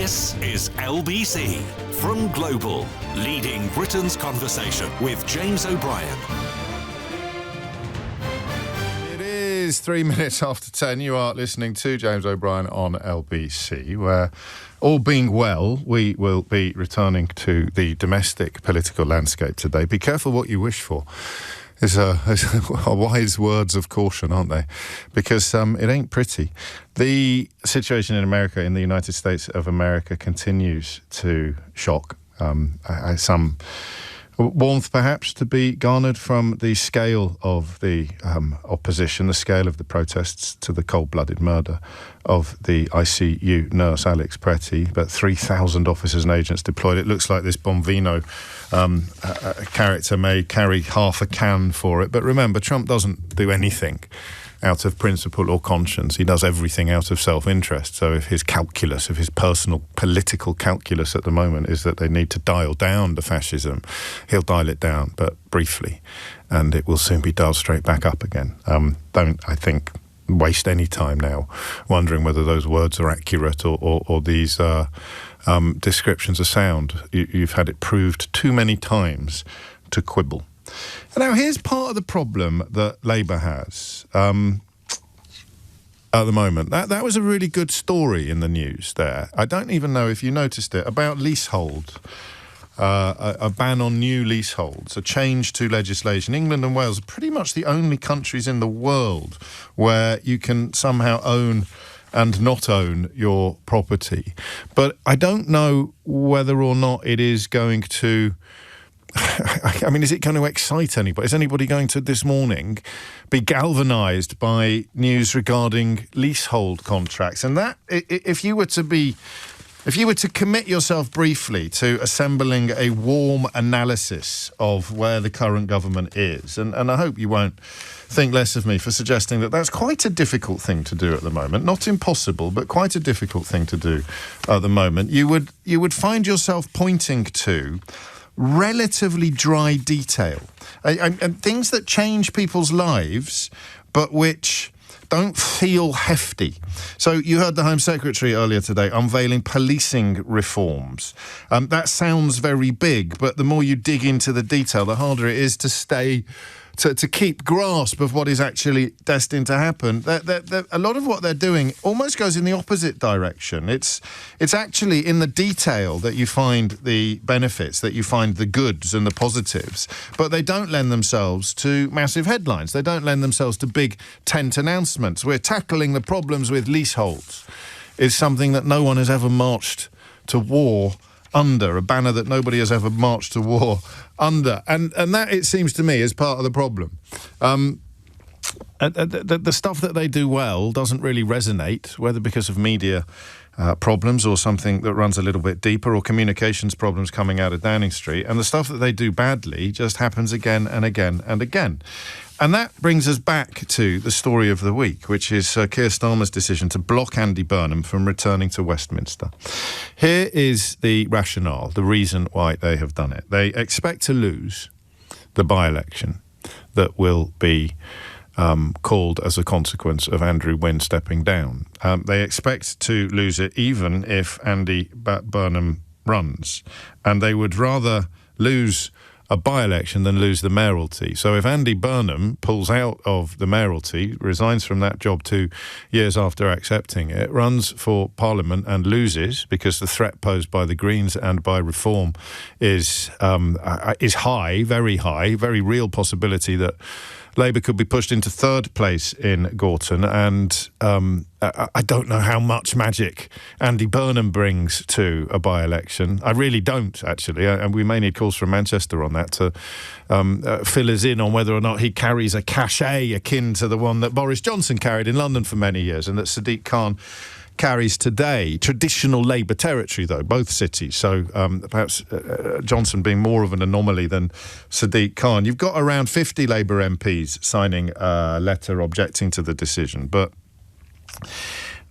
This is LBC from Global, leading Britain's conversation with James O'Brien. It is 3 minutes after 10. You are listening to James O'Brien on LBC, where, all being well, we will be returning to the domestic political landscape today. Be careful what you wish for. Is wise words of caution, aren't they? Because it ain't pretty. The situation in America, in the United States of America, continues to shock. Some warmth, perhaps, to be garnered from the scale of the opposition, the scale of the protests to the cold-blooded murder of the ICU nurse Alex Pretty. But 3,000 officers and agents deployed. It looks like this Bonvino character may carry half a can for it. But remember, Trump doesn't do anything out of principle or conscience. He does everything out of self-interest. So if his calculus, if his personal political calculus at the moment is that they need to dial down the fascism, he'll dial it down, but briefly, and it will soon be dialed straight back up again. Don't, I think, waste any time now wondering whether those words are accurate or these descriptions are sound. You've had it proved too many times to quibble. Now, here's part of the problem that Labour has at the moment. That was a really good story in the news there. I don't even know if you noticed it, about leasehold, a ban on new leaseholds, a change to legislation. England and Wales are pretty much the only countries in the world where you can somehow own and not own your property. But I don't know whether or not it is going to... I mean, is it going to excite anybody? Is anybody going to, this morning, be galvanised by news regarding leasehold contracts? And that, if you were to commit yourself briefly to assembling a warm analysis of where the current government is, and I hope you won't think less of me for suggesting that that's quite a difficult thing to do at the moment. Not impossible, but quite a difficult thing to do at the moment. You would find yourself pointing to relatively dry detail and things that change people's lives, but which don't feel hefty. So you heard the Home Secretary earlier today unveiling policing reforms. That sounds very big, but the more you dig into the detail, the harder it is to keep grasp of what is actually destined to happen. A lot of what they're doing almost goes in the opposite direction. It's actually in the detail that you find the benefits, that you find the goods and the positives, but they don't lend themselves to massive headlines. They don't lend themselves to big tent announcements. We're tackling the problems with leaseholds. It's something that no one has ever marched to war under, a banner that nobody has ever marched to war under. And that, it seems to me, is part of the problem. The stuff that they do well doesn't really resonate, whether because of media problems or something that runs a little bit deeper, or communications problems coming out of Downing Street. And the stuff that they do badly just happens again and again and again. And that brings us back to the story of the week, which is Keir Starmer's decision to block Andy Burnham from returning to Westminster. Here is the rationale, the reason why they have done it. They expect to lose the by-election that will be called as a consequence of Andrew Wynne stepping down. They expect to lose it even if Andy Burnham runs. And they would rather lose a by-election than lose the mayoralty. So if Andy Burnham pulls out of the mayoralty, resigns from that job 2 years after accepting it, runs for Parliament and loses, because the threat posed by the Greens and by Reform is high, very real possibility that Labour could be pushed into third place in Gorton, and I don't know how much magic Andy Burnham brings to a by-election. I really don't, actually, and we may need calls from Manchester on that to fill us in on whether or not he carries a cachet akin to the one that Boris Johnson carried in London for many years, and that Sadiq Khan carries today. Traditional Labour territory, though, both cities. So perhaps Johnson being more of an anomaly than Sadiq Khan. You've got around 50 Labour MPs signing a letter objecting to the decision. But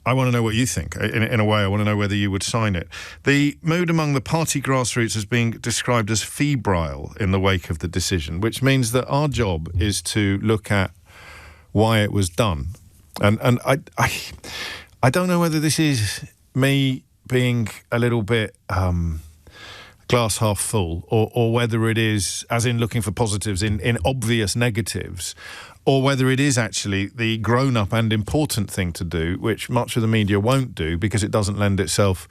I want to know what you think. In a way, I want to know whether you would sign it. The mood among the party grassroots is being described as febrile in the wake of the decision, which means that our job is to look at why it was done. And I don't know whether this is me being a little bit glass half full, or whether it is, as in looking for positives in obvious negatives, or whether it is actually the grown-up and important thing to do, which much of the media won't do because it doesn't lend itself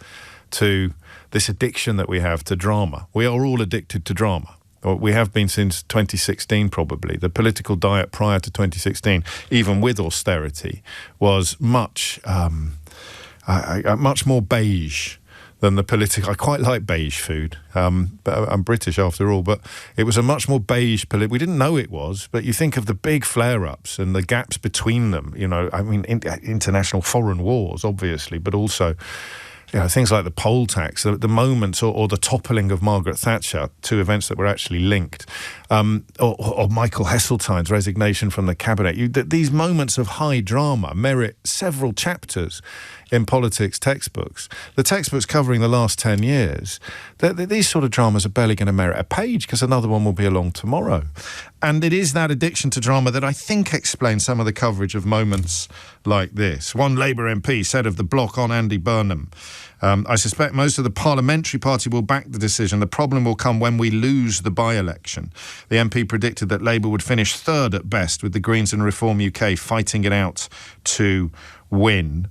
to this addiction that we have to drama. We are all addicted to drama. Or we have been since 2016, probably. The political diet prior to 2016, even with austerity, was much more beige than the political. I quite like beige food, but I'm British after all. But it was a much more beige we didn't know it was, but you think of the big flare-ups and the gaps between them. You know, I mean, international foreign wars, obviously, but also, you know, things like the poll tax, the moments, or the toppling of Margaret Thatcher, two events that were actually linked, or Michael Heseltine's resignation from the cabinet. These moments of high drama merit several chapters in politics textbooks. The textbooks covering the last 10 years, these sort of dramas are barely going to merit a page because another one will be along tomorrow. And it is that addiction to drama that I think explains some of the coverage of moments like this. One Labour MP said of the block on Andy Burnham, I suspect most of the parliamentary party will back the decision. The problem will come when we lose the by-election. The MP predicted that Labour would finish third at best, with the Greens and Reform UK fighting it out to win.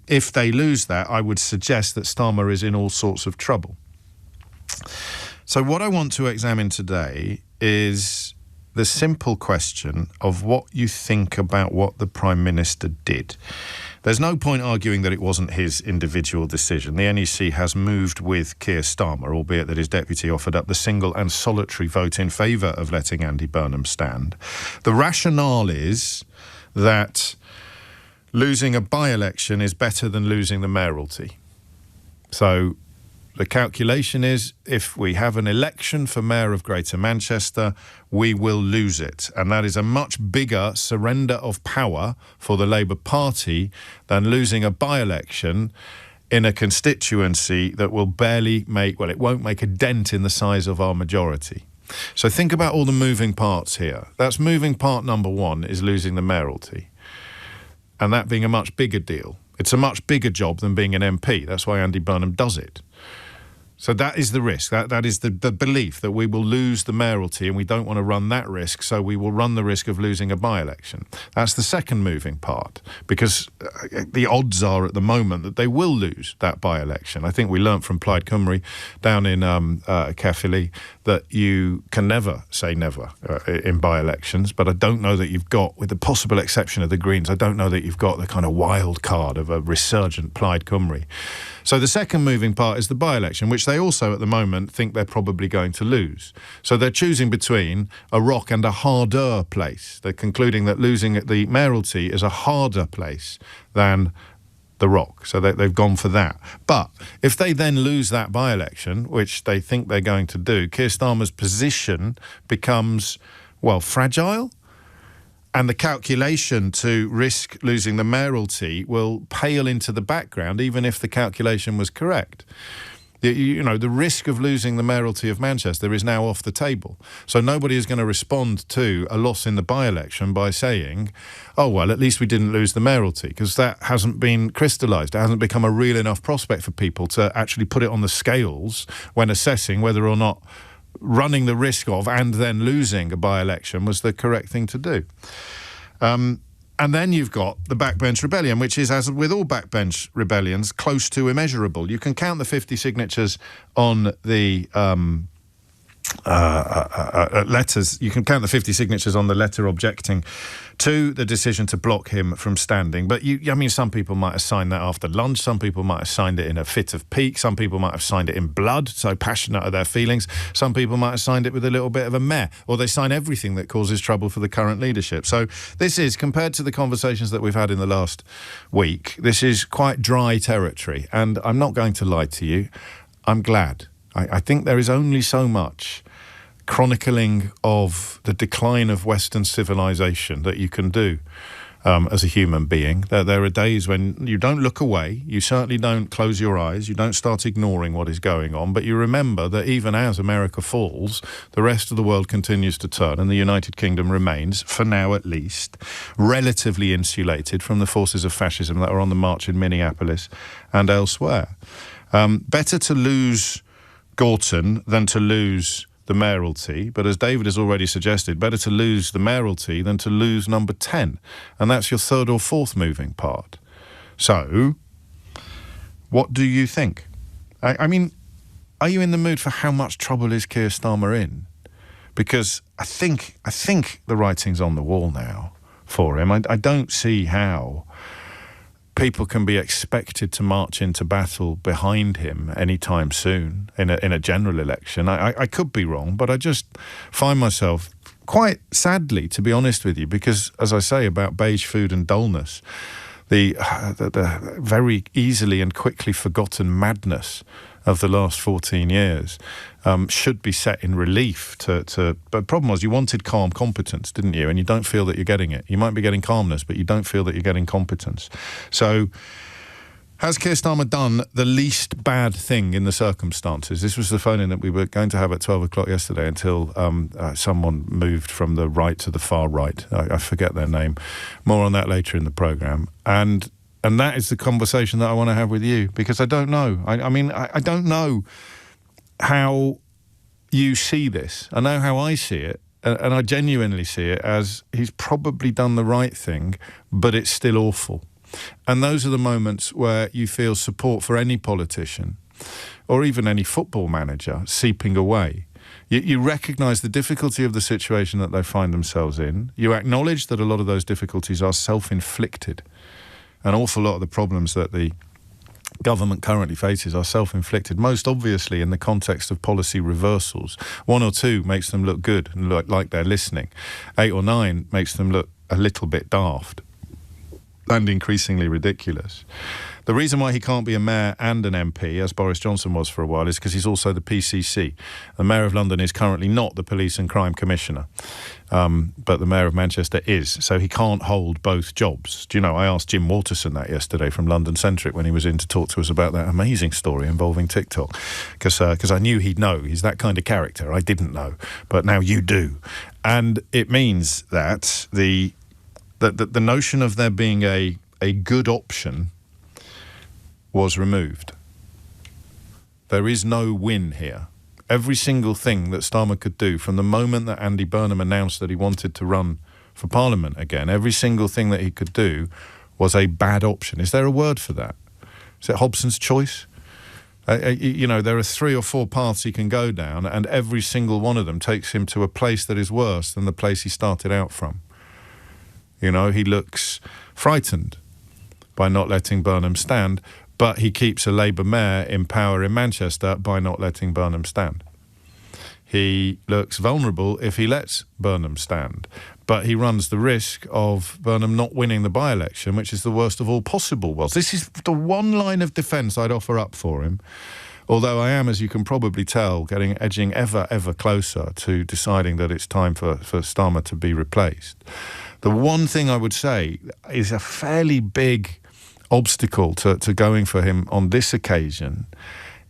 If they lose that, I would suggest that Starmer is in all sorts of trouble. So what I want to examine today is the simple question of what you think about what the Prime Minister did. There's no point arguing that it wasn't his individual decision. The NEC has moved with Keir Starmer, albeit that his deputy offered up the single and solitary vote in favour of letting Andy Burnham stand. The rationale is that losing a by-election is better than losing the mayoralty. So the calculation is, if we have an election for Mayor of Greater Manchester, we will lose it. And that is a much bigger surrender of power for the Labour Party than losing a by-election in a constituency that will barely make, well, it won't make a dent in the size of our majority. So think about all the moving parts here. That's moving part number one, is losing the mayoralty. And that being a much bigger deal. It's a much bigger job than being an MP. That's why Andy Burnham does it. So that is the risk. That is the belief that we will lose the mayoralty, and we don't want to run that risk, so we will run the risk of losing a by-election. That's the second moving part, because the odds are at the moment that they will lose that by-election. I think we learnt from Plaid Cymru down in Caerphilly that you can never say never in by-elections, but I don't know that you've got, with the possible exception of the Greens, I don't know that you've got the kind of wild card of a resurgent Plaid Cymru. So the second moving part is the by-election, which they also at the moment think they're probably going to lose. So they're choosing between a rock and a harder place. They're concluding that losing the mayoralty is a harder place than the rock. So they've gone for that. But if they then lose that by-election, which they think they're going to do, Keir Starmer's position becomes, well, fragile. And the calculation to risk losing the mayoralty will pale into the background, even if the calculation was correct. You know, the risk of losing the mayoralty of Manchester is now off the table. So nobody is going to respond to a loss in the by-election by saying, oh, well, at least we didn't lose the mayoralty, because that hasn't been crystallised. It hasn't become a real enough prospect for people to actually put it on the scales when assessing whether or not running the risk of and then losing a by-election was the correct thing to do. And then you've got the backbench rebellion, which is, as with all backbench rebellions, close to immeasurable. You can count the 50 signatures on the letters. You can count the 50 signatures on the letter objecting to the decision to block him from standing. But I mean, some people might have signed that after lunch. Some people might have signed it in a fit of pique. Some people might have signed it in blood, so passionate are their feelings. Some people might have signed it with a little bit of a meh, or they sign everything that causes trouble for the current leadership. So this is, compared to the conversations that we've had in the last week, this is quite dry territory. And I'm not going to lie to you, I'm glad. I think there is only so much chronicling of the decline of Western civilization that you can do as a human being. There are days when you don't look away, you certainly don't close your eyes, you don't start ignoring what is going on, but you remember that even as America falls, the rest of the world continues to turn, and the United Kingdom remains, for now at least, relatively insulated from the forces of fascism that are on the march in Minneapolis and elsewhere. Better to lose Gorton than to lose the mayoralty, but as David has already suggested, better to lose the mayoralty than to lose number 10, and that's your third or fourth moving part. So, what do you think? I mean, are you in the mood for how much trouble is Keir Starmer in? Because I think the writing's on the wall now for him. I don't see how people can be expected to march into battle behind him anytime soon in a general election. I could be wrong, but I just find myself quite sadly, to be honest with you, because, as I say about beige food and dullness, the very easily and quickly forgotten madness of the last 14 years should be set in relief but the problem was you wanted calm competence, didn't you? And you don't feel that you're getting it. You might be getting calmness, but you don't feel that you're getting competence. So has Keir Starmer done the least bad thing in the circumstances? This was the phone-in that we were going to have at 12 o'clock yesterday until someone moved from the right to the far right. I forget their name. More on that later in the programme. And that is the conversation that I want to have with you, because I don't know. I mean, I don't know how you see this. I know how I see it, and I genuinely see it as he's probably done the right thing, but it's still awful. And those are the moments where you feel support for any politician or even any football manager seeping away. You recognise the difficulty of the situation that they find themselves in. You acknowledge that a lot of those difficulties are self-inflicted. An awful lot of the problems that the government currently faces are self-inflicted, most obviously in the context of policy reversals. 1 or 2 makes them look good and look like they're listening. 8 or 9 makes them look a little bit daft and increasingly ridiculous. The reason why he can't be a mayor and an MP, as Boris Johnson was for a while, is because he's also the PCC. The Mayor of London is currently not the Police and Crime Commissioner, but the Mayor of Manchester is, so he can't hold both jobs. Do you know, I asked Jim Waterson that yesterday from London Centric when he was in to talk to us about that amazing story involving TikTok, because I knew he'd know. He's that kind of character. I didn't know, but now you do. And it means that the notion of there being a good option was removed. There is no win here. Every single thing that Starmer could do from the moment that Andy Burnham announced that he wanted to run for Parliament again, every single thing that he could do was a bad option. Is there a word for that? Is it Hobson's choice? You know, there are 3 or 4 paths he can go down, and every single one of them takes him to a place that is worse than the place he started out from. You know, he looks frightened by not letting Burnham stand, but he keeps a Labour mayor in power in Manchester by not letting Burnham stand. He looks vulnerable if he lets Burnham stand, but he runs the risk of Burnham not winning the by-election, which is the worst of all possible worlds. This is the one line of defence I'd offer up for him, although I am, as you can probably tell, edging ever, ever closer to deciding that it's time for Starmer to be replaced. The one thing I would say is a fairly big obstacle to going for him on this occasion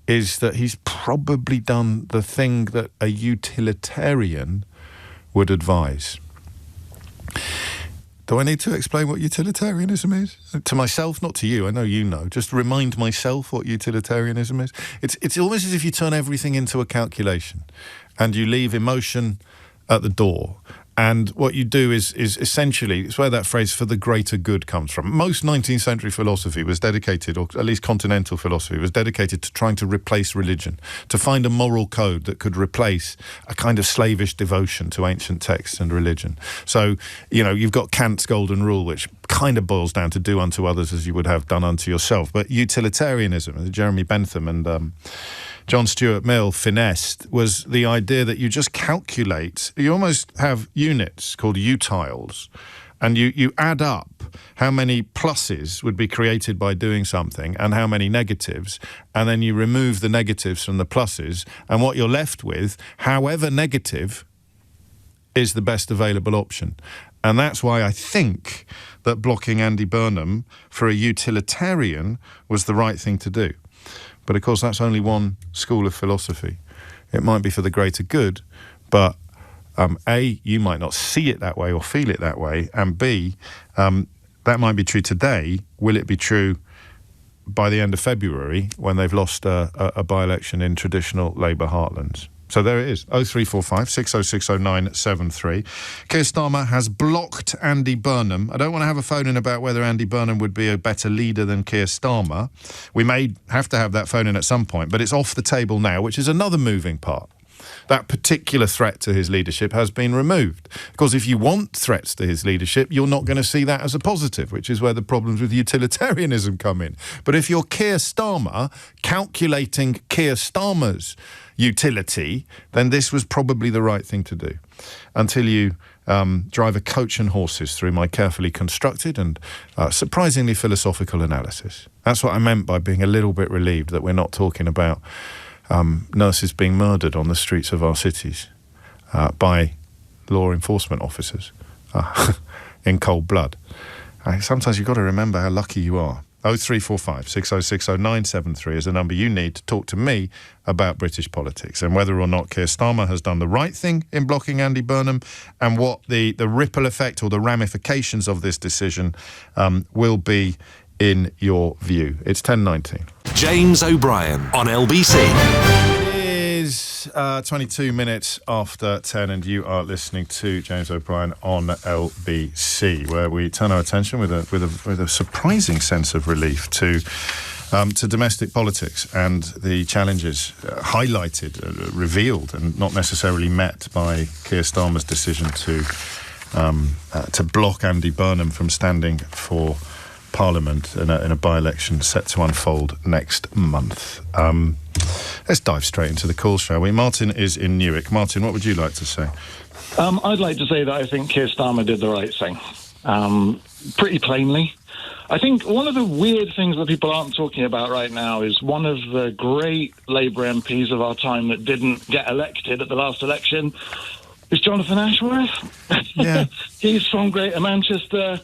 is that he's probably done the thing that a utilitarian would advise. Do I need to explain what utilitarianism is? To myself, not to you. I know you know. Just remind myself what utilitarianism is. It's almost as if you turn everything into a calculation and you leave emotion at the door. And what you do is essentially, it's where that phrase "for the greater good" comes from. Most 19th century philosophy was dedicated, or at least continental philosophy, was dedicated to trying to replace religion, to find a moral code that could replace a kind of slavish devotion to ancient texts and religion. So, you know, you've got Kant's golden rule, which kind of boils down to do unto others as you would have done unto yourself. But utilitarianism, Jeremy Bentham and John Stuart Mill finessed, was the idea that you just calculate, you almost have units called utiles, and you add up how many pluses would be created by doing something and how many negatives, and then you remove the negatives from the pluses, and what you're left with, however negative, is the best available option. And that's why I think that blocking Andy Burnham for a utilitarian was the right thing to do. But of course, that's only one school of philosophy. It might be for the greater good, but A, you might not see it that way or feel it that way, and B, that might be true today. Will it be true by the end of February when they've lost a by-election in traditional Labour heartlands? So there it is, 0345 6060973. Keir Starmer has blocked Andy Burnham. I don't want to have a phone in about whether Andy Burnham would be a better leader than Keir Starmer. We may have to have that phone in at some point, but it's off the table now, which is another moving part. That particular threat to his leadership has been removed. Because if you want threats to his leadership, you're not going to see that as a positive, which is where the problems with utilitarianism come in. But if you're Keir Starmer, calculating Keir Starmer's utility, then this was probably the right thing to do. Until you drive a coach and horses through my carefully constructed and surprisingly philosophical analysis. That's what I meant by being a little bit relieved that we're not talking about nurses being murdered on the streets of our cities by law enforcement officers in cold blood. Sometimes you've got to remember how lucky you are. 0345 6060973 is the number you need to talk to me about British politics and whether or not Keir Starmer has done the right thing in blocking Andy Burnham and what the ripple effect or the ramifications of this decision will be in your view. It's 10:19. James O'Brien on LBC. It is 22 minutes after 10 and you are listening to James O'Brien on LBC, where we turn our attention with a surprising sense of relief to domestic politics and the challenges highlighted, revealed and not necessarily met by Keir Starmer's decision to block Andy Burnham from standing for Parliament in a by-election set to unfold next month. Let's dive straight into the calls, shall we? Martin is in Newark. Martin, what would you like to say? I'd like to say that I think Keir Starmer did the right thing, pretty plainly. I think one of the weird things that people aren't talking about right now is one of the great Labour MPs of our time that didn't get elected at the last election is Jonathan Ashworth. Yeah. He's from Greater Manchester.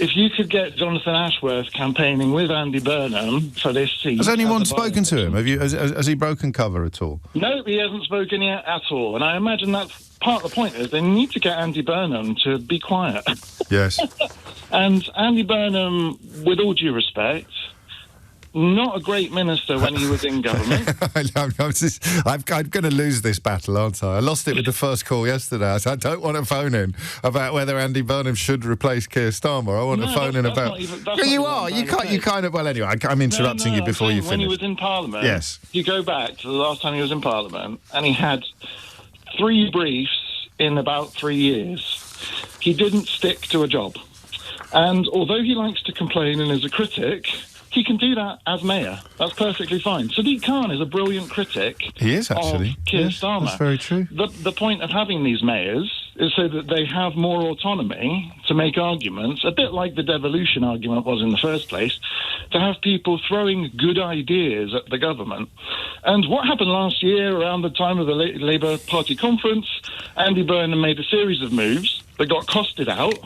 If you could get Jonathan Ashworth campaigning with Andy Burnham for this seat... Has anyone spoken to him? Has he broken cover at all? No, he hasn't spoken yet at all. And I imagine that's part of the point, is they need to get Andy Burnham to be quiet. Yes. And Andy Burnham, with all due respect... not a great minister when he was in government. I'm going to lose this battle, aren't I? I lost it with the first call yesterday. I said, I don't want to phone in about whether Andy Burnham should replace Keir Starmer. I want to phone in about... You are. You kind of... Well, anyway, I'm interrupting you before you finish. When he was in Parliament, yes. You go back to the last time he was in Parliament, and he had 3 briefs in about 3 years. He didn't stick to a job. And although he likes to complain and is a critic... he can do that as mayor. That's perfectly fine. Sadiq Khan is a brilliant critic. He is, actually. Of Keir Starmer. That's very true. The point of having these mayors is so that they have more autonomy to make arguments, a bit like the devolution argument was in the first place, to have people throwing good ideas at the government. And what happened last year around the time of the Labour Party conference, Andy Burnham made a series of moves that got costed out,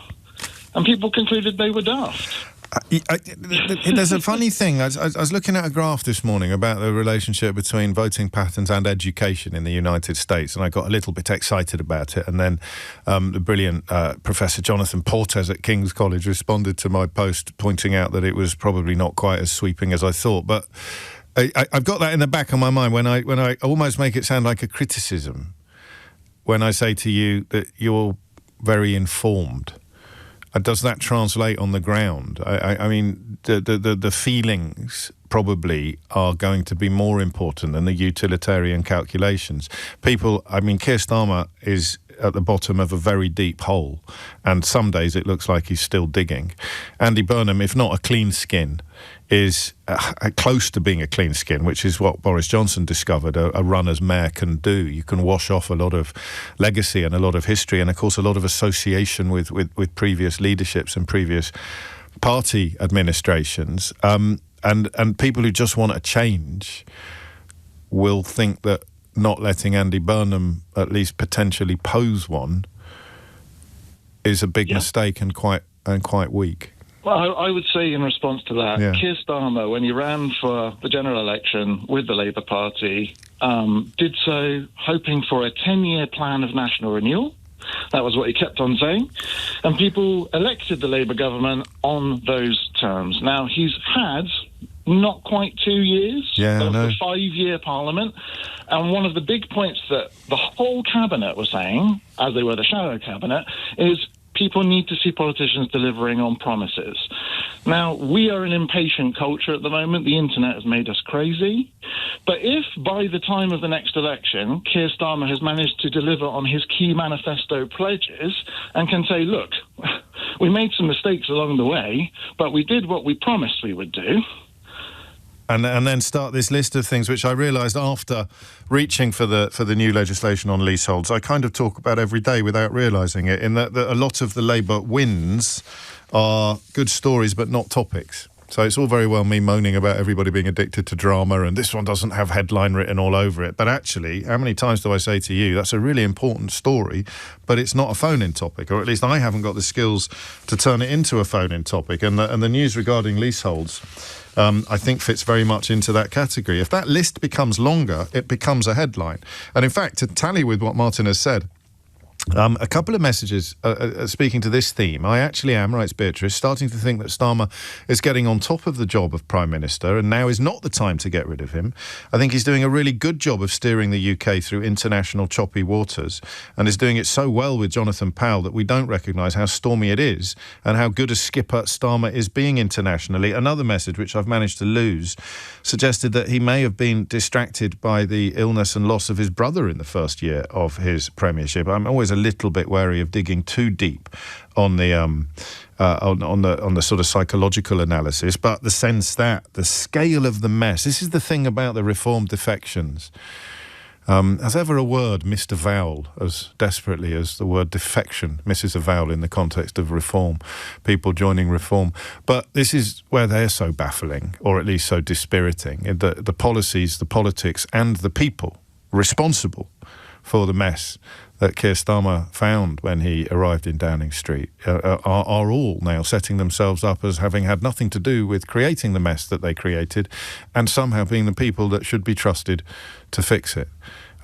and people concluded they were daft. There's a funny thing. I was looking at a graph this morning about the relationship between voting patterns and education in the United States, and I got a little bit excited about it. And then the brilliant Professor Jonathan Portes at King's College responded to my post, pointing out that it was probably not quite as sweeping as I thought. But I've got that in the back of my mind when I almost make it sound like a criticism when I say to you that you're very informed. Does that translate on the ground? I mean, the feelings probably are going to be more important than the utilitarian calculations. Keir Starmer is at the bottom of a very deep hole, and some days it looks like he's still digging. Andy Burnham, if not a clean skin, is close to being a clean skin, which is what Boris Johnson discovered a run as mayor can do. You can wash off a lot of legacy and a lot of history and, of course, a lot of association with previous leaderships and previous party administrations. And people who just want a change will think that not letting Andy Burnham at least potentially pose one is a big mistake and quite weak. Well, I would say in response to that, Keir Starmer, when he ran for the general election with the Labour Party, did so hoping for a 10-year plan of national renewal. That was what he kept on saying. And people elected the Labour government on those terms. Now, he's had not quite 2 years of the 5-year parliament. And one of the big points that the whole cabinet was saying, as they were the shadow cabinet, is people need to see politicians delivering on promises. Now, we are an impatient culture at the moment. The internet has made us crazy. But if by the time of the next election, Keir Starmer has managed to deliver on his key manifesto pledges and can say, look, we made some mistakes along the way, but we did what we promised we would do. And then start this list of things, which I realised after reaching for the new legislation on leaseholds, I kind of talk about every day without realising it, in that a lot of the Labour wins are good stories but not topics. So it's all very well me moaning about everybody being addicted to drama and this one doesn't have headline written all over it. But actually, how many times do I say to you, that's a really important story, but it's not a phone-in topic, or at least I haven't got the skills to turn it into a phone-in topic. And the news regarding leaseholds, I think, fits very much into that category. If that list becomes longer, it becomes a headline. And in fact, to tally with what Martin has said, a couple of messages speaking to this theme. I actually am, writes Beatrice, starting to think that Starmer is getting on top of the job of Prime Minister and now is not the time to get rid of him. I think he's doing a really good job of steering the UK through international choppy waters and is doing it so well with Jonathan Powell that we don't recognise how stormy it is and how good a skipper Starmer is being internationally. Another message, which I've managed to lose, suggested that he may have been distracted by the illness and loss of his brother in the first year of his premiership. I'm always a little bit wary of digging too deep on the on the sort of psychological analysis, but the sense that the scale of the mess. This is the thing about the reform defections. Has ever a word missed a vowel as desperately as the word defection misses a vowel in the context of reform, people joining reform? But this is where they're so baffling, or at least so dispiriting. The policies, the politics and the people responsible for the mess that Keir Starmer found when he arrived in Downing Street are all now setting themselves up as having had nothing to do with creating the mess that they created and somehow being the people that should be trusted to fix it.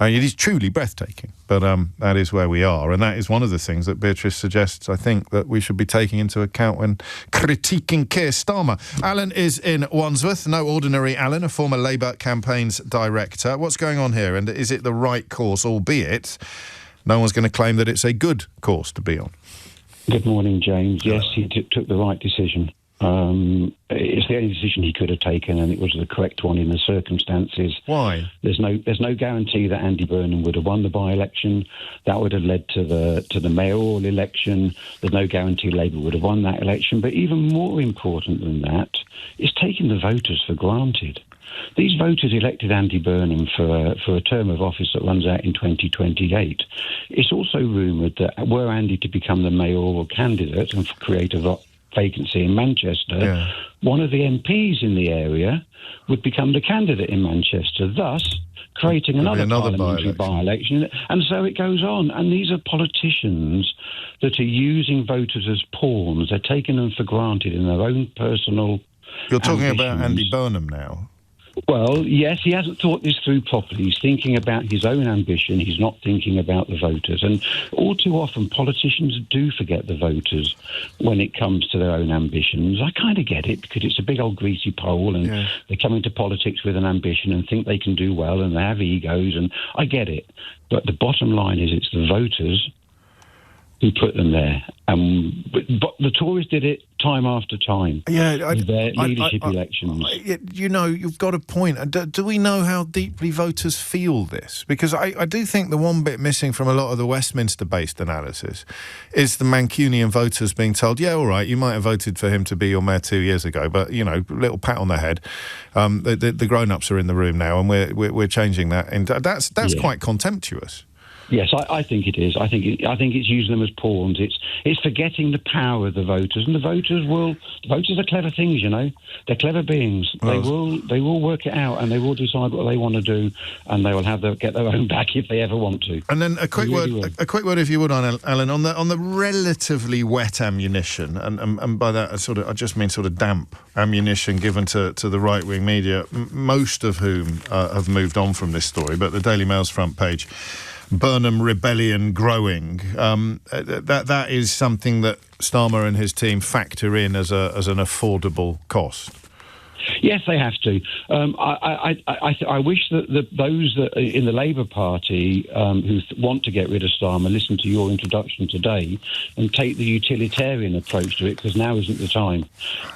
It is truly breathtaking, but that is where we are. And that is one of the things that Beatrice suggests, I think, that we should be taking into account when critiquing Keir Starmer. Alan is in Wandsworth. No ordinary Alan, a former Labour campaigns director. What's going on here? And is it the right course, albeit no one's going to claim that it's a good course to be on? Good morning, James. Yes, he took the right decision. It's the only decision he could have taken, and it was the correct one in the circumstances. Why? There's no guarantee that Andy Burnham would have won the by-election. That would have led to the mayoral election. There's no guarantee Labour would have won that election. But even more important than that is taking the voters for granted. These voters elected Andy Burnham for a term of office that runs out in 2028. It's also rumoured that were Andy to become the mayoral candidate and create a vacancy in Manchester, one of the MPs in the area would become the candidate in Manchester, thus creating another parliamentary by-election. And so it goes on. And these are politicians that are using voters as pawns. They're taking them for granted in their own personal You're talking ambitions. about Andy Burnham now. Well, yes, he hasn't thought this through properly. He's thinking about his own ambition. He's not thinking about the voters. And all too often, politicians do forget the voters when it comes to their own ambitions. I kind of get it, because it's a big old greasy pole, and they come into politics with an ambition and think they can do well, and they have egos, and I get it. But the bottom line is it's the voters who put them there. But the Tories did it time after time. With their leadership elections. You've got a point. Do we know how deeply voters feel this? Because I do think the one bit missing from a lot of the Westminster-based analysis is the Mancunian voters being told, yeah, all right, you might have voted for him to be your mayor 2 years ago, but, little pat on the head. The grown-ups are in the room now, and we're changing that. And that's quite contemptuous. Yes, I think it is. I think it's using them as pawns. It's forgetting the power of the voters, and the voters are clever things, you know. They're clever beings. Well, they will work it out, and they will decide what they want to do, and they will get their own back if they ever want to. And then a quick word, if you would, on Alan, on the relatively wet ammunition, and by that I just mean sort of damp ammunition given to the right wing media, most of whom have moved on from this story, but the Daily Mail's front page. Burnham rebellion growing. That is something that Starmer and his team factor in as an affordable cost. Yes, they have to. I wish that those that are in the Labour Party who want to get rid of Starmer listen to your introduction today and take the utilitarian approach to it, because now isn't the time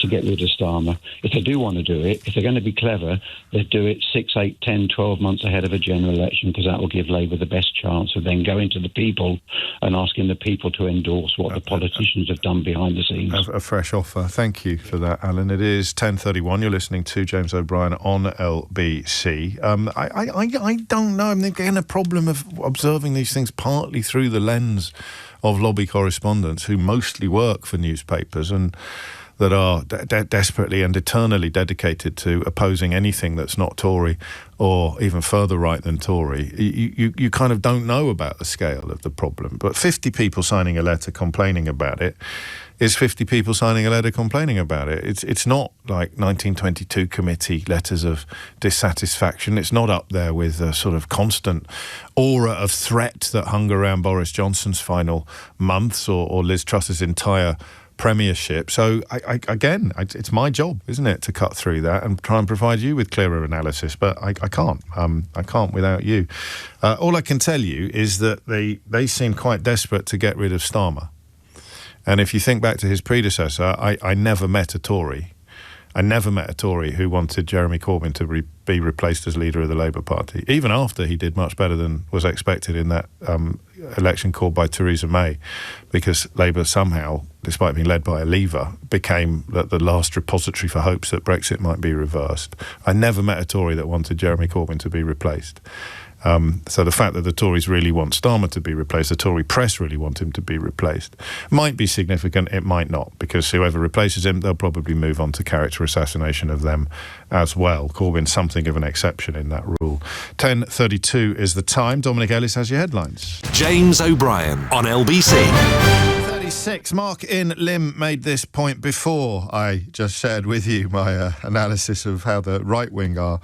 to get rid of Starmer. If they do want to do it, if they're going to be clever, they'd do it 6, 8, 10, 12 months ahead of a general election, because that will give Labour the best chance of then going to the people and asking the people to endorse what the politicians have done behind the scenes. A fresh offer. Thank you for that, Alan. It is 10:31. You're listening to James O'Brien on LBC. I don't know. I'm getting a problem of observing these things partly through the lens of lobby correspondents who mostly work for newspapers and that are desperately and eternally dedicated to opposing anything that's not Tory or even further right than Tory. You kind of don't know about the scale of the problem. But 50 people signing a letter complaining about it is 50 people signing a letter complaining about it. It's not like 1922 committee letters of dissatisfaction. It's not up there with a sort of constant aura of threat that hung around Boris Johnson's final months or Liz Truss's entire premiership. So it's my job, isn't it, to cut through that and try and provide you with clearer analysis, but I can't. I can't without you. All I can tell you is that they seem quite desperate to get rid of Starmer. And if you think back to his predecessor, I never met a Tory. I never met a Tory who wanted Jeremy Corbyn to be replaced as leader of the Labour Party, even after he did much better than was expected in that election called by Theresa May, because Labour somehow, despite being led by a leaver, became the last repository for hopes that Brexit might be reversed. I never met a Tory that wanted Jeremy Corbyn to be replaced. So the fact that the Tories really want Starmer to be replaced, the Tory press really want him to be replaced, might be significant, it might not, because whoever replaces him, they'll probably move on to character assassination of them as well. Corbyn's something of an exception in that rule. 10:32 is the time. Dominic Ellis has your headlines. James O'Brien on LBC. 36. Mark in Lim made this point before I just shared with you my analysis of how the right wing are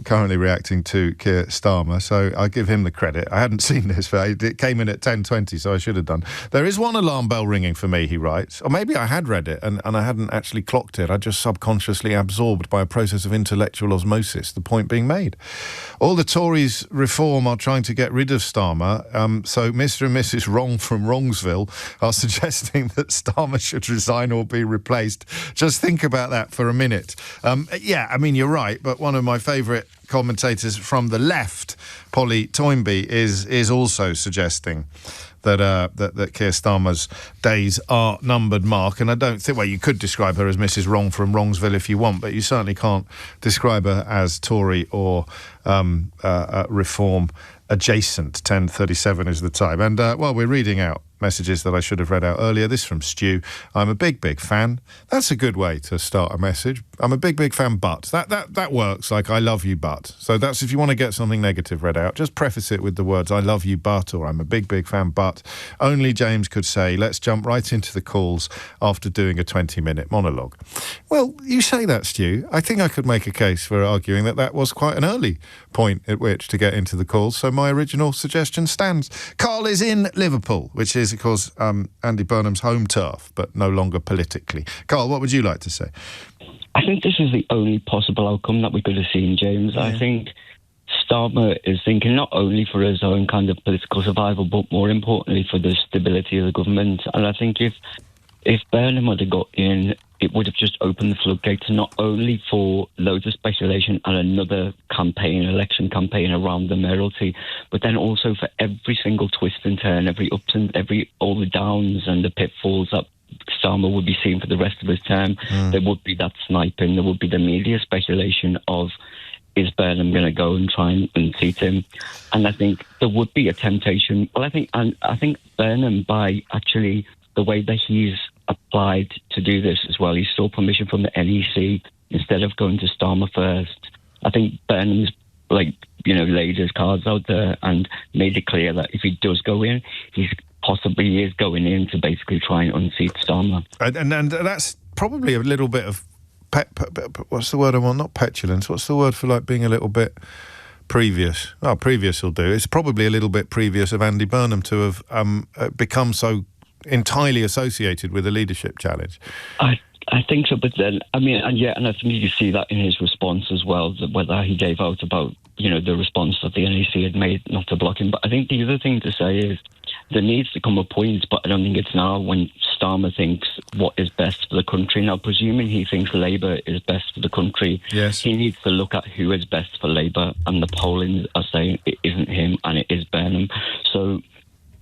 currently reacting to Keir Starmer, so I give him the credit. I hadn't seen this, but it came in at 10:20, so I should have done. There is one alarm bell ringing for me, he writes. Or maybe I had read it and I hadn't actually clocked it. I just subconsciously absorbed by a process of intellectual osmosis the point being made. All the Tories reform are trying to get rid of Starmer, so Mr. and Mrs. Wrong from Wrongsville are suggesting that Starmer should resign or be replaced. Just think about that for a minute. Yeah, I mean, you're right, but one of my favourite commentators from the left, Polly Toynbee, is also suggesting that Keir Starmer's days are numbered, Mark. And I don't think, well, you could describe her as Mrs. Wrong from Wrongsville if you want, but you certainly can't describe her as Tory or reform adjacent. 10:37 is the time. And while we're reading out messages that I should have read out earlier, this from Stu. I'm a big fan. That's a good way to start a message. I'm a big fan, but that works, like I love you, but. So that's, if you want to get something negative read out, just preface it with the words I love you, but, or I'm a big fan, but. Only James could say, let's jump right into the calls after doing a 20-minute monologue. Well, you say that, Stu. I think I could make a case for arguing that was quite an early point at which to get into the calls, so my original suggestion stands. Carl is in Liverpool, which is, of course, Andy Burnham's home turf, but no longer politically. Carl, what would you like to say? I think this is the only possible outcome that we could have seen, James. Yeah. I think Starmer is thinking not only for his own kind of political survival, but more importantly for the stability of the government. And I think if Burnham had got in, it would have just opened the floodgates not only for loads of speculation and another election campaign around the mayoralty, but then also for every single twist and turn, every ups and all the downs and the pitfalls that Starmer would be seeing for the rest of his term. There would be that sniping, there would be the media speculation of is Burnham going to go and try and unseat him? And I think there would be a temptation. Well, I think Burnham, by actually the way that he's applied to do this as well, he's sought permission from the NEC instead of going to Starmer first. I think Burnham's laid his cards out there and made it clear that if he does go in, he is going in to basically try and unseat Starmer. And that's probably a little bit of what's the word I want? Not petulance. What's the word for being a little bit previous? Oh, previous will do. It's probably a little bit previous of Andy Burnham to have become so entirely associated with the leadership challenge. I think so, but then, I think you see that in his response as well, whether he gave out about, the response that the NEC had made not to block him. But I think the other thing to say is there needs to come a point, but I don't think it's now, when Starmer thinks what is best for the country. Now, presuming he thinks Labour is best for the country, yes, he needs to look at who is best for Labour, and the polling are saying it isn't him and it is Burnham. So,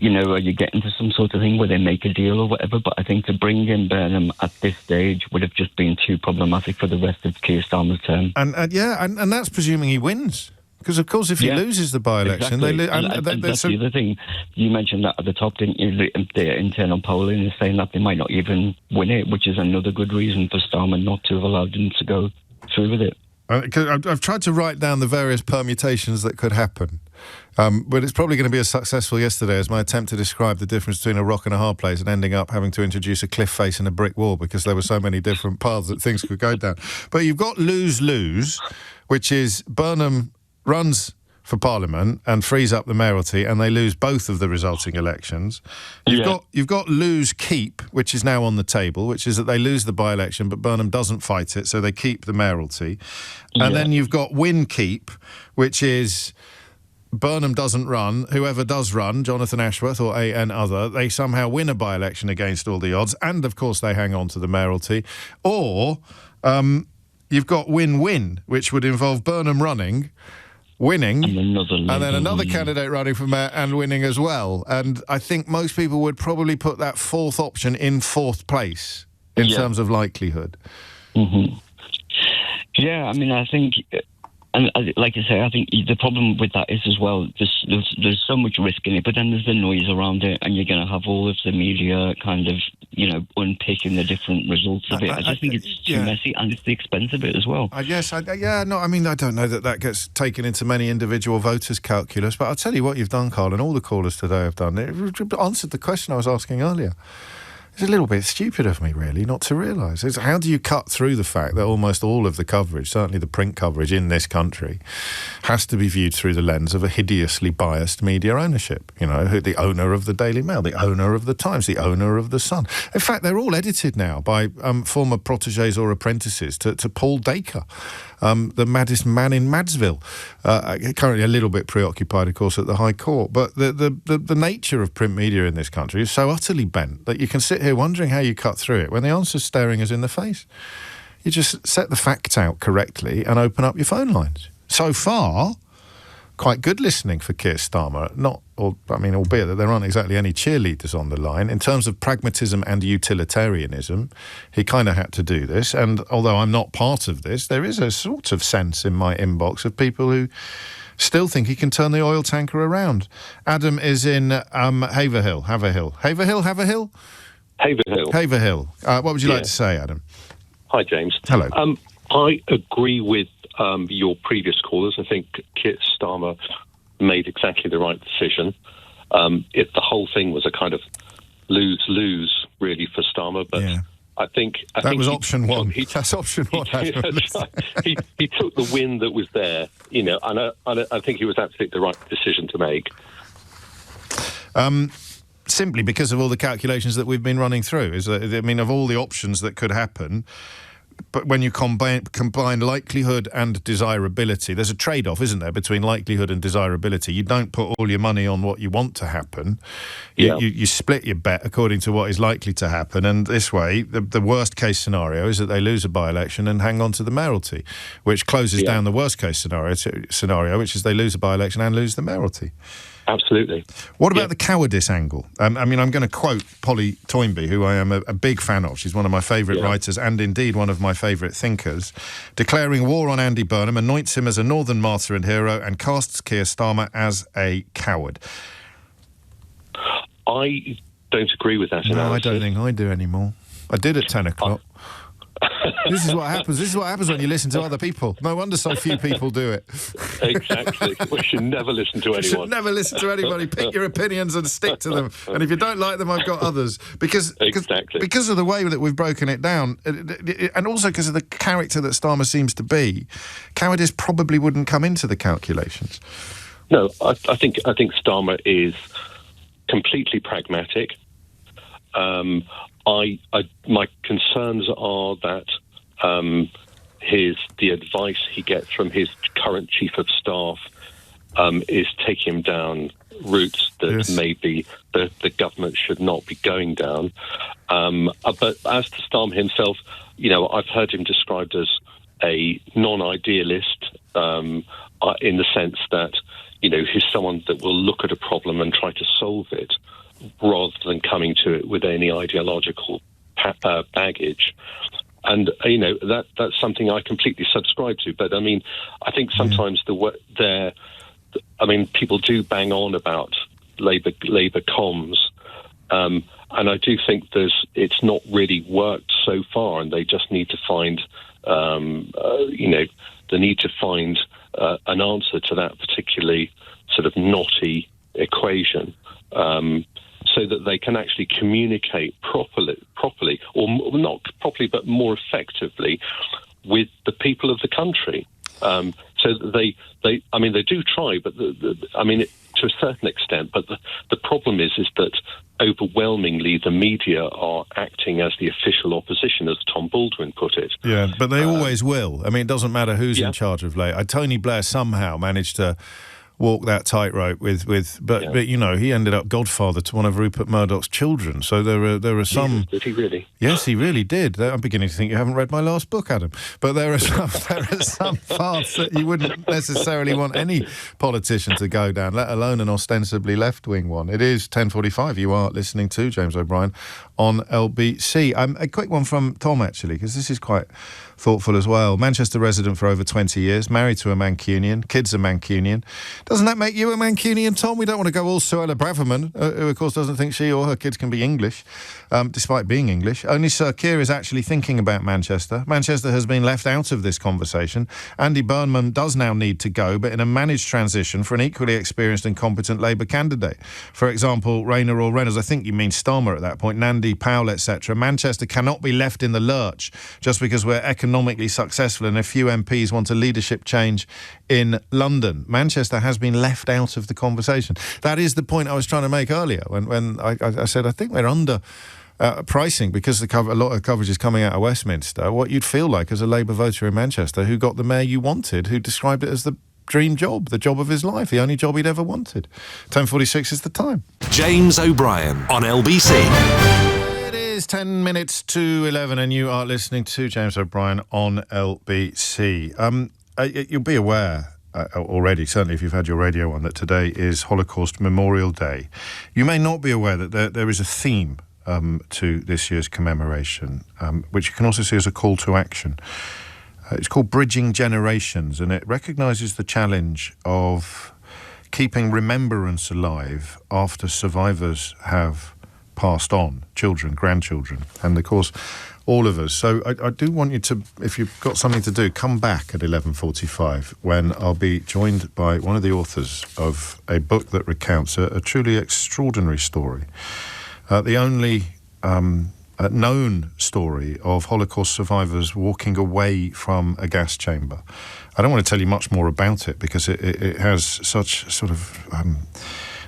are you getting to some sort of thing where they make a deal or whatever? But I think to bring in Burnham at this stage would have just been too problematic for the rest of Keir Starmer's term. And that's presuming he wins. Because, of course, if he loses the by-election... Exactly. That's the other thing. You mentioned that at the top, didn't you? The internal polling is saying that they might not even win it, which is another good reason for Starmer not to have allowed them to go through with it. I've tried to write down the various permutations that could happen, but it's probably going to be as successful yesterday as my attempt to describe the difference between a rock and a hard place and ending up having to introduce a cliff face and a brick wall because there were so many different paths that things could go down. But you've got lose-lose, which is Burnham runs for Parliament and frees up the mayoralty, and they lose both of the resulting elections. You've got lose keep, which is now on the table, which is that they lose the by-election, but Burnham doesn't fight it, so they keep the mayoralty. And then you've got win keep, which is Burnham doesn't run. Whoever does run, Jonathan Ashworth or an other, they somehow win a by-election against all the odds, and of course they hang on to the mayoralty. Or you've got win-win, which would involve Burnham winning, and then another candidate running for mayor and winning as well. And I think most people would probably put that fourth option in fourth place in terms of likelihood. Mm-hmm. Yeah, I think... And like I say, I think the problem with that is as well, there's so much risk in it, but then there's the noise around it, and you're going to have all of the media kind of, unpicking the different results of it. I just think it's too messy, and it's the expense of it as well. I don't know that gets taken into many individual voters' calculus, but I'll tell you what you've done, Carl, and all the callers today have done. It answered the question I was asking earlier. It's a little bit stupid of me, really, not to realise. How do you cut through the fact that almost all of the coverage, certainly the print coverage in this country, has to be viewed through the lens of a hideously biased media ownership? The owner of the Daily Mail, the owner of the Times, the owner of the Sun. In fact, they're all edited now by former protégés or apprentices to Paul Dacre, the maddest man in Madsville. Currently a little bit preoccupied, of course, at the High Court. But the nature of print media in this country is so utterly bent that you can sit here wondering how you cut through it when the answer's staring us in the face. You just set the facts out correctly and open up your phone lines. So far, quite good listening for Keir Starmer. Albeit that there aren't exactly any cheerleaders on the line. In terms of pragmatism and utilitarianism, he kind of had to do this. And although I'm not part of this, there is a sort of sense in my inbox of people who still think he can turn the oil tanker around. Adam is in Haverhill. What would you like to say, Adam? Hi, James. Hello. I agree with your previous callers. I think Keir Starmer made exactly the right decision. The whole thing was a kind of lose-lose, really, for Starmer, but I think was option one. That's option one. He took the win that was there, and I think it was absolutely the right decision to make. Simply because of all the calculations that we've been running through. Of all the options that could happen, but when you combine likelihood and desirability, there's a trade-off, isn't there, between likelihood and desirability. You don't put all your money on what you want to happen. You split your bet according to what is likely to happen, and this way, the worst-case scenario is that they lose a by-election and hang on to the mayoralty, which closes down the worst-case scenario, which is they lose a by-election and lose the mayoralty. Absolutely. What about the cowardice angle? I'm going to quote Polly Toynbee, who I am a big fan of. She's one of my favourite writers and indeed one of my favourite thinkers, declaring war on Andy Burnham, anoints him as a northern martyr and hero, and casts Keir Starmer as a coward. I don't agree with that analysis. No, I don't think I do anymore. I did at 10 o'clock. This is what happens. This is what happens when you listen to other people. No wonder so few people do it. Exactly. We should never listen to anyone. You should never listen to anybody. Pick your opinions and stick to them. And if you don't like them, I've got others. Because of the way that we've broken it down, and also because of the character that Starmer seems to be, cowardice probably wouldn't come into the calculations. No, I think Starmer is completely pragmatic. My concerns are that the advice he gets from his current chief of staff is taking him down routes that maybe the government should not be going down. But as to Starmer himself, I've heard him described as a non-idealist in the sense that, he's someone that will look at a problem and try to solve it, rather than coming to it with any ideological baggage. And, that's something I completely subscribe to. But, I think sometimes people do bang on about Labour comms. And I do think it's not really worked so far, and they just need to find, an answer to that particularly sort of knotty equation. So that they can actually communicate properly, or not properly, but more effectively with the people of the country. So that they do try, but to a certain extent. But the problem is that overwhelmingly the media are acting as the official opposition, as Tom Baldwin put it. Yeah, but they always will. It doesn't matter who's in charge of Labour. Tony Blair somehow managed to walk that tightrope but he ended up godfather to one of Rupert Murdoch's children. So there are some. Did he really? Yes, he really did. I'm beginning to think you haven't read my last book, Adam. But there are some paths that you wouldn't necessarily want any politician to go down, let alone an ostensibly left-wing one. It is 10:45. You are listening to James O'Brien on LBC. A quick one from Tom, actually, because this is quite thoughtful as well. Manchester resident for over 20 years, married to a Mancunian, kids are Mancunian. Doesn't that make you a Mancunian, Tom? We don't want to go all Suella Braverman, who of course doesn't think she or her kids can be English, despite being English. Only Sir Keir is actually thinking about Manchester. Manchester has been left out of this conversation. Andy Burnham does now need to go, but in a managed transition for an equally experienced and competent Labour candidate. For example, Rayner or Reynolds, I think you mean Starmer at that point, Nandi, Powell, etc. Manchester cannot be left in the lurch just because we're economically successful and a few MPs want a leadership change in London. Manchester has been left out of the conversation. That is the point I was trying to make earlier when I said I think we're under pricing because a lot of coverage is coming out of Westminster. What you'd feel like as a Labour voter in Manchester who got the mayor you wanted, who described it as the dream job, the job of his life, the only job he'd ever wanted. 10:46 is the time. James O'Brien on LBC. It is 10 minutes to 11 and you are listening to James O'Brien on LBC. You'll be aware already, certainly if you've had your radio on, that today is Holocaust Memorial Day. You may not be aware that there is a theme to this year's commemoration, which you can also see as a call to action. It's called Bridging Generations, and it recognises the challenge of keeping remembrance alive after survivors have passed on, children, grandchildren, and of course all of us. So I do want you to, if you've got something to do, come back at 11:45 when I'll be joined by one of the authors of a book that recounts a truly extraordinary story. The only known story of Holocaust survivors walking away from a gas chamber. I don't want to tell you much more about it because it has such sort of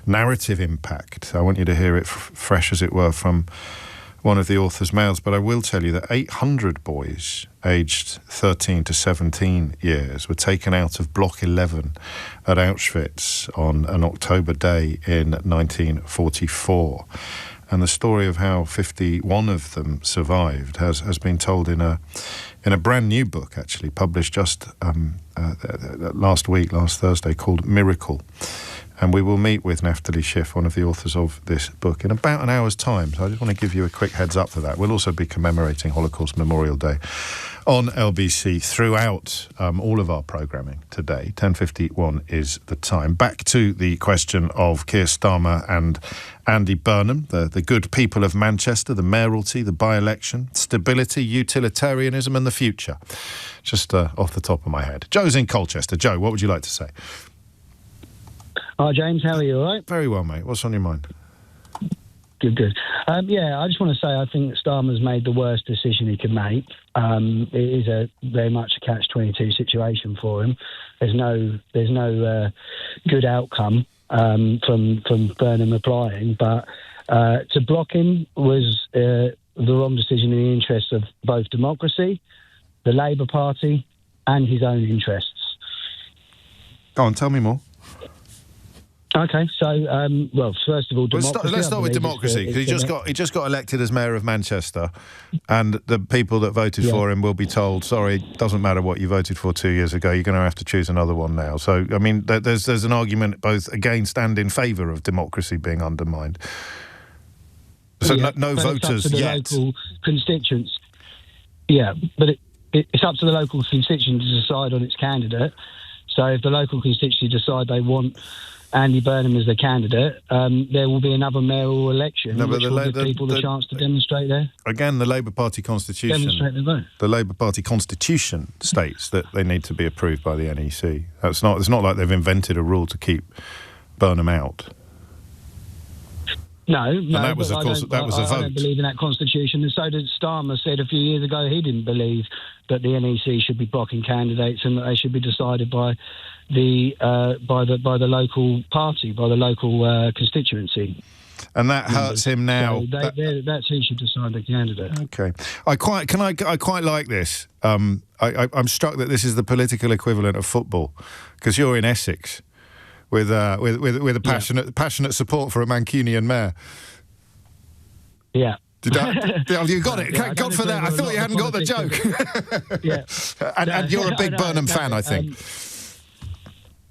narrative impact. I want you to hear it fresh, as it were, from one of the author's mouths, but I will tell you that 800 boys aged 13 to 17 years were taken out of Block 11 at Auschwitz on an October day in 1944. And the story of how 51 of them survived has been told in a brand new book, actually, published just last Thursday, called Miracle. And we will meet with Naftali Schiff, one of the authors of this book, in about an hour's time. So I just want to give you a quick heads up for that. We'll also be commemorating Holocaust Memorial Day on LBC throughout all of our programming today. 10:51 is the time. Back to the question of Keir Starmer and Andy Burnham, the good people of Manchester, the mayoralty, the by-election, stability, utilitarianism and the future. Just off the top of my head. Joe's in Colchester. Joe, what would you like to say? Hi, James. How are you? All right? Very well, mate. What's on your mind? Good. I just want to say I think that Starmer's made the worst decision he could make. It is very much a catch-22 situation for him. There's no good outcome from Burnham applying, but to block him was the wrong decision in the interests of both democracy, the Labour Party, and his own interests. Go on, tell me more. Okay, so first of all, democracy. Let's start with democracy, because he just got elected as mayor of Manchester, and the people that voted for him will be told, sorry, doesn't matter what you voted for 2 years ago, you're going to have to choose another one now. So, I mean, there's an argument both against and in favour of democracy being undermined. So no voters yet. Local constituents. Yeah, but it's up to the local constituent to decide on its candidate. So if the local constituency decide they want Andy Burnham as the candidate, there will be another mayoral election, which will give people the chance to demonstrate their... Again, the Labour Party constitution... Demonstrate their vote. The Labour Party constitution states that they need to be approved by the NEC. It's not like they've invented a rule to keep Burnham out. No, and that was, of course, that was a vote. I don't believe in that constitution, and so did Starmer said a few years ago he didn't believe that the NEC should be blocking candidates and that they should be decided by the local party, by the local constitution. And that hurts him now. So that's who should decide the candidate. Okay, I quite like this. I'm struck that this is the political equivalent of football, because you're in Essex. With a passionate support for a Mancunian mayor. Yeah. You got it. Thank God for that. I thought you hadn't got the joke. And you're a big Burnham fan, I think.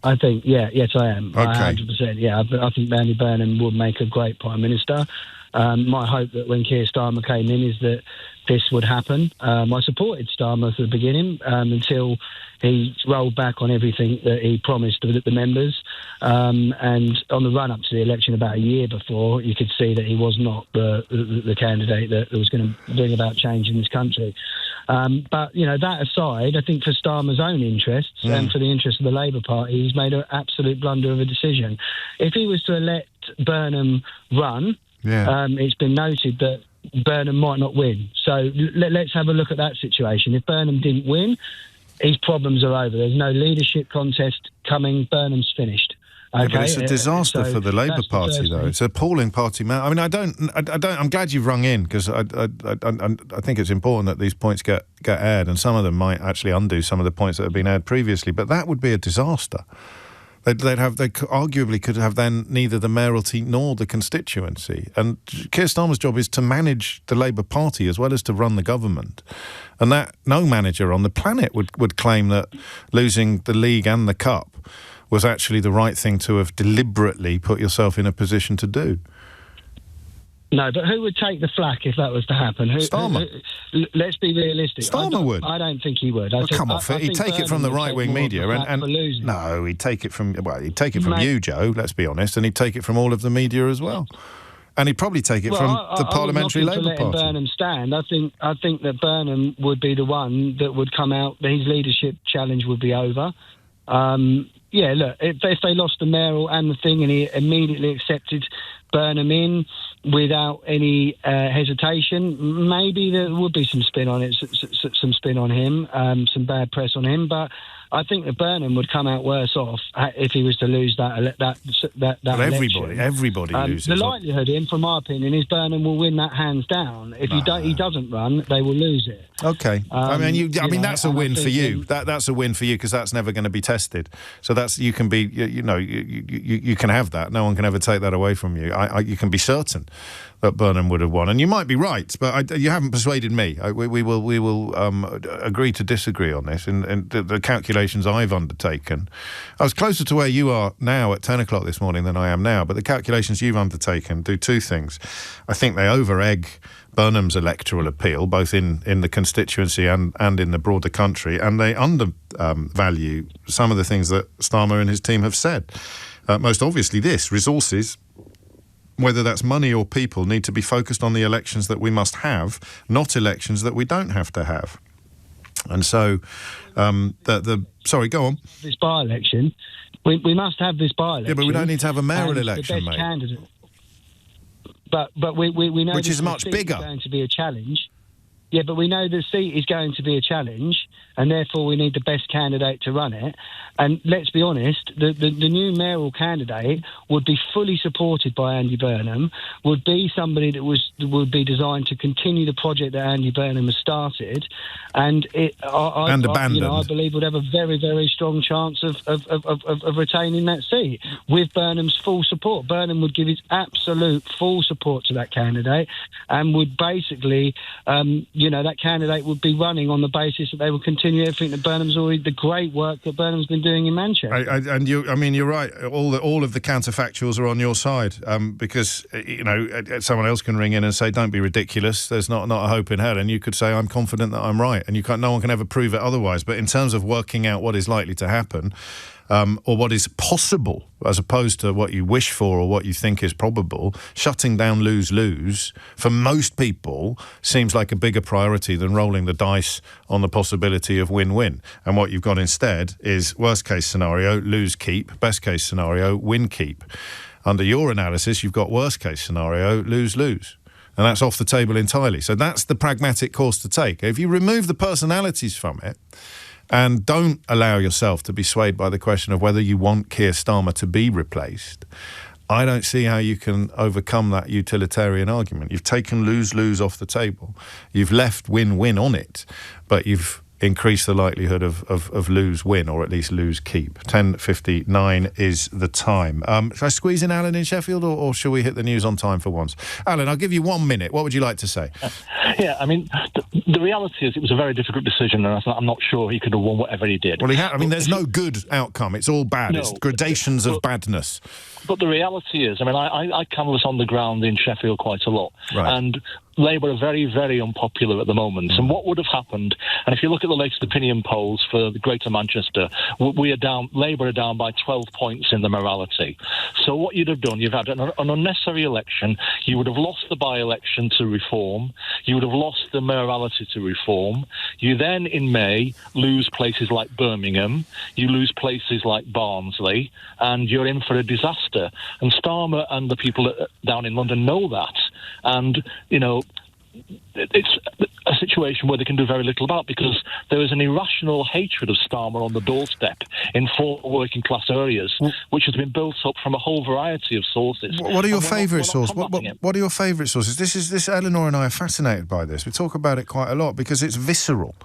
I think, yes, I am. Okay. 100%. Yeah, I think Andy Burnham would make a great Prime Minister. My hope that when Keir Starmer came in is that this would happen. I supported Starmer at the beginning until he rolled back on everything that he promised the members. And on the run-up to the election about a year before, you could see that he was not the candidate that was going to bring about change in this country. But, that aside, I think for Starmer's own interests and for the interests of the Labour Party, he's made an absolute blunder of a decision. If he was to let Burnham run... it's been noted that Burnham might not win. So let's have a look at that situation. If Burnham didn't win, his problems are over. There's no leadership contest coming. Burnham's finished. Okay? Yeah, but it's a disaster for the Labour Party, though. It's an appalling party. I mean, I'm glad you've rung in, because I think it's important that these points get aired, and some of them might actually undo some of the points that have been aired previously. But that would be a disaster. They arguably could have then neither the mayoralty nor the constituency. And Keir Starmer's job is to manage the Labour Party as well as to run the government. And that no manager on the planet would claim that losing the league and the cup was actually the right thing to have deliberately put yourself in a position to do. No, but who would take the flak if that was to happen? Starmer. Let's be realistic. Starmer would. I don't think he would. Come off it. He'd take it from the right-wing media, no, he'd take it from you, Joe. Let's be honest, and he'd take it from all of the media as well, and he'd probably take it from the Parliamentary Labour Party. Burnham stand. I think that Burnham would be the one that would come out. His leadership challenge would be over. Look, if they lost the mayoral and the thing, and he immediately accepted Burnham in without any hesitation, maybe there would be some spin on it, some spin on him, some bad press on him. But I think that Burnham would come out worse off if he was to lose that election. Everybody loses. The likelihood, from my opinion, is Burnham will win that hands down. If he doesn't run, they will lose it. Okay. That's a win for you. That's a win for you, because that's never going to be tested. So you can be, you can have that. No one can ever take that away from you. You can be certain that Burnham would have won. And you might be right, but you haven't persuaded me. We will agree to disagree on this. And the calculations I've undertaken, I was closer to where you are now at 10 o'clock this morning than I am now, but the calculations you've undertaken do two things. I think they over-egg Burnham's electoral appeal, both in the constituency and in the broader country, and they undervalue some of the things that Starmer and his team have said. Most obviously this, resources, whether that's money or people, need to be focused on the elections that we must have, not elections that we don't have to have. And so, sorry, go on. This by-election, we must have this by-election. Yeah, but we don't need to have a mayoral election, the best mate. Candidate. But we know which is much bigger. Is going to be a challenge. Yeah, but we know the seat is going to be a challenge, and therefore we need the best candidate to run it. And let's be honest, the new mayoral candidate would be fully supported by Andy Burnham, would be somebody that would be designed to continue the project that Andy Burnham has started, and abandoned. I believe would have a very, very strong chance of retaining that seat with Burnham's full support. Burnham would give his absolute full support to that candidate, and would basically, that candidate would be running on the basis that they would continue everything that Burnham's already, the great work that Burnham's been doing in Manchester. You're right. All of the counterfactuals are on your side, because someone else can ring in and say, "Don't be ridiculous. There's not a hope in hell," and you could say, "I'm confident that I'm right," and no one can ever prove it otherwise. But in terms of working out what is likely to happen, or what is possible, as opposed to what you wish for or what you think is probable, shutting down lose-lose for most people seems like a bigger priority than rolling the dice on the possibility of win-win. And what you've got instead is worst-case scenario, lose-keep, best-case scenario, win-keep. Under your analysis, you've got worst-case scenario, lose-lose. And that's off the table entirely. So that's the pragmatic course to take. If you remove the personalities from it, and don't allow yourself to be swayed by the question of whether you want Keir Starmer to be replaced, I don't see how you can overcome that utilitarian argument. You've taken lose-lose off the table. You've left win-win on it, but you've increased the likelihood of lose-win, or at least lose-keep. 10:59 is the time. Should I squeeze in Alan in Sheffield, or shall we hit the news on time for once? Alan, I'll give you 1 minute. What would you like to say? Yeah, I mean, the reality is it was a very difficult decision, and I'm not sure he could have won whatever he did. Well, there's no good outcome. It's all bad. No, it's gradations of badness. But the reality is, I canvass on the ground in Sheffield quite a lot. Right. And Labour are very, very unpopular at the moment. And what would have happened, and if you look at the latest opinion polls for the Greater Manchester, Labour are down by 12 points in the morality. So what you'd have done, you've had an unnecessary election, you would have lost the by-election to Reform, you would have lost the mayoralty to Reform, you then in May lose places like Birmingham, you lose places like Barnsley, and you're in for a disaster. And Starmer and the people down in London know that. And, it's a situation where they can do very little about, because there is an irrational hatred of Starmer on the doorstep in 4 working class areas, which has been built up from a whole variety of sources. What are your favourite sources? What are your favourite sources? This Eleanor and I are fascinated by this. We talk about it quite a lot because it's visceral,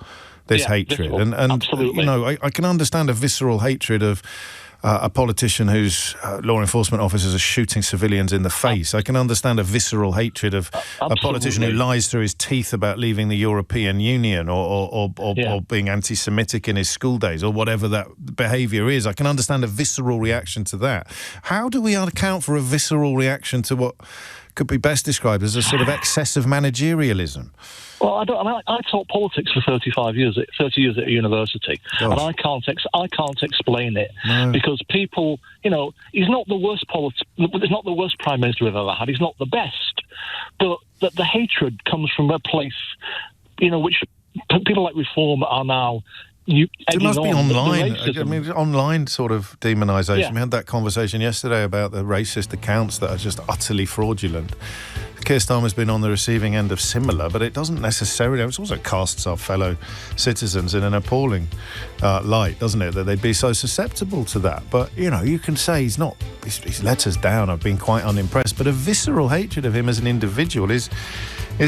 this hatred. Visceral. And absolutely. I can understand a visceral hatred of a politician whose law enforcement officers are shooting civilians in the face. I can understand a visceral hatred of a politician who lies through his teeth about leaving the European Union or being anti-Semitic in his school days, or whatever that behaviour is. I can understand a visceral reaction to that. How do we account for a visceral reaction to what could be best described as a sort of excessive managerialism? Well, I taught politics for 30 years at a university, and I can't explain it because people, he's not the worst He's not the worst prime minister we've ever had. He's not the best, but the hatred comes from a place, which people like Reform are now. It must be online. Online sort of demonisation. Yeah. We had that conversation yesterday about the racist accounts that are just utterly fraudulent. Keir Starmer's been on the receiving end of similar, but it doesn't necessarily. It also casts our fellow citizens in an appalling light, doesn't it? That they'd be so susceptible to that. But you can say he's let us down. I've been quite unimpressed, but a visceral hatred of him as an individual is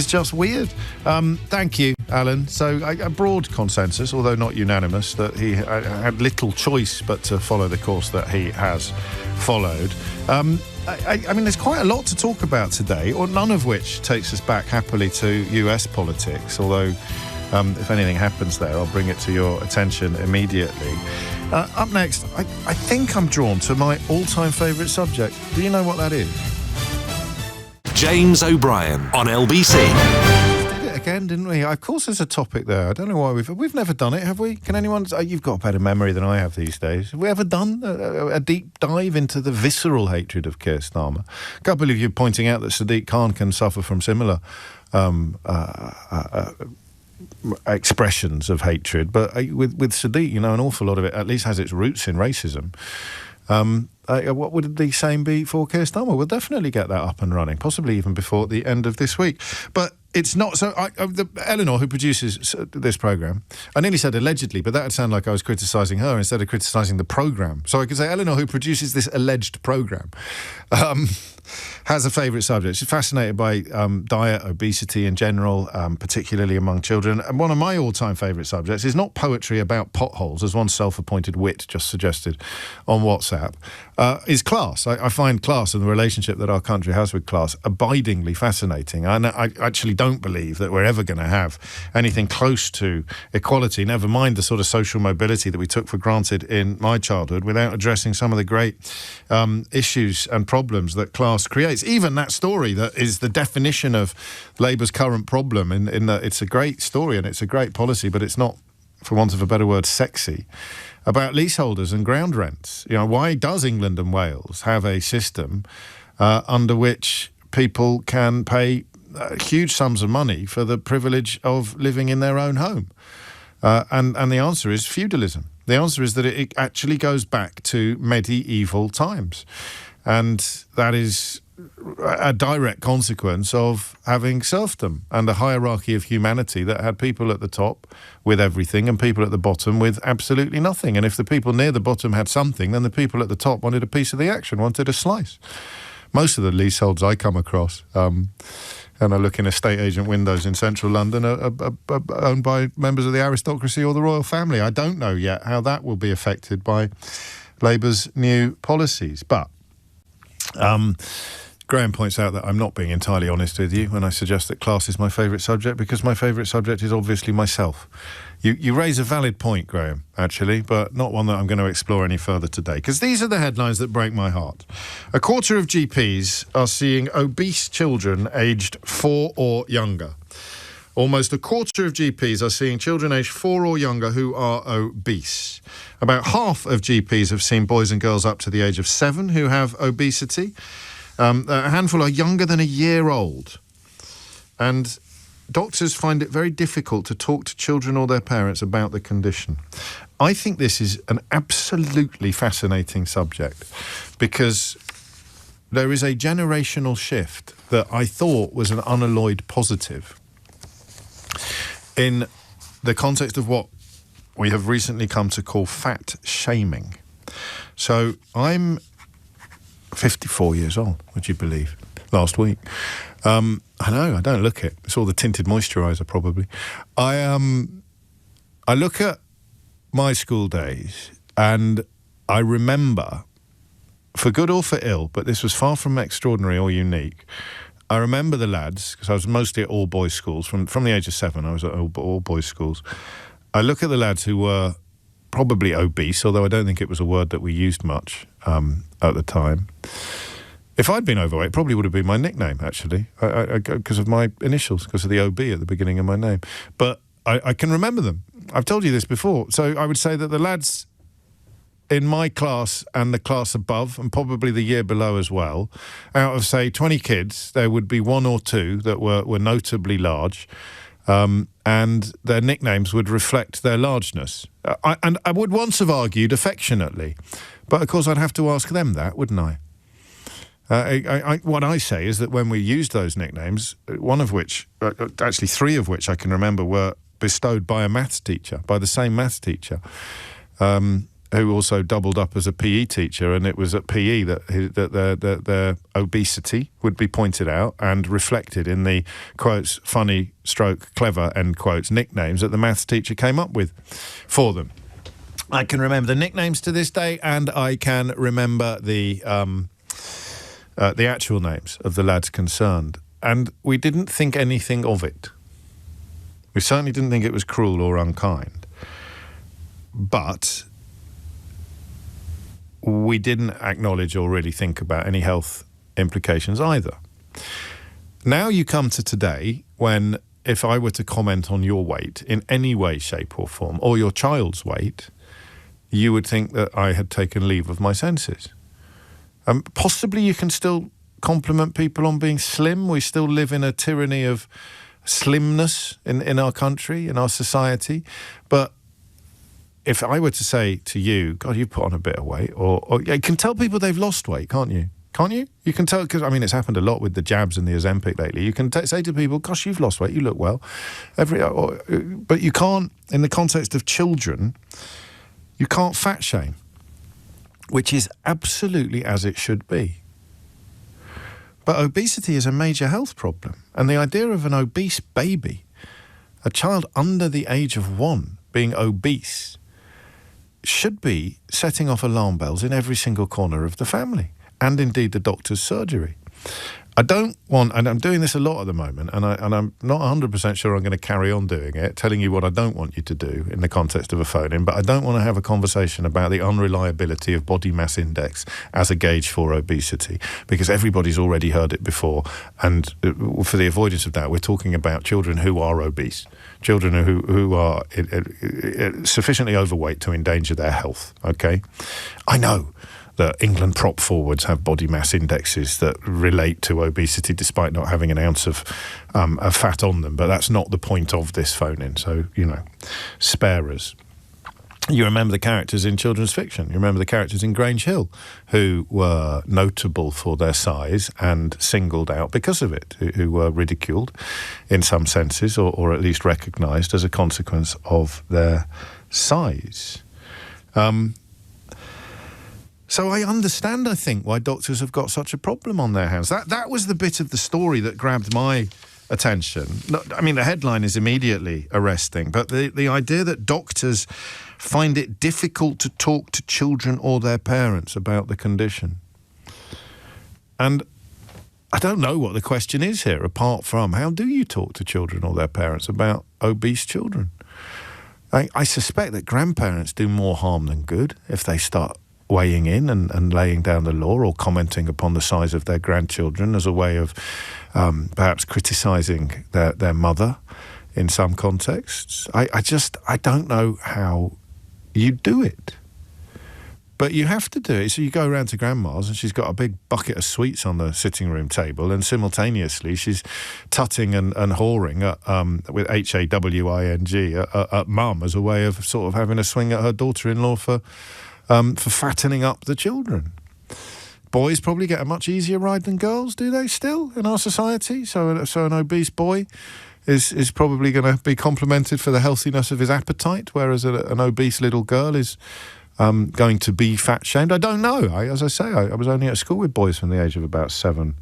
just weird. Thank you. Alan. So a broad consensus, although not unanimous, that he had little choice but to follow the course that he has followed. I mean, there's quite a lot to talk about today, or none of which takes us back happily to US politics, although if anything happens there, I'll bring it to your attention immediately. Up next, I think I'm drawn to my all-time favourite subject. Do you know what that is? James O'Brien on LBC. We did it again, didn't we? Of course there's a topic there. I don't know why we've never done it, have we? Can anyone... you've got a better memory than I have these days. Have we ever done a deep dive into the visceral hatred of Keir Starmer? A couple of you pointing out that Sadiq Khan can suffer from similar expressions of hatred, but with Sadiq, an awful lot of it at least has its roots in racism. What would the same be for Keir Starmer? We'll definitely get that up and running, possibly even before the end of this week. But it's not so. Eleanor, who produces this programme, I nearly said allegedly, but that would sound like I was criticising her instead of criticising the programme. So I could say Eleanor, who produces this alleged programme, has a favourite subject. She's fascinated by diet, obesity in general, particularly among children. And one of my all-time favourite subjects is not poetry about potholes, as one self-appointed wit just suggested on WhatsApp, is class. I find class and the relationship that our country has with class abidingly fascinating. And I actually don't believe that we're ever going to have anything close to equality, never mind the sort of social mobility that we took for granted in my childhood, without addressing some of the great issues and problems that class creates. Even that story that is the definition of Labour's current problem, in that it's a great story and it's a great policy, but it's not, for want of a better word, sexy, about leaseholders and ground rents. Why does England and Wales have a system under which people can pay huge sums of money for the privilege of living in their own home? And the answer is feudalism. The answer is that it actually goes back to medieval times. And that is a direct consequence of having serfdom and a hierarchy of humanity that had people at the top with everything and people at the bottom with absolutely nothing. And if the people near the bottom had something, then the people at the top wanted a piece of the action, wanted a slice. Most of the leaseholds I come across, and I look in estate agent windows in central London, are owned by members of the aristocracy or the royal family. I don't know yet how that will be affected by Labour's new policies. But Graham points out that I'm not being entirely honest with you when I suggest that class is my favourite subject, because my favourite subject is obviously myself. You raise a valid point, Graham, actually, but not one that I'm going to explore any further today, because these are the headlines that break my heart. A quarter of GPs are seeing obese children aged 4 or younger. Almost a quarter of GPs are seeing children aged 4 or younger who are obese. About half of GPs have seen boys and girls up to the age of 7 who have obesity. A handful are younger than a year old. And doctors find it very difficult to talk to children or their parents about the condition. I think this is an absolutely fascinating subject, because there is a generational shift that I thought was an unalloyed positive in the context of what we have recently come to call fat shaming. So I'm 54 years old, would you believe? Last week. I know, I don't look it. It's all the tinted moisturiser, probably. I look at my school days and I remember, for good or for ill, but this was far from extraordinary or unique, I remember the lads, because I was mostly at all boys schools. From the age of 7, I was at all boys schools. I look at the lads who were probably obese, although I don't think it was a word that we used much at the time. If I'd been overweight, it probably would have been my nickname, actually, because of my initials, because of the OB at the beginning of my name. But I can remember them. I've told you this before. So I would say that the lads in my class and the class above, and probably the year below as well, out of, say, 20 kids, there would be 1 or 2 that were notably large, and their nicknames would reflect their largeness. And I would once have argued affectionately, but of course I'd have to ask them that, wouldn't I? What I say is that when we used those nicknames, one of which, actually 3 of which I can remember, were bestowed by a maths teacher, by the same maths teacher. who also doubled up as a PE teacher, and it was at PE that their obesity would be pointed out and reflected in the, quotes, funny stroke clever, end quotes, nicknames that the maths teacher came up with for them. I can remember the nicknames to this day, and I can remember the actual names of the lads concerned. And we didn't think anything of it. We certainly didn't think it was cruel or unkind. But we didn't acknowledge or really think about any health implications either. Now you come to today when, if I were to comment on your weight in any way, shape or form, or your child's weight, you would think that I had taken leave of my senses. Possibly you can still compliment people on being slim. We still live in a tyranny of slimness in our country, in our society. But if I were to say to you, God, you've put on a bit of weight, or you can tell people they've lost weight, can't you? Can't you? You can tell, because, I mean, it's happened a lot with the jabs and the Ozempic lately. You can say to people, gosh, you've lost weight, you look well. But you can't, in the context of children, you can't fat shame, which is absolutely as it should be. But obesity is a major health problem. And the idea of an obese baby, a child under the age of 1 being obese, should be setting off alarm bells in every single corner of the family, and indeed the doctor's surgery. I don't want, and I'm doing this a lot at the moment, and I'm not 100% sure I'm going to carry on doing it, telling you what I don't want you to do in the context of a phone-in, but I don't want to have a conversation about the unreliability of body mass index as a gauge for obesity, because everybody's already heard it before, and for the avoidance of that, we're talking about children who are obese, children who are sufficiently overweight to endanger their health, okay? I know that England prop forwards have body mass indexes that relate to obesity despite not having an ounce of fat on them, but that's not the point of this phone-in, so, spare us. You remember the characters in children's fiction. You remember the characters in Grange Hill who were notable for their size and singled out because of it, who were ridiculed in some senses or at least recognised as a consequence of their size. So I understand, I think, why doctors have got such a problem on their hands. That was the bit of the story that grabbed my attention. I mean, the headline is immediately arresting, but the idea that doctors find it difficult to talk to children or their parents about the condition. And I don't know what the question is here, apart from how do you talk to children or their parents about obese children? I suspect that grandparents do more harm than good if they start weighing in and laying down the law or commenting upon the size of their grandchildren as a way of perhaps criticising their mother in some contexts. I don't know how you do it. But you have to do it. So you go around to grandma's and she's got a big bucket of sweets on the sitting room table, and simultaneously she's tutting and whoring with H-A-W-I-N-G at mum as a way of sort of having a swing at her daughter-in-law for fattening up the children. Boys probably get a much easier ride than girls, do they, still, in our society? So an obese boy is probably going to be complimented for the healthiness of his appetite, whereas an obese little girl is going to be fat-shamed. I don't know. As I say, I was only at school with boys from the age of about 7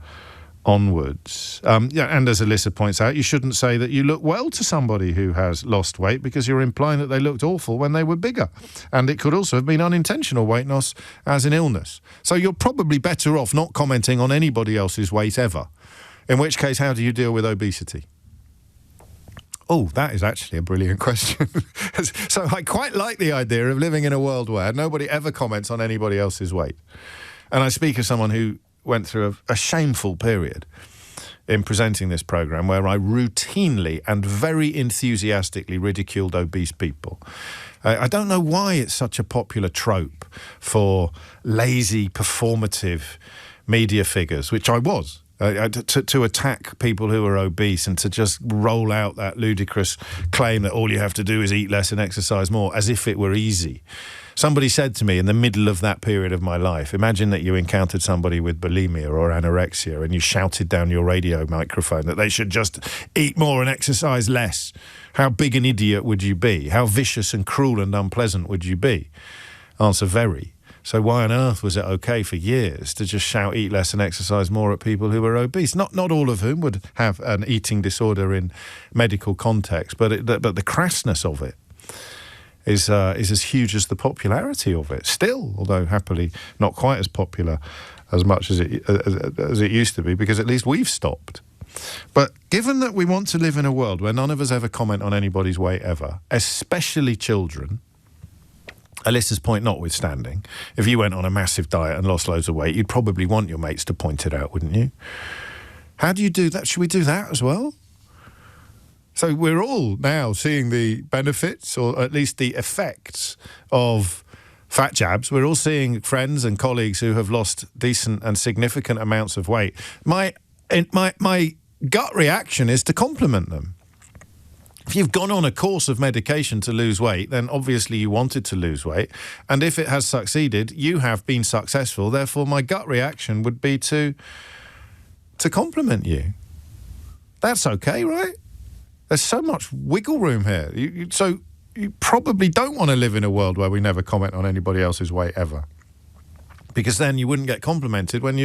onwards. And as Alyssa points out, you shouldn't say that you look well to somebody who has lost weight, because you're implying that they looked awful when they were bigger. And it could also have been unintentional weight loss as an illness. So you're probably better off not commenting on anybody else's weight ever. In which case, how do you deal with obesity? Oh, that is actually a brilliant question. So I quite like the idea of living in a world where nobody ever comments on anybody else's weight. And I speak as someone who went through a shameful period in presenting this programme where I routinely and very enthusiastically ridiculed obese people. I don't know why it's such a popular trope for lazy, performative media figures, which I was, to attack people who are obese and to just roll out that ludicrous claim that all you have to do is eat less and exercise more, as if it were easy. Somebody said to me in the middle of that period of my life, imagine that you encountered somebody with bulimia or anorexia and you shouted down your radio microphone that they should just eat more and exercise less. How big an idiot would you be? How vicious and cruel and unpleasant would you be? Answer, very. So why on earth was it okay for years to just shout eat less and exercise more at people who were obese? Not all of whom would have an eating disorder in medical context, but the crassness of it is as huge as the popularity of it. Still, although happily not quite as popular as much as it used to be, because at least we've stopped. But given that we want to live in a world where none of us ever comment on anybody's weight ever, especially children, Alyssa's point notwithstanding, if you went on a massive diet and lost loads of weight, you'd probably want your mates to point it out, wouldn't you? How do you do that? Should we do that as well? So we're all now seeing the benefits, or at least the effects, of fat jabs. We're all seeing friends and colleagues who have lost decent and significant amounts of weight. My gut reaction is to compliment them. If you've gone on a course of medication to lose weight, then obviously you wanted to lose weight. And if it has succeeded, you have been successful. Therefore, my gut reaction would be to compliment you. That's okay, right? There's so much wiggle room here. So you probably don't want to live in a world where we never comment on anybody else's weight ever. Because then you wouldn't get complimented when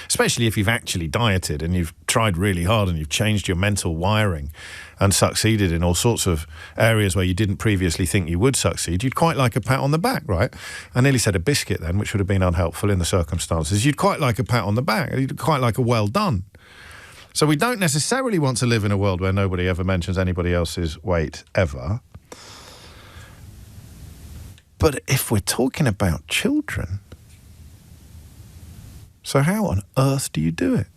especially if you've actually dieted and you've tried really hard and you've changed your mental wiring and succeeded in all sorts of areas where you didn't previously think you would succeed. You'd quite like a pat on the back, right? I nearly said a biscuit then, which would have been unhelpful in the circumstances. You'd quite like a pat on the back. You'd quite like a well done. So we don't necessarily want to live in a world where nobody ever mentions anybody else's weight ever. But if we're talking about children, so how on earth do you do it?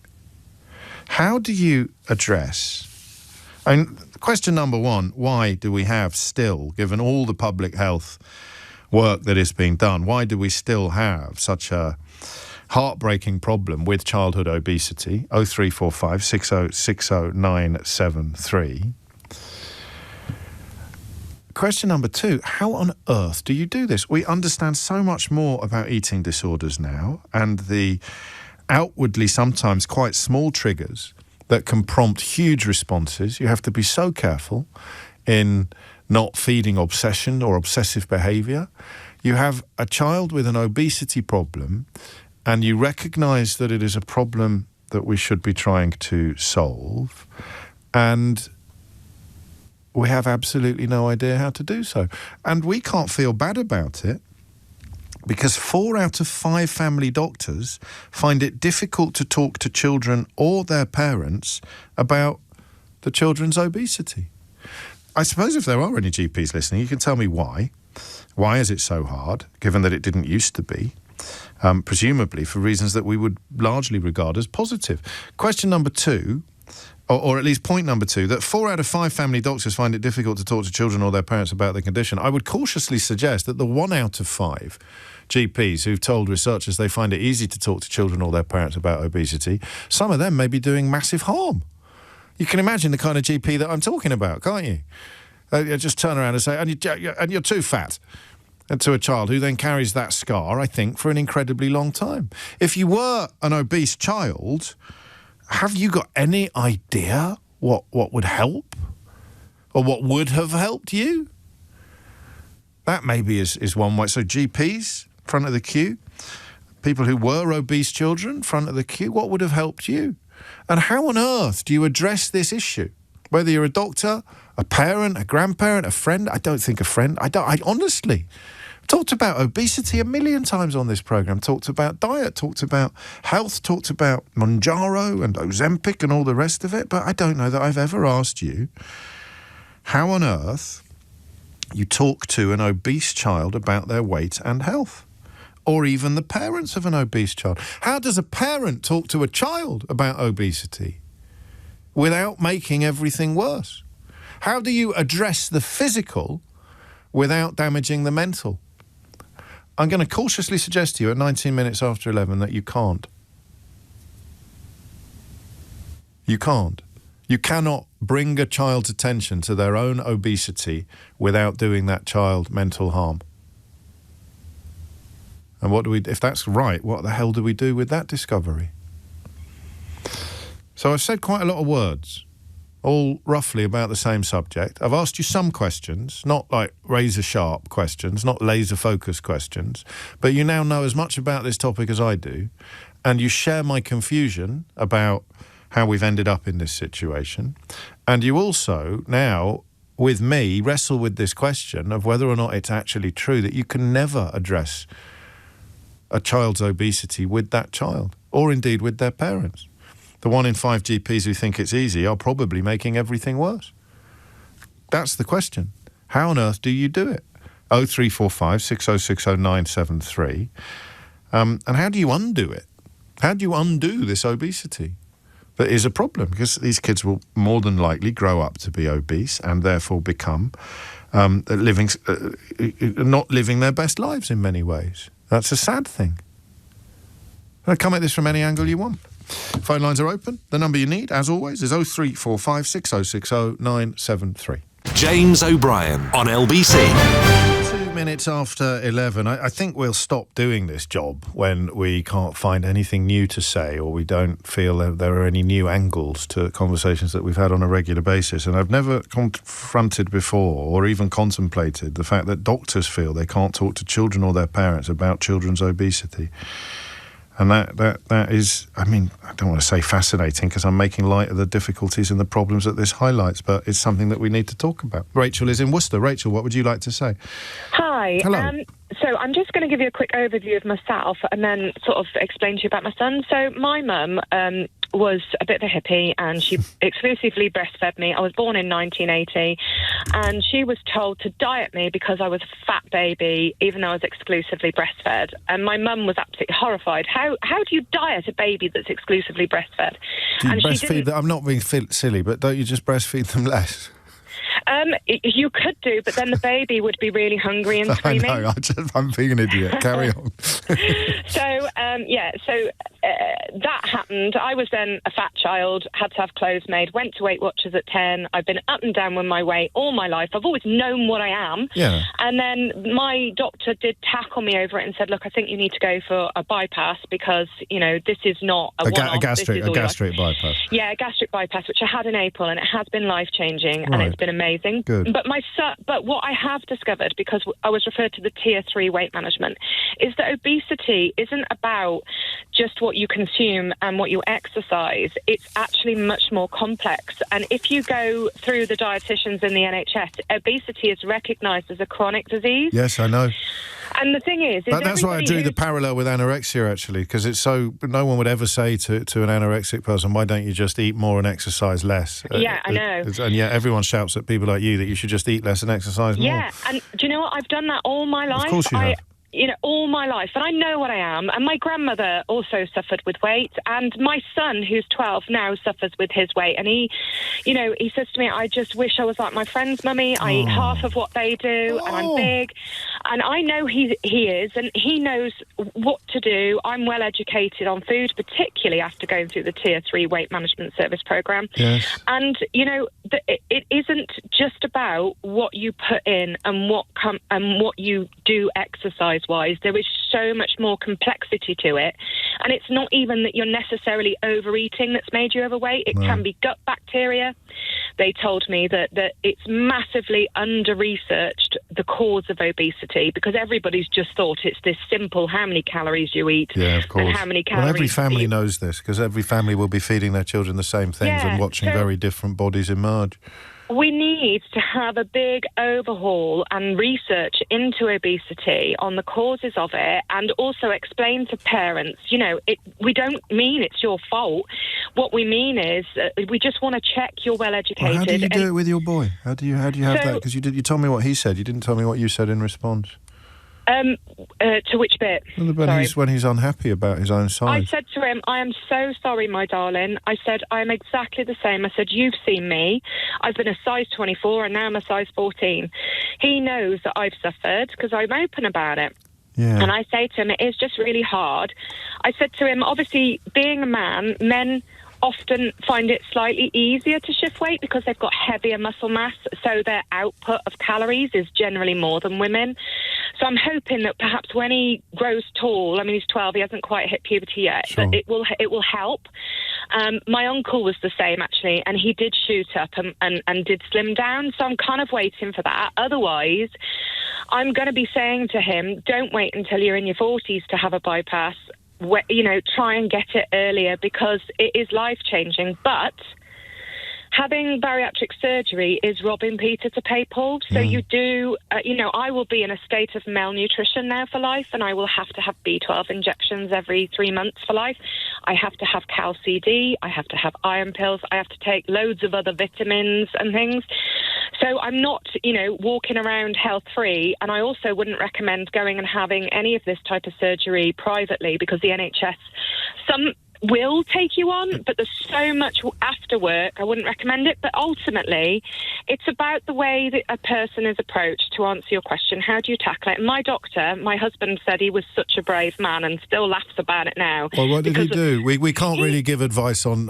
How do you address... question number one, why do we have still, given all the public health work that is being done, why do we still have such a heartbreaking problem with childhood obesity? 0345 6060 973. Question number two, how on earth do you do this? We understand so much more about eating disorders now, and the outwardly sometimes quite small triggers that can prompt huge responses. You have to be so careful in not feeding obsession or obsessive behaviour. You have a child with an obesity problem, and you recognise that it is a problem that we should be trying to solve, and we have absolutely no idea how to do so. And we can't feel bad about it because 4 out of 5 family doctors find it difficult to talk to children or their parents about the children's obesity. I suppose if there are any GPs listening, you can tell me why. Why is it so hard, given that it didn't used to be? Presumably for reasons that we would largely regard as positive. Question number two, or at least point number two, that 4 out of 5 family doctors find it difficult to talk to children or their parents about the condition. I would cautiously suggest that the 1 out of 5 GPs who've told researchers they find it easy to talk to children or their parents about obesity, some of them may be doing massive harm. You can imagine the kind of GP that I'm talking about, can't you? Just turn around and say, and you're too fat. And to a child who then carries that scar, I think, for an incredibly long time. If you were an obese child, have you got any idea what would help? Or what would have helped you? That maybe is one way. So GPs, front of the queue. People who were obese children, front of the queue. What would have helped you? And how on earth do you address this issue? Whether you're a doctor, a parent, a grandparent, a friend. I don't think a friend. I honestly talked about obesity a million times on this programme. Talked about diet, talked about health, talked about Mounjaro and Ozempic and all the rest of it. But I don't know that I've ever asked you how on earth you talk to an obese child about their weight and health. Or even the parents of an obese child. How does a parent talk to a child about obesity without making everything worse? How do you address the physical without damaging the mental? I'm going to cautiously suggest to you at 19 minutes after 11 that you can't. You can't. You cannot bring a child's attention to their own obesity without doing that child mental harm. And what do we, if that's right, what the hell do we do with that discovery? So I've said quite a lot of words all roughly about the same subject. I've asked you some questions, not like razor-sharp questions, not laser-focused questions, but you now know as much about this topic as I do, and you share my confusion about how we've ended up in this situation, and you also now, with me, wrestle with this question of whether or not it's actually true that you can never address a child's obesity with that child, or indeed with their parents. The 1 in 5 GPs who think it's easy are probably making everything worse. That's the question. How on earth do you do it? 0345 6060 973. And how do you undo it? How do you undo this obesity that is a problem? Because these kids will more than likely grow up to be obese and therefore become not living their best lives in many ways. That's a sad thing. I'll come at this from any angle you want. Phone lines are open. The number you need, as always, is 0345 6060 973. James O'Brien on LBC. 2 minutes after 11. I think we'll stop doing this job when we can't find anything new to say, or we don't feel that there are any new angles to conversations that we've had on a regular basis. And I've never confronted before or even contemplated the fact that doctors feel they can't talk to children or their parents about children's obesity. And that is, I mean, I don't want to say fascinating because I'm making light of the difficulties and the problems that this highlights, but it's something that we need to talk about. Rachel is in Worcester. Rachel, what would you like to say? Hi. Hello. So I'm just going to give you a quick overview of myself and then sort of explain to you about my son. So my mum was a bit of a hippie and she exclusively breastfed me. I was born in 1980 and she was told to diet me because I was a fat baby, even though I was exclusively breastfed. And my mum was absolutely horrified. How do you diet a baby that's exclusively breastfed? Do you and breastfeed them? I'm not being silly, but don't you just breastfeed them less? You could do, but then the baby would be really hungry and screaming. I know, I'm being an idiot. Carry on. So that happened. I was then a fat child, had to have clothes made, went to Weight Watchers at 10. I've been up and down with my weight all my life. I've always known what I am. Yeah. And then my doctor did tackle me over it and said, look, I think you need to go for a bypass because, you know, this is not a one-off. A gastric bypass. Yeah, a gastric bypass, which I had in April, and it has been life-changing, and it's been amazing. Good. But what I have discovered, because I was referred to the Tier 3 weight management, is that obesity isn't about just what you consume and what you exercise. It's actually much more complex. And if you go through the dietitians in the NHS, obesity is recognised as a chronic disease. Yes, I know. And the thing is that's why I drew the parallel with anorexia, actually, because it's so, no one would ever say to an anorexic person, why don't you just eat more and exercise less? Yeah, I know. And yet everyone shouts at people like you that you should just eat less and exercise more. Yeah, and do you know what? I've done that all my life. Of course you have. All my life. And I know what I am. And my grandmother also suffered with weight. And my son, who's 12 now, suffers with his weight. And he says to me, I just wish I was like my friend's mummy. I eat half of what they do, and I'm big. And I know he is, and he knows what to do. I'm well educated on food, particularly after going through the Tier 3 weight management service program. Yes. And, it isn't just about what you put in and what you do exercise-wise. There is so much more complexity to it. And it's not even that you're necessarily overeating that's made you overweight. It can be gut bacteria. They told me that it's massively under-researched, the cause of obesity, because everybody's just thought it's this simple how many calories you eat. Yeah, of course. And how many calories. Well, every family knows this, because every family will be feeding their children the same things and watching very different bodies emerge. We need to have a big overhaul and research into obesity on the causes of it, and also explain to parents, we don't mean it's your fault. What we mean is we just want to check you're well educated. Well, how do you do it with your boy? How do you have that? Because you told me what he said. You didn't tell me what you said in response. To which bit? When he's unhappy about his own size. I said to him, I am so sorry, my darling. I said, I am exactly the same. I said, you've seen me. I've been a size 24 and now I'm a size 14. He knows that I've suffered because I'm open about it. Yeah. And I say to him, it is just really hard. I said to him, obviously, being a man, men often find it slightly easier to shift weight because they've got heavier muscle mass, so their output of calories is generally more than women. So I'm hoping that perhaps when he grows tall, I mean, he's 12, he hasn't quite hit puberty yet, sure. but it will help. My uncle was the same, actually, and he did shoot up and did slim down, so I'm kind of waiting for that. Otherwise, I'm going to be saying to him, don't wait until you're in your 40s to have a bypass. Try and get it earlier, because it is life-changing. But having bariatric surgery is robbing Peter to pay Paul. So you do, I will be in a state of malnutrition now for life, and I will have to have B12 injections every 3 months for life. I have to have Cal CD. I have to have iron pills. I have to take loads of other vitamins and things. So I'm not, walking around health-free, and I also wouldn't recommend going and having any of this type of surgery privately, because the NHS, some will take you on, but there's so much after work. I wouldn't recommend it. But ultimately, it's about the way that a person is approached. To answer your question, how do you tackle it? And my doctor, my husband, said he was such a brave man and still laughs about it now. Well, what did he do? We can't really give advice on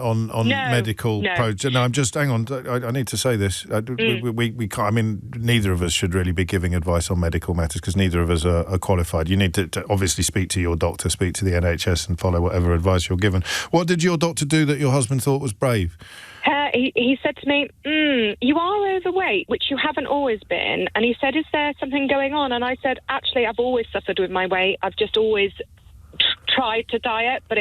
medical approach. No, I'm just, hang on, I need to say this. We can't, I mean, neither of us should really be giving advice on medical matters, because neither of us are qualified. You need to obviously speak to your doctor, speak to the NHS, and follow whatever advice you're given. What did your doctor do that your husband thought was brave? He said to me, you are overweight, which you haven't always been. And he said, is there something going on? And I said, actually, I've always suffered with my weight. I've just always tried to diet, but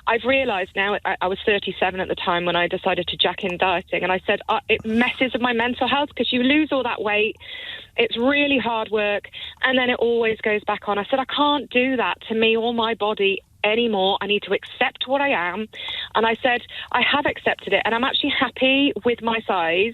I've realised now, I was 37 at the time when I decided to jack in dieting, and I said, it messes with my mental health, because you lose all that weight. It's really hard work, and then it always goes back on. I said, I can't do that to me or my body anymore. I need to accept what I am. And I said, I have accepted it, and I'm actually happy with my size.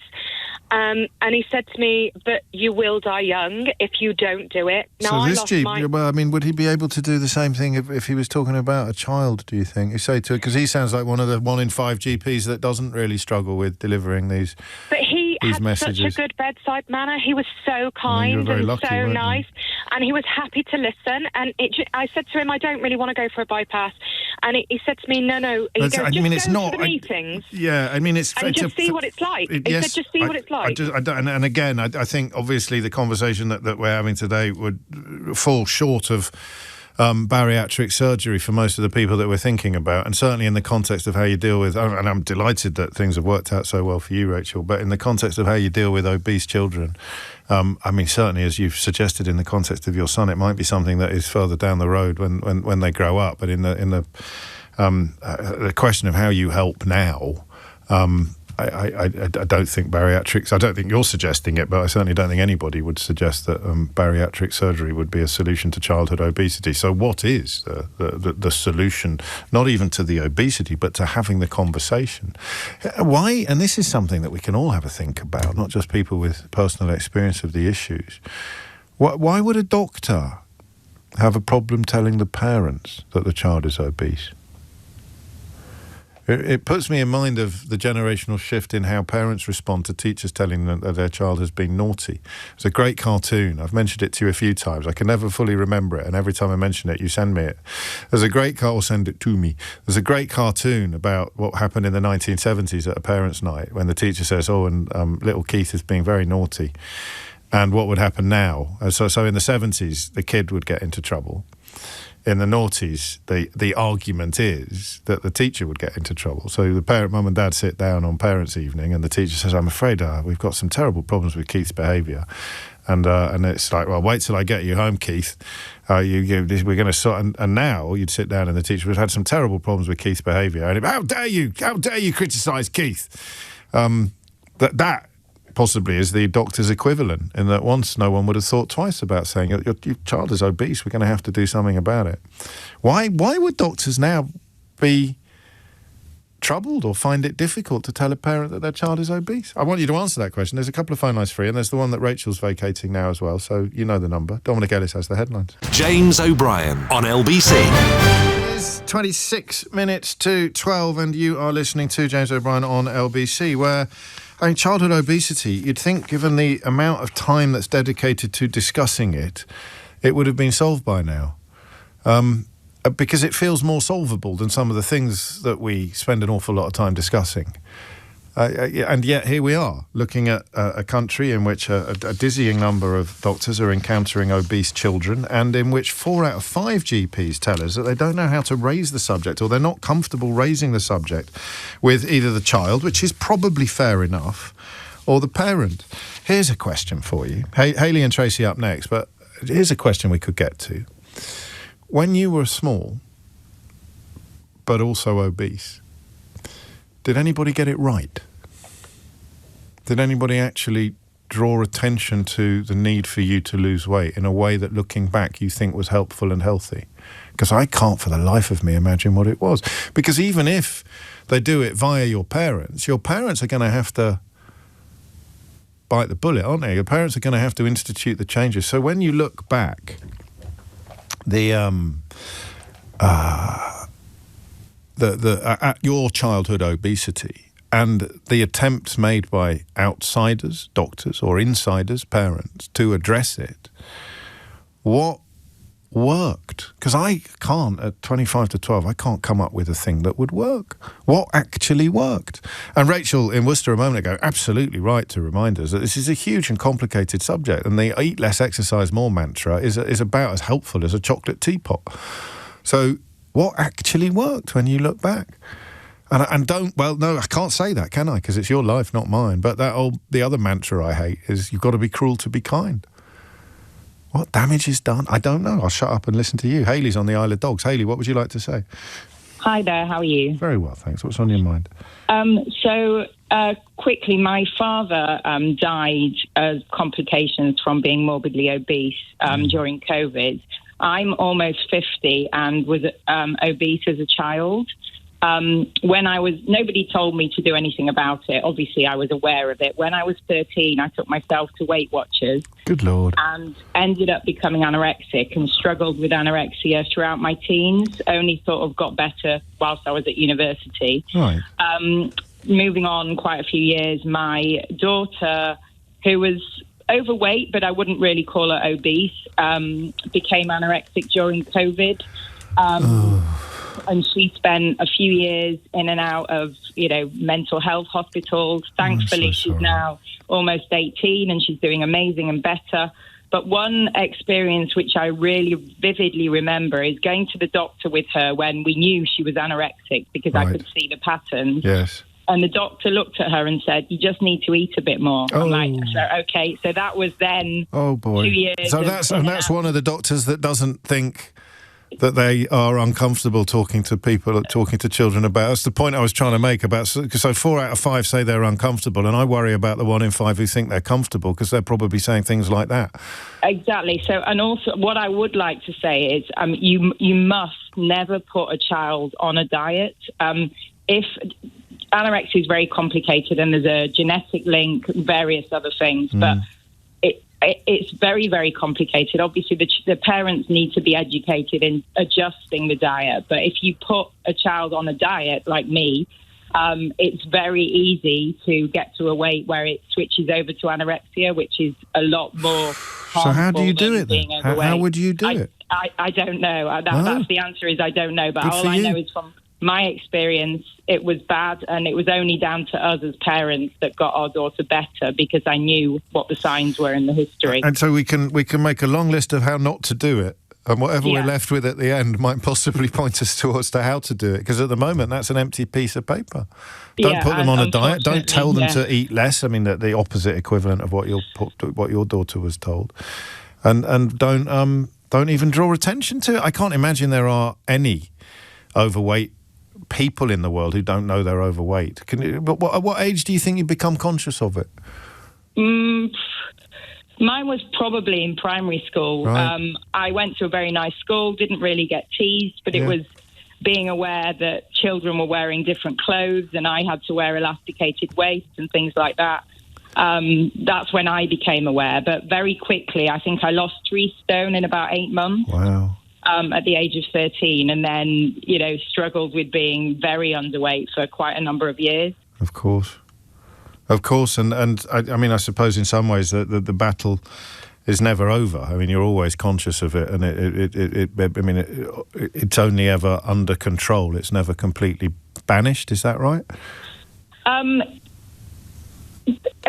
And he said to me, but you will die young if you don't do it. Now, so this would he be able to do the same thing if he was talking about a child, do you think? You say to, because he sounds like one of the 1 in 5 GPs that doesn't really struggle with delivering these messages. But he had such a good bedside manner. He was so kind and lucky, so nice, and he was happy to listen. And I said to him, I don't really want to go for a bypass. And he said to me, no. He goes, go to the meetings. Yeah, I mean, just see what it's like. He said, just see what it's like. And again, I think obviously the conversation that we're having today would fall short of bariatric surgery for most of the people that we're thinking about, and certainly in the context of how you deal with, and I'm delighted that things have worked out so well for you, Rachel, but in the context of how you deal with obese children, I mean, certainly as you've suggested in the context of your son, it might be something that is further down the road when they grow up, but in the question of how you help now, I don't think bariatrics, I don't think you're suggesting it, but I certainly don't think anybody would suggest that bariatric surgery would be a solution to childhood obesity. So what is the solution, not even to the obesity, but to having the conversation? Why, and this is something that we can all have a think about, not just people with personal experience of the issues. Why would a doctor have a problem telling the parents that the child is obese? It puts me in mind of the generational shift in how parents respond to teachers telling them that their child has been naughty. It's a great cartoon. I've mentioned it to you a few times. I can never fully remember it, and every time I mention it, you send me it. Send it to me. There's a great cartoon about what happened in the 1970s at a parents' night when the teacher says, and little Keith is being very naughty. And what would happen now? So in the 70s, the kid would get into trouble. In the noughties, the argument is that the teacher would get into trouble. So the mum and dad sit down on parents' evening, and the teacher says, I'm afraid we've got some terrible problems with Keith's behaviour. And it's like, well, wait till I get you home, Keith. We're going to sort. And now you'd sit down, and the teacher would have had some terrible problems with Keith's behaviour. And how dare you criticise Keith? That possibly is the doctor's equivalent, in that once no one would have thought twice about saying, your child is obese, we're going to have to do something about it. Why would doctors now be troubled or find it difficult to tell a parent that their child is obese? I want you to answer that question. There's a couple of phone lines free, and there's the one that Rachel's vacating now as well, so you know the number. Dominic Ellis has the headlines. James O'Brien on LBC. It's 26 minutes to 12, and you are listening to James O'Brien on LBC, where childhood obesity, you'd think, given the amount of time that's dedicated to discussing it, it would have been solved by now. Because it feels more solvable than some of the things that we spend an awful lot of time discussing. And yet here we are, looking at a country in which a dizzying number of doctors are encountering obese children, and in which 4 out of 5 GPs tell us that they don't know how to raise the subject, or they're not comfortable raising the subject with either the child, which is probably fair enough, or the parent. Here's a question for you. Hayley and Tracy up next, but here's a question we could get to. When you were small, but also obese, did anybody get it right? Did anybody actually draw attention to the need for you to lose weight in a way that, looking back, you think was helpful and healthy? Because I can't for the life of me imagine what it was. Because even if they do it via your parents are going to have to bite the bullet, aren't they? Your parents are going to have to institute the changes. So when you look back, at your childhood obesity and the attempts made by outsiders, doctors, or insiders, parents, to address it, what worked? Because I can't, at 25 to 12, I can't come up with a thing that would work. What actually worked? And Rachel in Worcester a moment ago, absolutely right to remind us that this is a huge and complicated subject, and the eat less, exercise more mantra is about as helpful as a chocolate teapot. So what actually worked when you look back? And don't, well, no, I can't say that, can I? Because it's your life, not mine. But the other mantra I hate is you've got to be cruel to be kind. What damage is done? I don't know. I'll shut up and listen to you. Hayley's on the Isle of Dogs. Hayley, what would you like to say? Hi there, how are you? Very well, thanks. What's on your mind? Quickly, my father died as complications from being morbidly obese during COVID. I'm almost 50 and was obese as a child. Nobody told me to do anything about it. Obviously, I was aware of it. When I was 13, I took myself to Weight Watchers. Good Lord. And ended up becoming anorexic and struggled with anorexia throughout my teens. Only sort of got better whilst I was at university. Right. Moving on quite a few years, my daughter, who was overweight, but I wouldn't really call her obese, became anorexic during COVID. And she spent a few years in and out of, mental health hospitals. Thankfully, she's now almost 18 and she's doing amazing and better. But one experience which I really vividly remember is going to the doctor with her when we knew she was anorexic, because I could see the patterns. Yes. And the doctor looked at her and said, "You just need to eat a bit more." I'm like, okay. So that was then. Oh boy. 2 years. So that's one of the doctors that doesn't think that they are uncomfortable talking to children about. That's the point I was trying to make about. So 4 out of 5 say they're uncomfortable, and I worry about the 1 in 5 who think they're comfortable, because they're probably saying things like that. Exactly. So, and also, what I would like to say is, you must never put a child on a diet. If anorexia is very complicated, and there's a genetic link, various other things, but it's very, very complicated. Obviously, the parents need to be educated in adjusting the diet. But if you put a child on a diet like me, it's very easy to get to a weight where it switches over to anorexia, which is a lot more harmful. So how do you do it then? How would you do it? I don't know. That's the answer is I don't know. But all I know is from my experience, it was bad, and it was only down to us as parents that got our daughter better, because I knew what the signs were in the history. And so we can make a long list of how not to do it, and whatever we're left with at the end might possibly point us towards to how to do it, because at the moment that's an empty piece of paper. Don't put them on a diet. Don't tell them to eat less. I mean, the opposite equivalent of what your daughter was told, and don't even draw attention to it. I can't imagine there are any overweight people in the world who don't know they're overweight. But at what age do you think you become conscious of it? Mine was probably in primary school. Right. I went to a very nice school, didn't really get teased, but it was being aware that children were wearing different clothes and I had to wear elasticated waists and things like that. That's when I became aware. But very quickly, I think I lost 3 stone in about 8 months. Wow. At the age of 13, and then, struggled with being very underweight for quite a number of years. Of course. And I mean, I suppose in some ways the battle is never over. I mean, you're always conscious of it, and it's only ever under control. It's never completely banished. Is that right?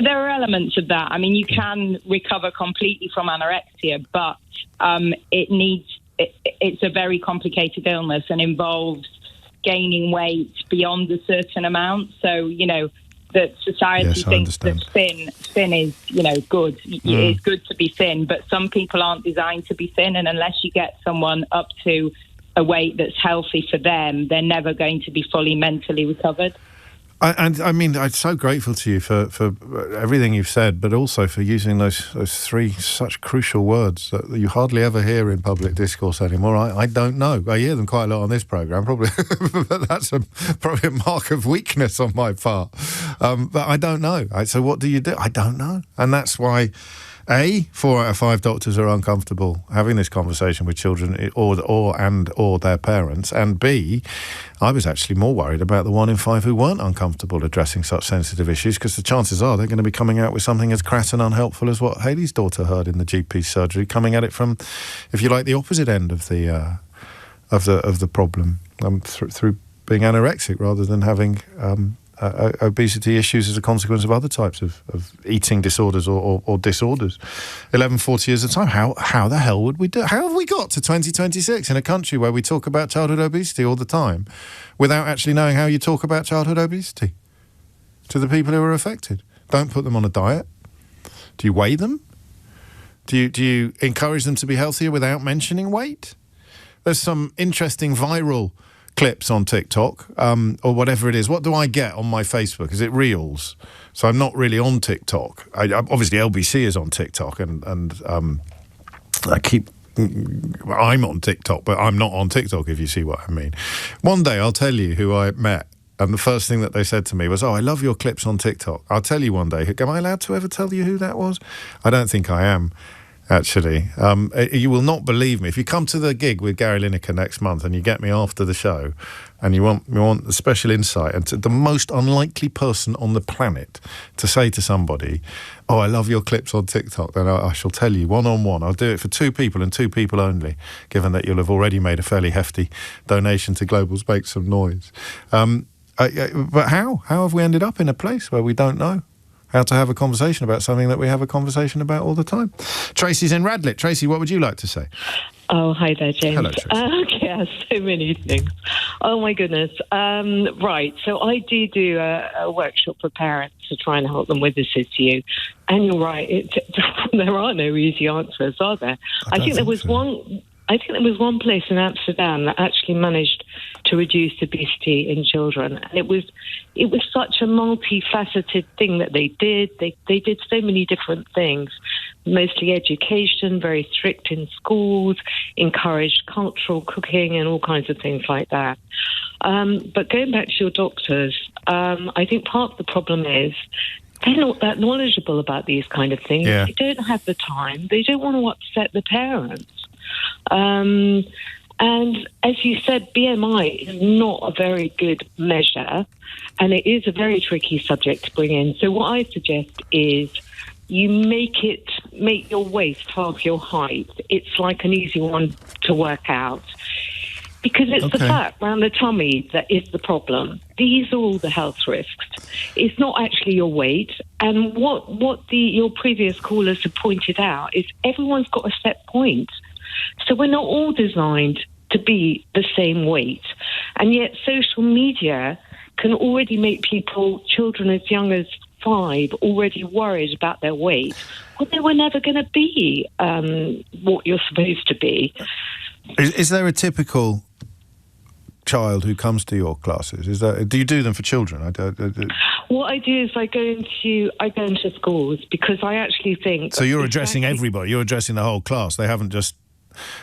There are elements of that. I mean, you can recover completely from anorexia, but it's a very complicated illness and involves gaining weight beyond a certain amount. So, that society thinks that thin is, good. It's good to be thin, but some people aren't designed to be thin, and unless you get someone up to a weight that's healthy for them, they're never going to be fully mentally recovered. And I mean, I'm so grateful to you for everything you've said, but also for using those three such crucial words that you hardly ever hear in public discourse anymore. I don't know. I hear them quite a lot on this programme, probably, but that's probably a mark of weakness on my part. But I don't know. So what do you do? I don't know. And that's why... A, 4 out of 5 doctors are uncomfortable having this conversation with children or their parents. And B, I was actually more worried about the 1 in 5 who weren't uncomfortable addressing such sensitive issues, because the chances are they're going to be coming out with something as crass and unhelpful as what Hayley's daughter heard in the GP surgery, coming at it from, if you like, the opposite end of the problem, through being anorexic rather than having obesity issues as a consequence of other types of eating disorders or disorders. 11:40 is the time. How the hell would we do? How have we got to 2026 in a country where we talk about childhood obesity all the time without actually knowing how you talk about childhood obesity to the people who are affected? Don't put them on a diet. Do you weigh them? Do you encourage them to be healthier without mentioning weight? There's some interesting viral clips on TikTok, or whatever it is. What do I get on my Facebook? Is it Reels? So I'm not really on TikTok. Obviously, LBC is on TikTok, and I'm on TikTok, but I'm not on TikTok, if you see what I mean. One day, I'll tell you who I met, and the first thing that they said to me was, "Oh, I love your clips on TikTok." I'll tell you one day. Am I allowed to ever tell you who that was? I don't think I am. Actually, you will not believe me. If you come to the gig with Gary Lineker next month and you get me after the show and you want a special insight into the most unlikely person on the planet to say to somebody, "Oh, I love your clips on TikTok," then I shall tell you one-on-one. I'll do it for 2 people and 2 people only, given that you'll have already made a fairly hefty donation to Global's Make Some Noise. But how have we ended up in a place where we don't know how to have a conversation about something that we have a conversation about all the time? Tracy's in Radlett. Tracy, what would you like to say? Oh, hi there, James. Hello, Tracy. Yeah, so many things. Oh, my goodness. Right, so I do a workshop for parents to try and help them with this issue. And you're right, there are no easy answers, are there? I think there was one place in Amsterdam that actually managed to reduce obesity in children. And it was such a multifaceted thing that they did. They did so many different things, mostly education, very strict in schools, encouraged cultural cooking and all kinds of things like that. But going back to your doctors, I think part of the problem is they're not that knowledgeable about these kind of things. Yeah. They don't have the time. They don't want to upset the parents. And as you said, BMI is not a very good measure, and it is a very tricky subject to bring in. So what I suggest is you make your waist half your height. It's like an easy one to work out, because it's the fat around the tummy that is the problem. These are all the health risks. It's not actually your weight. And what your previous callers have pointed out is everyone's got a set point. So we're not all designed to be the same weight. And yet social media can already make children as young as 5, already worried about their weight. Well, they were never going to be what you're supposed to be. Is there a typical child who comes to your classes? Do you do them for children? What I do is I go into schools, because I actually think... So you're addressing everybody. You're addressing the whole class. They haven't just...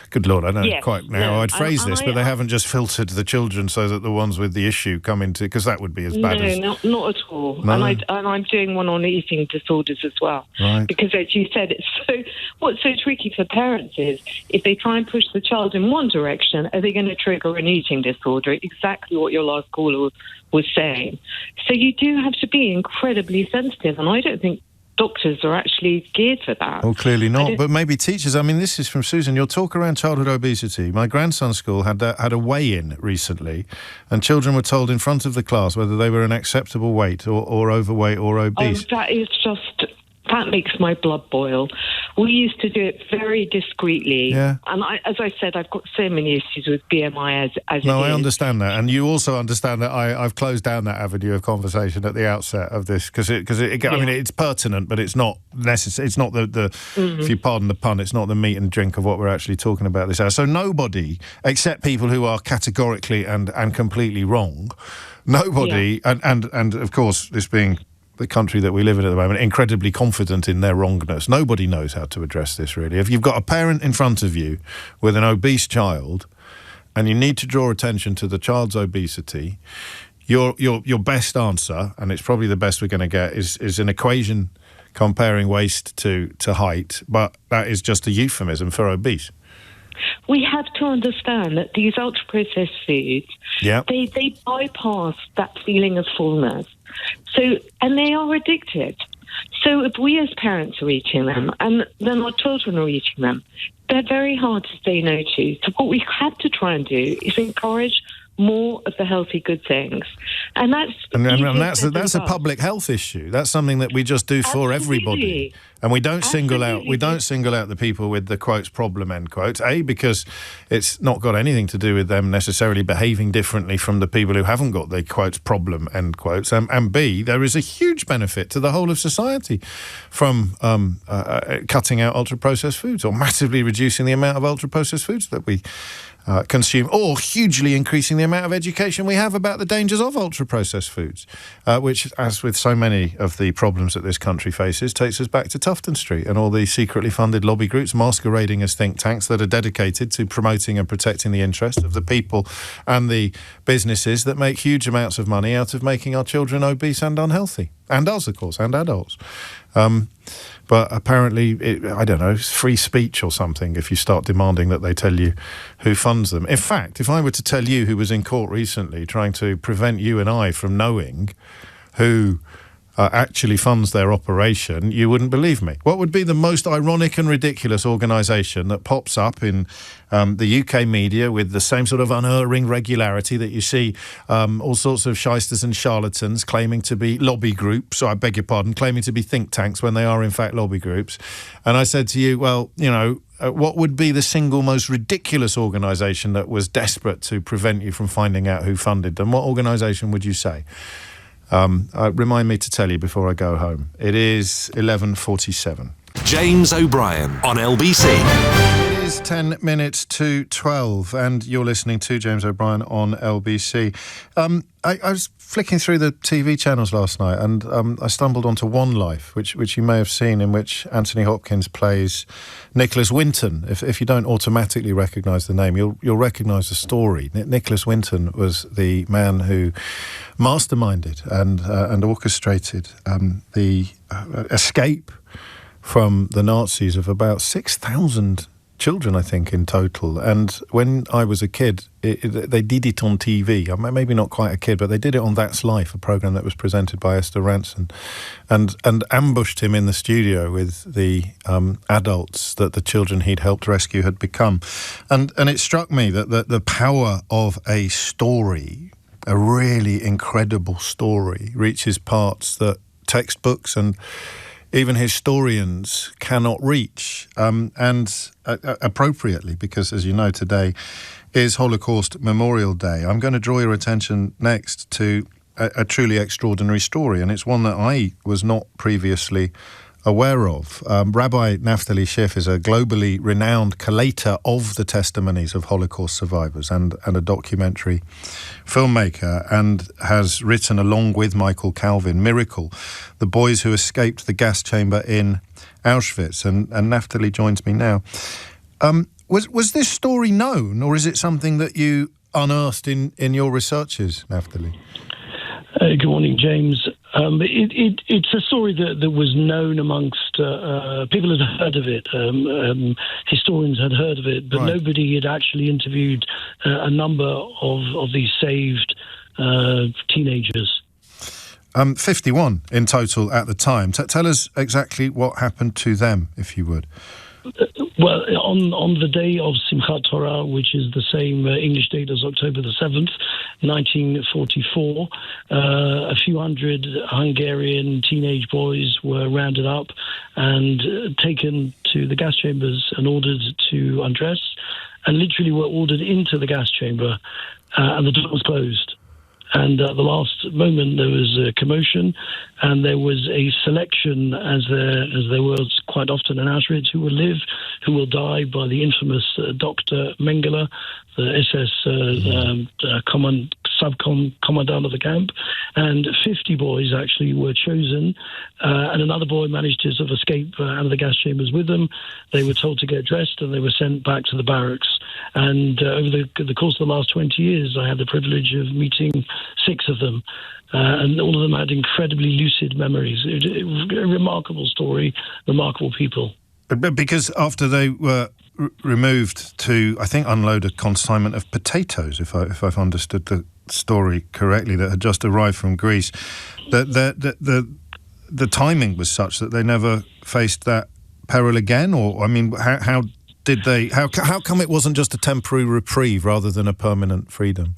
Good Lord, I don't know quite know how I'd phrase this, but they haven't just filtered the children so that the ones with the issue come into... Because that would be as bad as... No, not at all. No? And I'm doing one on eating disorders as well. Right. Because, as you said, what's so tricky for parents is if they try and push the child in one direction, are they going to trigger an eating disorder? Exactly what your last caller was saying. So you do have to be incredibly sensitive, and I don't think doctors are actually geared for that. Well, clearly not, but maybe teachers. I mean, this is from Susan. Your talk around childhood obesity. My grandson's school had a weigh-in recently, and children were told in front of the class whether they were an acceptable weight or overweight or obese. Oh, that is just... That makes my blood boil. We used to do it very discreetly. Yeah. And as I said, I've got so many issues with BMI as No, it is. I understand that. And you also understand that I've closed down that avenue of conversation at the outset of this because I mean, it's pertinent, but it's not necessary. It's not the if you pardon the pun, it's not the meat and drink of what we're actually talking about this hour. So nobody, except people who are categorically and completely wrong, nobody, and of course, this being the country that we live in at the moment, incredibly confident in their wrongness. Nobody knows how to address this, really. If you've got a parent in front of you with an obese child and you need to draw attention to the child's obesity, your best answer, and it's probably the best we're going to get, is an equation comparing waist to height, but that is just a euphemism for obese. We have to understand that these ultra-processed foods, they bypass that feeling of fullness. So, and they are addictive. So if we as parents are eating them and then our children are eating them, they're very hard to say no to. So what we have to try and do is encourage more of the healthy good things. And that's a public health issue. That's something that we just do for everybody. And we don't single out the people with the quotes problem, end quotes. A, because it's not got anything to do with them necessarily behaving differently from the people who haven't got the quotes problem, end quotes. And B, there is a huge benefit to the whole of society from cutting out ultra-processed foods or massively reducing the amount of ultra-processed foods that we consume, or hugely increasing the amount of education we have about the dangers of ultra-processed foods, which, as with so many of the problems that this country faces, takes us back to Tufton Street and all the secretly funded lobby groups masquerading as think tanks that are dedicated to promoting and protecting the interests of the people and the businesses that make huge amounts of money out of making our children obese and unhealthy. And us, of course, and adults. But apparently, I don't know, it's free speech or something if you start demanding that they tell you who funds them. In fact, if I were to tell you who was in court recently trying to prevent you and I from knowing who actually funds their operation, you wouldn't believe me. What would be the most ironic and ridiculous organisation that pops up in the UK media with the same sort of unerring regularity that you see all sorts of shysters and charlatans claiming to be lobby groups, or I beg your pardon, claiming to be think tanks when they are in fact lobby groups? And I said to you, well, you know, what would be the single most ridiculous organisation that was desperate to prevent you from finding out who funded them? What organisation would you say? Remind me to tell you before I go home. It is 11:47. James O'Brien on LBC. It is 10 minutes to 12, and you're listening to James O'Brien on LBC. I was flicking through the TV channels last night, and I stumbled onto One Life, which you may have seen, in which Anthony Hopkins plays Nicholas Winton. If you don't automatically recognise the name, you'll recognise the story. Nicholas Winton was the man who masterminded and orchestrated the escape from the Nazis of about 6,000 children, I think, in total. And when I was a kid, they did it on TV. Maybe not quite a kid, but they did it on That's Life, a programme that was presented by Esther Ranson, and ambushed him in the studio with the adults that the children he'd helped rescue had become. And it struck me that the power of a story, a really incredible story, reaches parts that textbooks and even historians cannot reach, and appropriately, because, as you know, today is Holocaust Memorial Day. I'm going to draw your attention next to a truly extraordinary story, and it's one that I was not previously aware of. Rabbi Naftali Schiff is a globally renowned collator of the testimonies of Holocaust survivors and a documentary filmmaker, and has written, along with Michael Calvin, Miracle, The Boys Who Escaped the Gas Chamber in Auschwitz. And Naftali joins me now. Was this story known, or is it something that you unearthed in your researches, Naftali? Good morning, James. It's a story that was known amongst people had heard of it. Historians had heard of it, but nobody had actually interviewed a number of these saved teenagers. 51 in total at the time. Tell us exactly what happened to them, if you would. Well, on the day of Simchat Torah, which is the same English date as October the 7th, 1944, a few hundred Hungarian teenage boys were rounded up and taken to the gas chambers and ordered to undress, and literally were ordered into the gas chamber, and the door was closed. And at the last moment, there was a commotion, and there was a selection, as there was quite often in Auschwitz, who will live, who will die, by the infamous Dr. Mengele, the SS sub-commandant of the camp. And 50 boys actually were chosen, and another boy managed to sort of escape out of the gas chambers with them. They were told to get dressed, and they were sent back to the barracks. And over the course of the last 20 years, I had the privilege of meeting 6 of them, and all of them had incredibly lucid memories. A remarkable story, remarkable people. Because after they were removed to, I think, unload a consignment of potatoes, if I've understood the story correctly, that had just arrived from Greece, the timing was such that they never faced that peril again? Or, I mean, how did they? How come it wasn't just a temporary reprieve rather than a permanent freedom?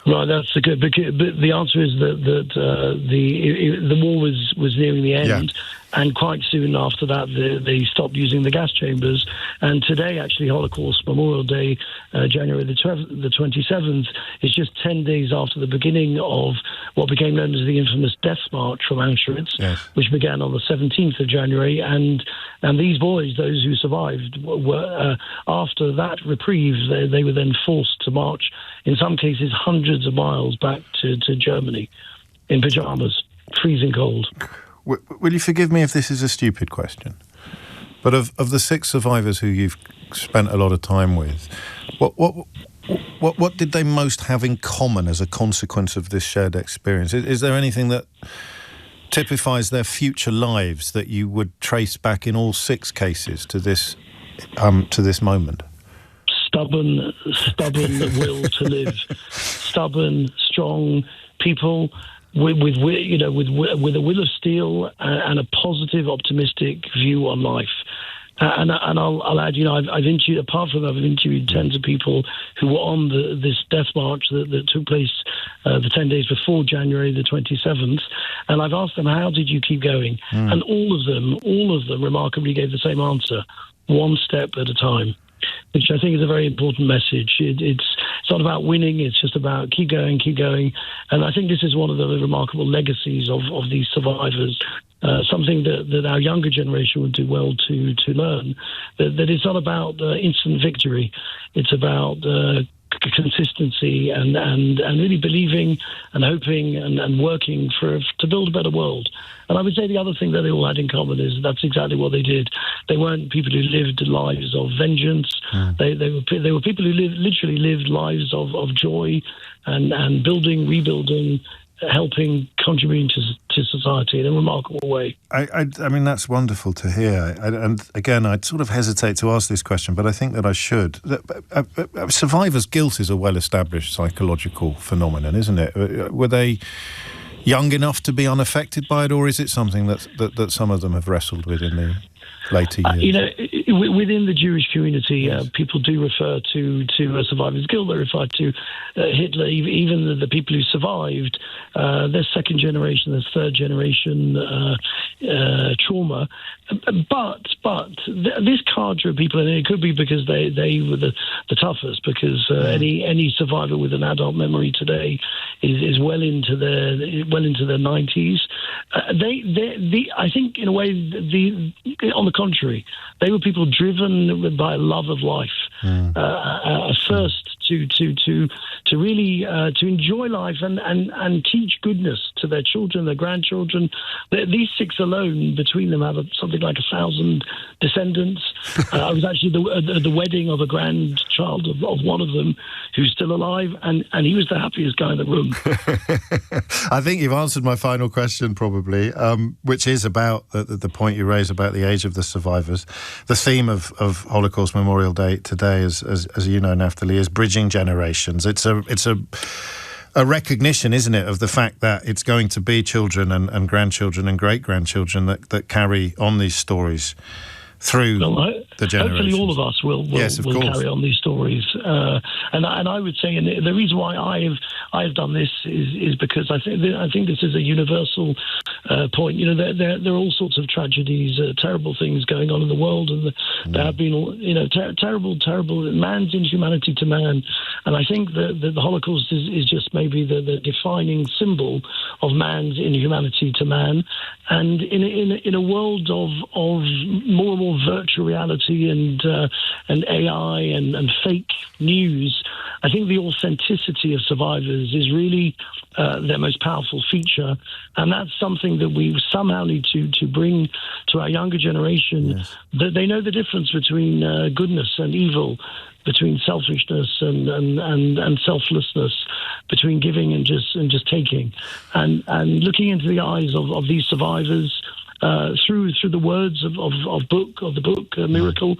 Right, that's a good. But the answer is that the war was nearing the end, and quite soon after that, they stopped using the gas chambers. And today, actually, Holocaust Memorial Day, January the 27th, is just 10 days after the beginning of what became known as the infamous Death March from Auschwitz, which began on the 17th of January. And these boys, those who survived, were after that reprieve, they were then forced to march, in some cases, hundreds of miles back to Germany in pyjamas, freezing cold. Will you forgive me if this is a stupid question? But of the 6 survivors who you've spent a lot of time with, what did they most have in common as a consequence of this shared experience? Is there anything that typifies their future lives that you would trace back in all 6 cases to this moment? Stubborn will to live. Stubborn, strong people with a will of steel and a positive, optimistic view on life. And I'll add, I've interviewed, apart from that, I've interviewed tens of people who were on this death march that took place the 10 days before January the 27th, and I've asked them, how did you keep going? And all of them remarkably gave the same answer: one step at a time, which I think is a very important message. It's not about winning, it's just about keep going. And I think this is one of the remarkable legacies of these survivors, something that our younger generation would do well to learn, that it's not about instant victory. It's about consistency and really believing and hoping and working to build a better world. And I would say the other thing that they all had in common is that's exactly what they did. They weren't people who lived lives of vengeance. They were people who literally lived lives of joy and building, rebuilding, helping, contributing to society in a remarkable way. I mean, that's wonderful to hear. And again, I'd sort of hesitate to ask this question, but I think that I should. Survivor's guilt is a well-established psychological phenomenon, isn't it? Were they young enough to be unaffected by it, or is it something that some of them have wrestled with in the later years? Within the Jewish community, people do refer to a survivor's guilt. They refer to Hitler, even the people who survived. There's second generation, there's third generation trauma. But this cadre of people, and it could be because they were the toughest, because any survivor with an adult memory today is well into their 90s. I think in a way, on the contrary, they were people driven by a love of life, a thirst to really to enjoy life and teach goodness to their children, their grandchildren. These 6 alone, between them, have something like 1,000 descendants. I was actually at the wedding of a grandchild of one of them who's still alive, and he was the happiest guy in the room. I think you've answered my final question, probably, which is about the point you raised about the age of the survivors. The theme of Holocaust Memorial Day today, as you know, Naftali, is bridging generations. It's a a recognition, isn't it, of the fact that it's going to be children and grandchildren and great-grandchildren that carry on these stories through the generations. Hopefully all of us will carry on these stories. And I would say, and the reason why I've done this is because I think this is a universal point. You know, there are all sorts of tragedies, terrible things going on in the world, and there have been, you know, terrible man's inhumanity to man. And I think that the Holocaust is just maybe the defining symbol of man's inhumanity to man. And in a world of more and more virtual reality and AI and fake news, I think the authenticity of survivors is really their most powerful feature, and that's something that we somehow need to bring to our younger generation. Yes. That they know the difference between goodness and evil, between selfishness and selflessness, between giving and just taking, and looking into the eyes of these survivors through the words of the book Miracle,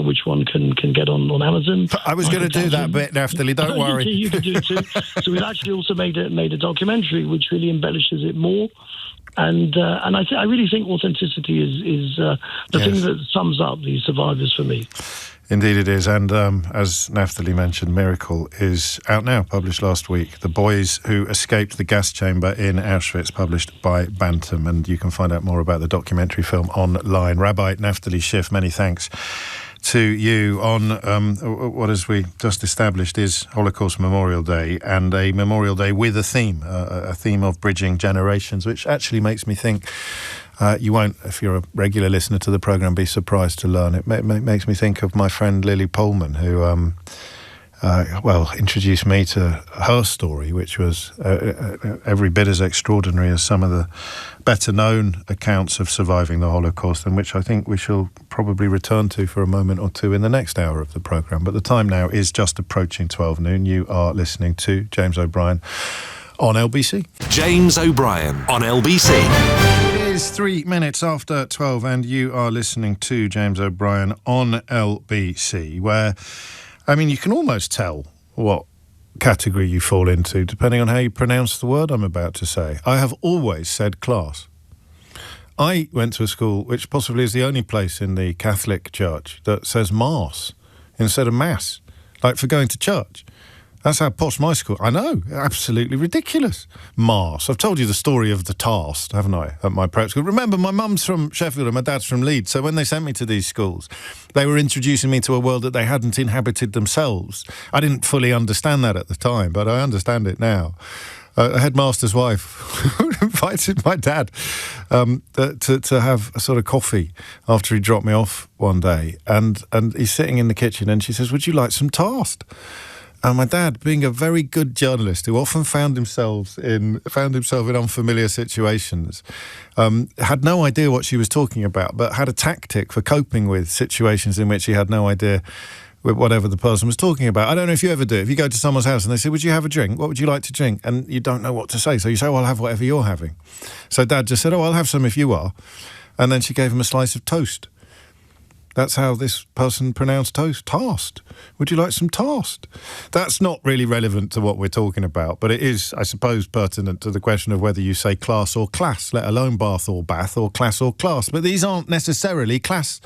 which one can get on Amazon. I was going to do that bit, Naftali, don't worry. You can do it too. So we've actually also made a documentary which really embellishes it more. And I really think authenticity is the thing that sums up these survivors for me. Indeed it is, and as Naftali mentioned, Miracle is out now, published last week. The Boys Who Escaped the Gas Chamber in Auschwitz, published by Bantam, and you can find out more about the documentary film online. Rabbi Naftali Schiff, many thanks to you on what, as we just established, is Holocaust Memorial Day, and a Memorial Day with a theme of bridging generations, which actually makes me think you won't, if you're a regular listener to the programme, be surprised to learn. It makes me think of my friend Lily Pullman, who introduced me to her story, which was every bit as extraordinary as some of the better-known accounts of surviving the Holocaust, and which I think we shall probably return to for a moment or two in the next hour of the programme. But the time now is just approaching 12 noon. You are listening to James O'Brien on LBC. James O'Brien on LBC. It is 3 minutes after 12, and you are listening to James O'Brien on LBC, where, I mean, you can almost tell what category you fall into depending on how you pronounce the word I'm about to say. I have always said class. I went to a school which possibly is the only place in the Catholic Church that says Mass instead of Mass, like for going to church. That's how posh my school... I know, absolutely ridiculous. Mass. I've told you the story of the Tasked, haven't I, at my prep school. Remember, my mum's from Sheffield and my dad's from Leeds, so when they sent me to these schools, they were introducing me to a world that they hadn't inhabited themselves. I didn't fully understand that at the time, but I understand it now. A headmaster's wife invited my dad to have a sort of coffee after he dropped me off one day, and he's sitting in the kitchen and she says, "Would you like some Tasked?" And my dad, being a very good journalist who often found himself in unfamiliar situations, had no idea what she was talking about, but had a tactic for coping with situations in which he had no idea with whatever the person was talking about. I don't know if you ever do it. If you go to someone's house and they say, "Would you have a drink? What would you like to drink?" And you don't know what to say. So you say, "Well, I'll have whatever you're having." So Dad just said, "Oh, I'll have some if you are." And then she gave him a slice of toast. That's how this person pronounced toast. Tasked. Would you like some Tasked? That's not really relevant to what we're talking about, but it is, I suppose, pertinent to the question of whether you say class or class, let alone bath or bath, or class or class. But these aren't necessarily class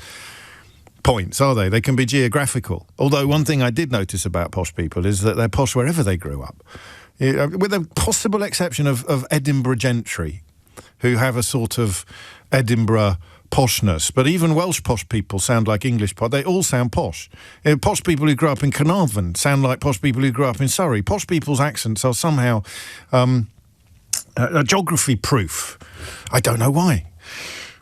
points, are they? They can be geographical. Although one thing I did notice about posh people is that they're posh wherever they grew up. With a possible exception of Edinburgh gentry, who have a sort of Edinburgh poshness, but even Welsh posh people sound like English posh. They all sound posh. Posh people who grew up in Carnarvon sound like posh people who grew up in Surrey. Posh people's accents are somehow geography proof. I don't know why.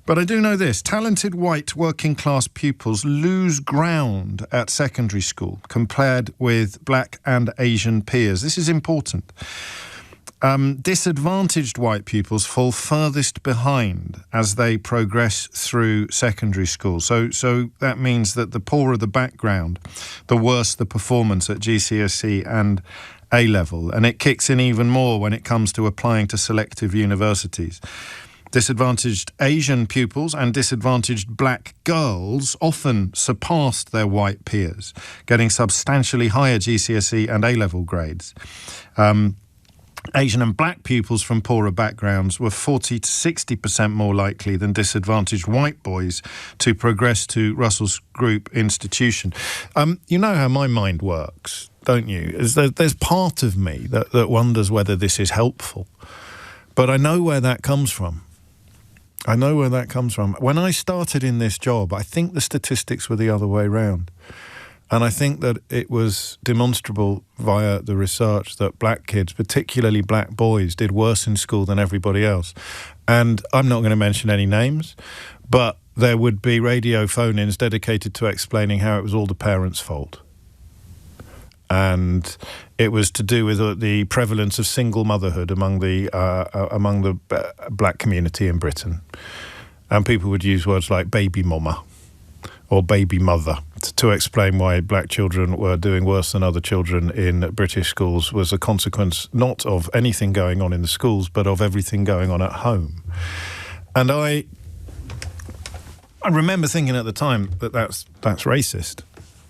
But I do know this. Talented white working class pupils lose ground at secondary school compared with black and Asian peers. This is important. Disadvantaged white pupils fall furthest behind as they progress through secondary school. So that means that the poorer the background, the worse the performance at GCSE and A-level. And it kicks in even more when it comes to applying to selective universities. Disadvantaged Asian pupils and disadvantaged black girls often surpassed their white peers, getting substantially higher GCSE and A-level grades. Asian and black pupils from poorer backgrounds were 40 to 60% more likely than disadvantaged white boys to progress to Russell's Group institution. You know how my mind works, don't you? There's part of me that wonders whether this is helpful. But I know where that comes from. When I started in this job, I think the statistics were the other way round. And I think that it was demonstrable via the research that black kids, particularly black boys, did worse in school than everybody else. And I'm not going to mention any names, but there would be radio phone-ins dedicated to explaining how it was all the parents' fault. And it was to do with the prevalence of single motherhood among the black community in Britain. And people would use words like baby mama or baby mother to explain why black children were doing worse than other children in British schools was a consequence not of anything going on in the schools, but of everything going on at home. And I remember thinking at the time that's racist,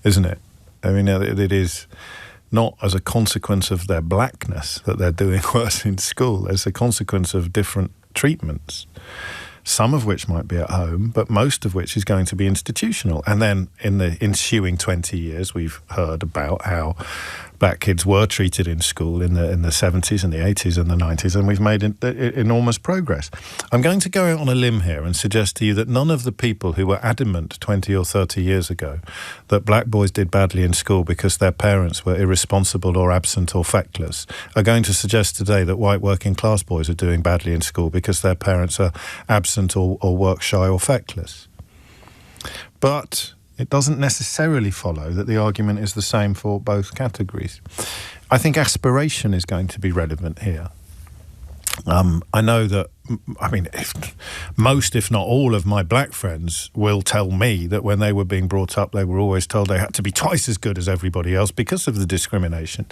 isn't it? I mean, it is not as a consequence of their blackness that they're doing worse in school. It's a consequence of different treatments, some of which might be at home, but most of which is going to be institutional. And then in the ensuing 20 years, we've heard about how black kids were treated in school in the 70s and the 80s and the 90s, and we've made enormous progress. I'm going to go out on a limb here and suggest to you that none of the people who were adamant 20 or 30 years ago that black boys did badly in school because their parents were irresponsible or absent or feckless are going to suggest today that white working class boys are doing badly in school because their parents are absent or work shy or feckless. But it doesn't necessarily follow that the argument is the same for both categories. I think aspiration is going to be relevant here. I know that, most, if not all, of my black friends will tell me that when they were being brought up, they were always told they had to be twice as good as everybody else because of the discrimination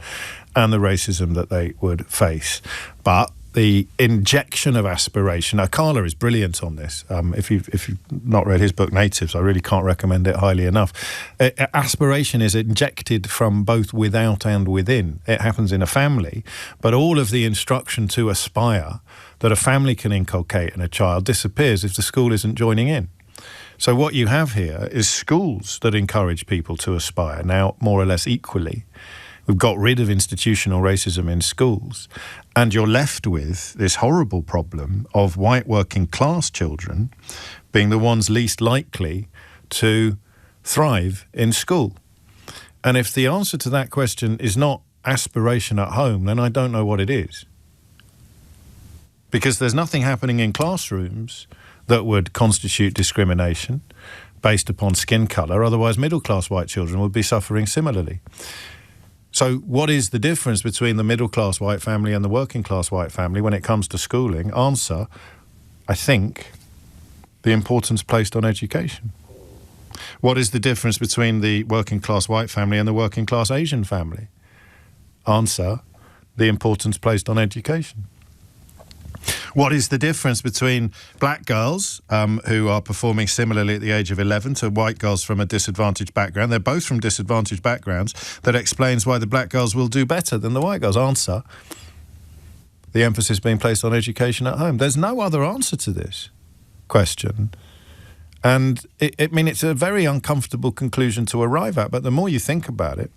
and the racism that they would face. But the injection of aspiration. Now, Carla is brilliant on this. If you've not read his book, Natives, I really can't recommend it highly enough. Aspiration is injected from both without and within. It happens in a family, but all of the instruction to aspire that a family can inculcate in a child disappears if the school isn't joining in. So what you have here is schools that encourage people to aspire, now more or less equally. We've got rid of institutional racism in schools, and you're left with this horrible problem of white working class children being the ones least likely to thrive in school. And if the answer to that question is not aspiration at home, then I don't know what it is. Because there's nothing happening in classrooms that would constitute discrimination based upon skin colour, otherwise middle-class white children would be suffering similarly. So what is the difference between the middle-class white family and the working-class white family when it comes to schooling? Answer, I think, the importance placed on education. What is the difference between the working-class white family and the working-class Asian family? Answer, the importance placed on education. What is the difference between black girls who are performing similarly at the age of 11 to white girls from a disadvantaged background? They're both from disadvantaged backgrounds. That explains why the black girls will do better than the white girls. Answer, the emphasis being placed on education at home. There's no other answer to this question. And it's a very uncomfortable conclusion to arrive at, but the more you think about it,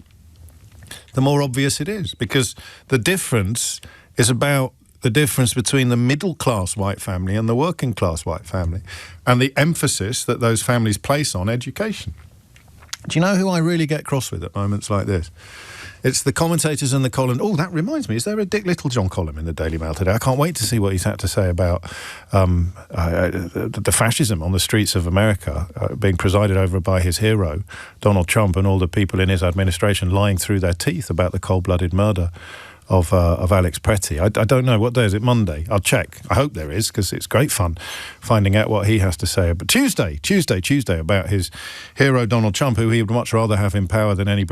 the more obvious it is, because the difference is about the difference between the middle-class white family and the working-class white family, and the emphasis that those families place on education. Do you know who I really get cross with at moments like this? It's the commentators and the column. Oh, that reminds me, is there a Dick Littlejohn column in the Daily Mail today? I can't wait to see what he's had to say about the fascism on the streets of America being presided over by his hero, Donald Trump, and all the people in his administration lying through their teeth about the cold-blooded murder of Alex Pretty. I don't know, what day is it? Monday? I'll check. I hope there is, because it's great fun finding out what he has to say. But Tuesday about his hero Donald Trump, who he would much rather have in power than any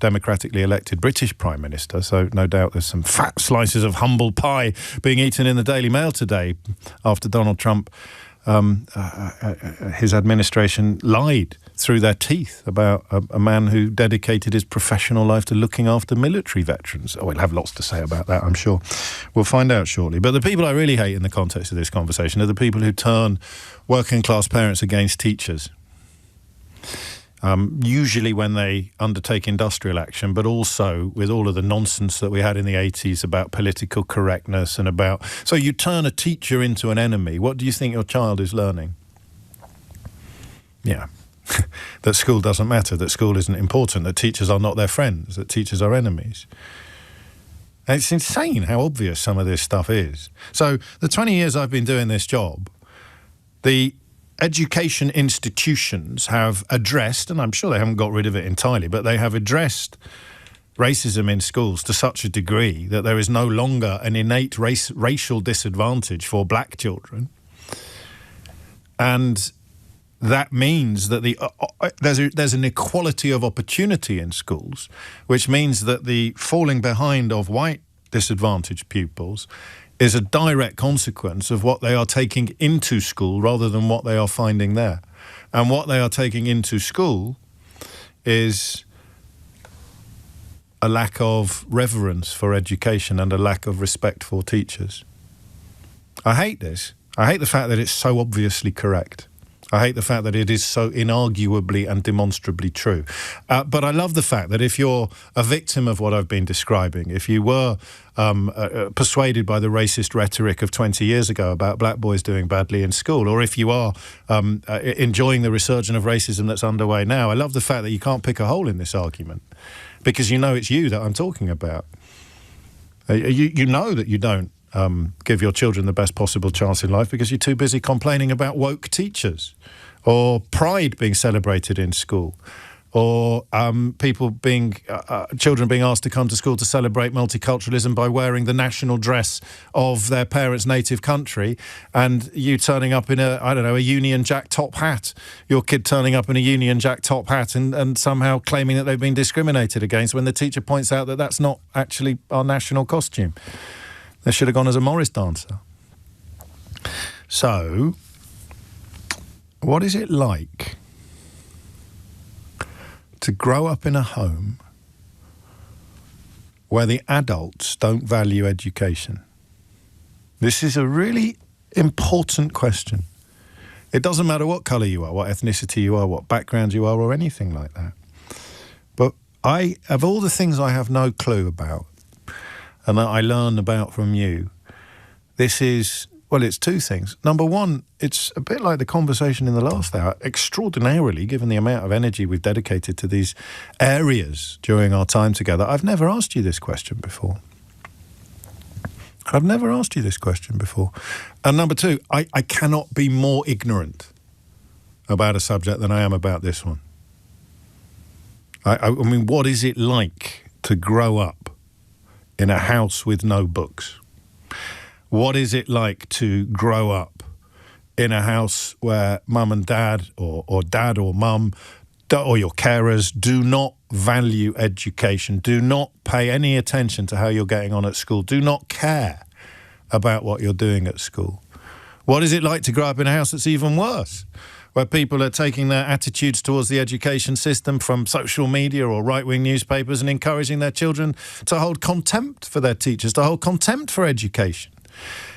democratically elected British Prime Minister. So no doubt there's some fat slices of humble pie being eaten in the Daily Mail today after Donald Trump his administration lied through their teeth about a man who dedicated his professional life to looking after military veterans. Oh, we'll have lots to say about that, I'm sure. We'll find out shortly. But the people I really hate in the context of this conversation are the people who turn working class parents against teachers. Usually when they undertake industrial action, but also with all of the nonsense that we had in the 80s about political correctness and about... So you turn a teacher into an enemy. What do you think your child is learning? Yeah. That school doesn't matter, that school isn't important, that teachers are not their friends, that teachers are enemies. And it's insane how obvious some of this stuff is. So the 20 years I've been doing this job, the education institutions have addressed, and I'm sure they haven't got rid of it entirely, but they have addressed racism in schools to such a degree that there is no longer an innate racial disadvantage for black children. And that means that there's an equality of opportunity in schools, which means that the falling behind of white disadvantaged pupils is a direct consequence of what they are taking into school rather than what they are finding there. And what they are taking into school is a lack of reverence for education and a lack of respect for teachers. I hate this. I hate the fact that it's so obviously correct. I hate the fact that it is so inarguably and demonstrably true. But I love the fact that if you're a victim of what I've been describing, if you were persuaded by the racist rhetoric of 20 years ago about black boys doing badly in school, or if you are enjoying the resurgence of racism that's underway now, I love the fact that you can't pick a hole in this argument because you know it's you that I'm talking about. You know that you don't give your children the best possible chance in life because you're too busy complaining about woke teachers or pride being celebrated in school or children being asked to come to school to celebrate multiculturalism by wearing the national dress of their parents' native country, and you turning up in a Union Jack top hat, your kid turning up in a Union Jack top hat and somehow claiming that they've been discriminated against when the teacher points out that that's not actually our national costume. They should have gone as a Morris dancer. So, what is it like to grow up in a home where the adults don't value education? This is a really important question. It doesn't matter what colour you are, what ethnicity you are, what background you are, or anything like that. But of all the things I have no clue about, and that I learn about from you, this is, well, it's two things. Number one, it's a bit like the conversation in the last hour, extraordinarily, given the amount of energy we've dedicated to these areas during our time together. I've never asked you this question before. And number two, I cannot be more ignorant about a subject than I am about this one. I mean, what is it like to grow up in a house with no books? What is it like to grow up in a house where mum and dad or dad or mum or your carers do not value education, do not pay any attention to how you're getting on at school, do not care about what you're doing at school? What is it like to grow up in a house that's even worse, where people are taking their attitudes towards the education system from social media or right-wing newspapers and encouraging their children to hold contempt for their teachers, to hold contempt for education?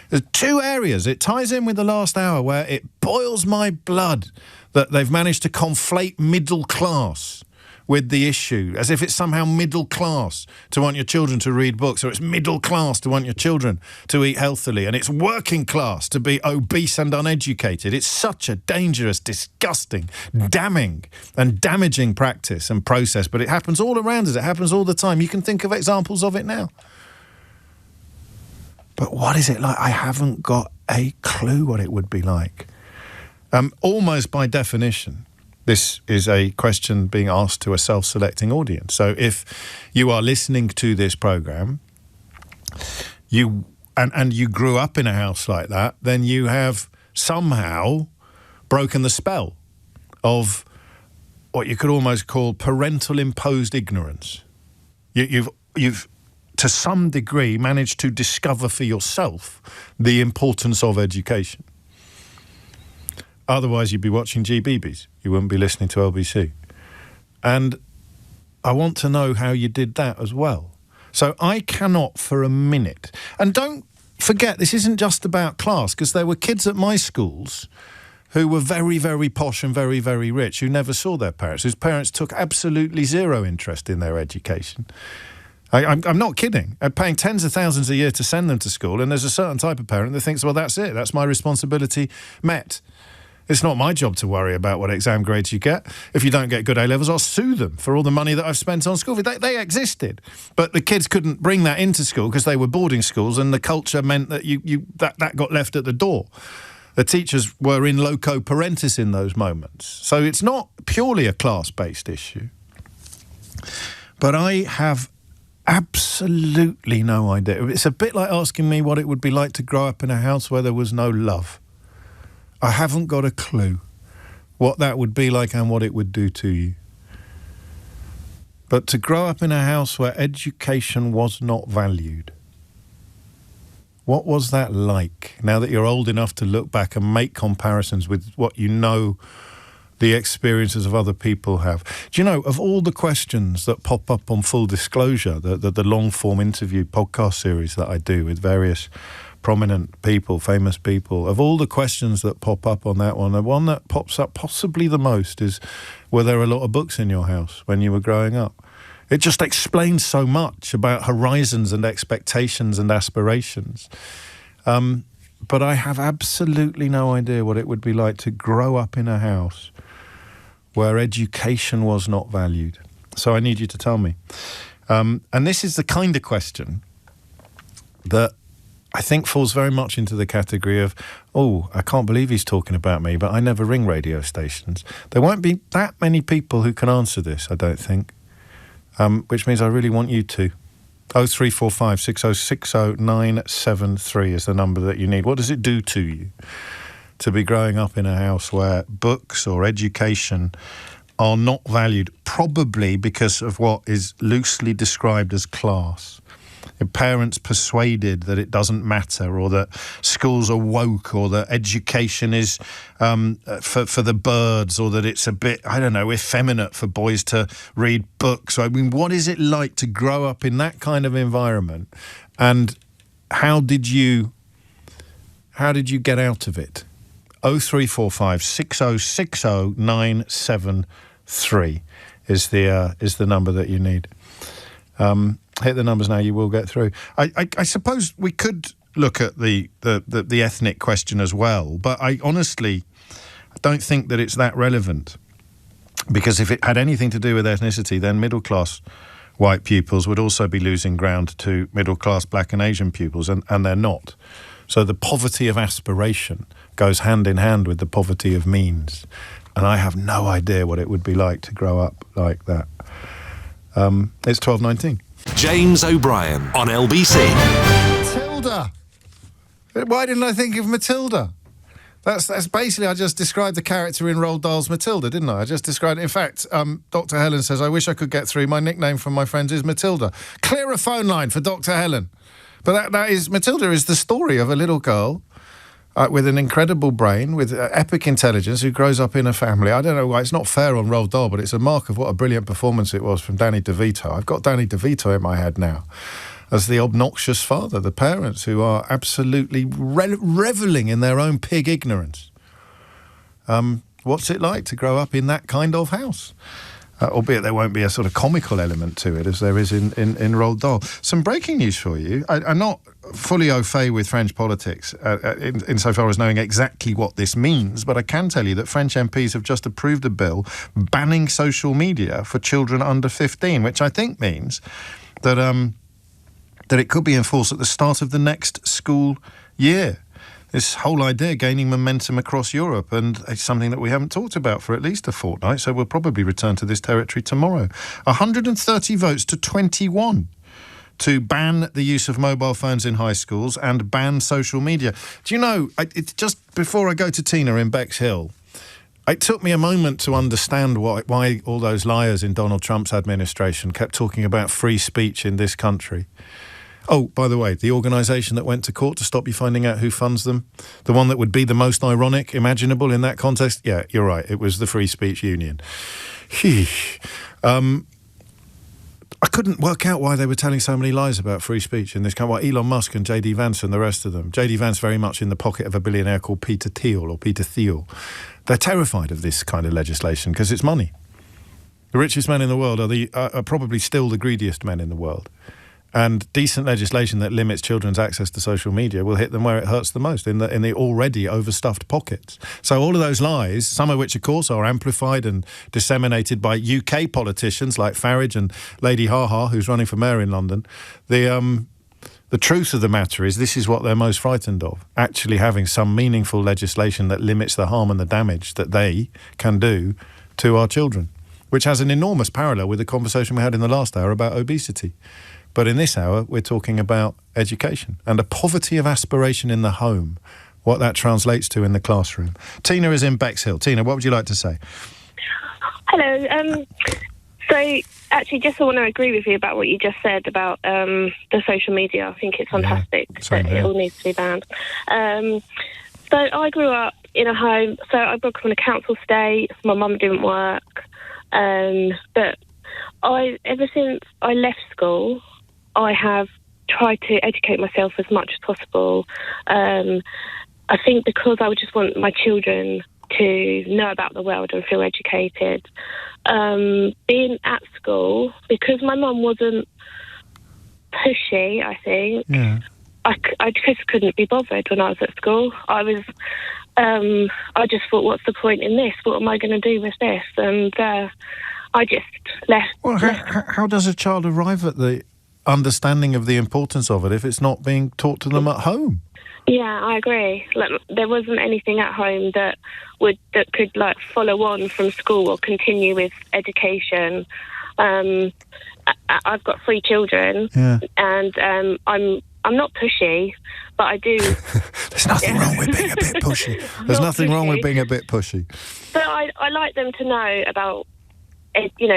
There's two areas. It ties in with the last hour where it boils my blood that they've managed to conflate middle class with the issue, as if it's somehow middle class to want your children to read books, or it's middle class to want your children to eat healthily, and it's working class to be obese and uneducated. It's such a dangerous, disgusting, damning and damaging practice and process, but it happens all around us. It happens all the time. You can think of examples of it now. But what is it like? I haven't got a clue what it would be like. Almost by definition, this is a question being asked to a self-selecting audience. So if you are listening to this programme, you grew up in a house like that, then you have somehow broken the spell of what you could almost call parental imposed ignorance. You've to some degree managed to discover for yourself the importance of education. Otherwise, you'd be watching GBBs. You wouldn't be listening to LBC. And I want to know how you did that as well. So I cannot for a minute... And don't forget, this isn't just about class, because there were kids at my schools who were very, very posh and very, very rich, who never saw their parents, whose parents took absolutely zero interest in their education. I'm not kidding. I'm paying tens of thousands a year to send them to school, and there's a certain type of parent that thinks, well, that's it. That's my responsibility met. It's not my job to worry about what exam grades you get. If you don't get good A-levels, I'll sue them for all the money that I've spent on school. They existed. But the kids couldn't bring that into school because they were boarding schools, and the culture meant that that got left at the door. The teachers were in loco parentis in those moments. So it's not purely a class-based issue. But I have absolutely no idea. It's a bit like asking me what it would be like to grow up in a house where there was no love. I haven't got a clue what that would be like and what it would do to you. But to grow up in a house where education was not valued, what was that like? Now that you're old enough to look back and make comparisons with what you know the experiences of other people have. Do you know, of all the questions that pop up on Full Disclosure, the long-form interview podcast series that I do with various prominent people, famous people, of all the questions that pop up on that one, the one that pops up possibly the most is, were there a lot of books in your house when you were growing up? It just explains so much about horizons and expectations and aspirations. But I have absolutely no idea what it would be like to grow up in a house where education was not valued. So I need you to tell me. And this is the kind of question that I think falls very much into the category of, oh, I can't believe he's talking about me, but I never ring radio stations. There won't be that many people who can answer this, I don't think, which means I really want you to. 0345 6060 973 is the number that you need. What does it do to you to be growing up in a house where books or education are not valued, probably because of what is loosely described as class? Your parents persuaded that it doesn't matter, or that schools are woke, or that education is for the birds, or that it's a bit, I don't know, effeminate for boys to read books. I mean, what is it like to grow up in that kind of environment? And how did you get out of it? 0345 6060 973 is the number that you need. Hit the numbers now, you will get through. I suppose we could look at the ethnic question as well, but I honestly don't think that it's that relevant, because if it had anything to do with ethnicity, then middle-class white pupils would also be losing ground to middle-class black and Asian pupils, and they're not. So the poverty of aspiration goes hand in hand with the poverty of means, and I have no idea what it would be like to grow up like that. It's 12:19. James O'Brien on LBC. Matilda. Why didn't I think of Matilda? That's basically, I just described the character in Roald Dahl's Matilda, didn't I? I just described it. In fact, Dr. Helen says, I wish I could get through. My nickname from my friends is Matilda. Clear a phone line for Dr. Helen. But that is, Matilda is the story of a little girl with an incredible brain, with epic intelligence, who grows up in a family. I don't know why, it's not fair on Roald Dahl, but it's a mark of what a brilliant performance it was from Danny DeVito. I've got Danny DeVito in my head now as the obnoxious father, the parents who are absolutely revelling in their own pig ignorance. What's it like to grow up in that kind of house? Albeit there won't be a sort of comical element to it as there is in Roald Dahl. Some breaking news for you. I'm not fully au fait with French politics insofar as knowing exactly what this means, but I can tell you that French MPs have just approved a bill banning social media for children under 15, which I think means that it could be enforced at the start of the next school year. This whole idea gaining momentum across Europe, and it's something that we haven't talked about for at least a fortnight, so we'll probably return to this territory tomorrow. 130 votes to 21 to ban the use of mobile phones in high schools and ban social media. Do you know, it's just before I go to Tina in Bexhill, it took me a moment to understand why all those liars in Donald Trump's administration kept talking about free speech in this country. Oh, by the way, the organisation that went to court to stop you finding out who funds them, the one that would be the most ironic imaginable in that context, yeah, you're right, it was the Free Speech Union. I couldn't work out why they were telling so many lies about free speech in this country. Well, Elon Musk and J.D. Vance and the rest of them. J.D. Vance very much in the pocket of a billionaire called Peter Thiel. They're terrified of this kind of legislation because it's money. The richest men in the world are probably still the greediest men in the world. And decent legislation that limits children's access to social media will hit them where it hurts the most, in the already overstuffed pockets. So all of those lies, some of which, of course, are amplified and disseminated by UK politicians like Farage and Lady Ha-Ha, who's running for mayor in London, the truth of the matter is this is what they're most frightened of, actually having some meaningful legislation that limits the harm and the damage that they can do to our children, which has an enormous parallel with the conversation we had in the last hour about obesity. But in this hour, we're talking about education and a poverty of aspiration in the home, what that translates to in the classroom. Tina is in Bexhill. Tina, what would you like to say? Hello. So, actually, just I want to agree with you about what you just said about the social media. I think it's fantastic that it all needs to be banned. So, I grew up in a home, so I grew up on a council estate. My mum didn't work. But ever since I left school, I have tried to educate myself as much as possible. I think because I would just want my children to know about the world and feel educated. Being at school, because my mum wasn't pushy, I think, I just couldn't be bothered when I was at school. I just thought, what's the point in this? What am I going to do with this? And I just left. Well, how does a child arrive at the understanding of the importance of it if it's not being taught to them at home? Yeah, I agree. Like, there wasn't anything at home that could like follow on from school or continue with education. I've got 3 children, and I'm not pushy, but I do. There's nothing wrong with being a bit pushy. There's nothing wrong with being a bit pushy. But I like them to know about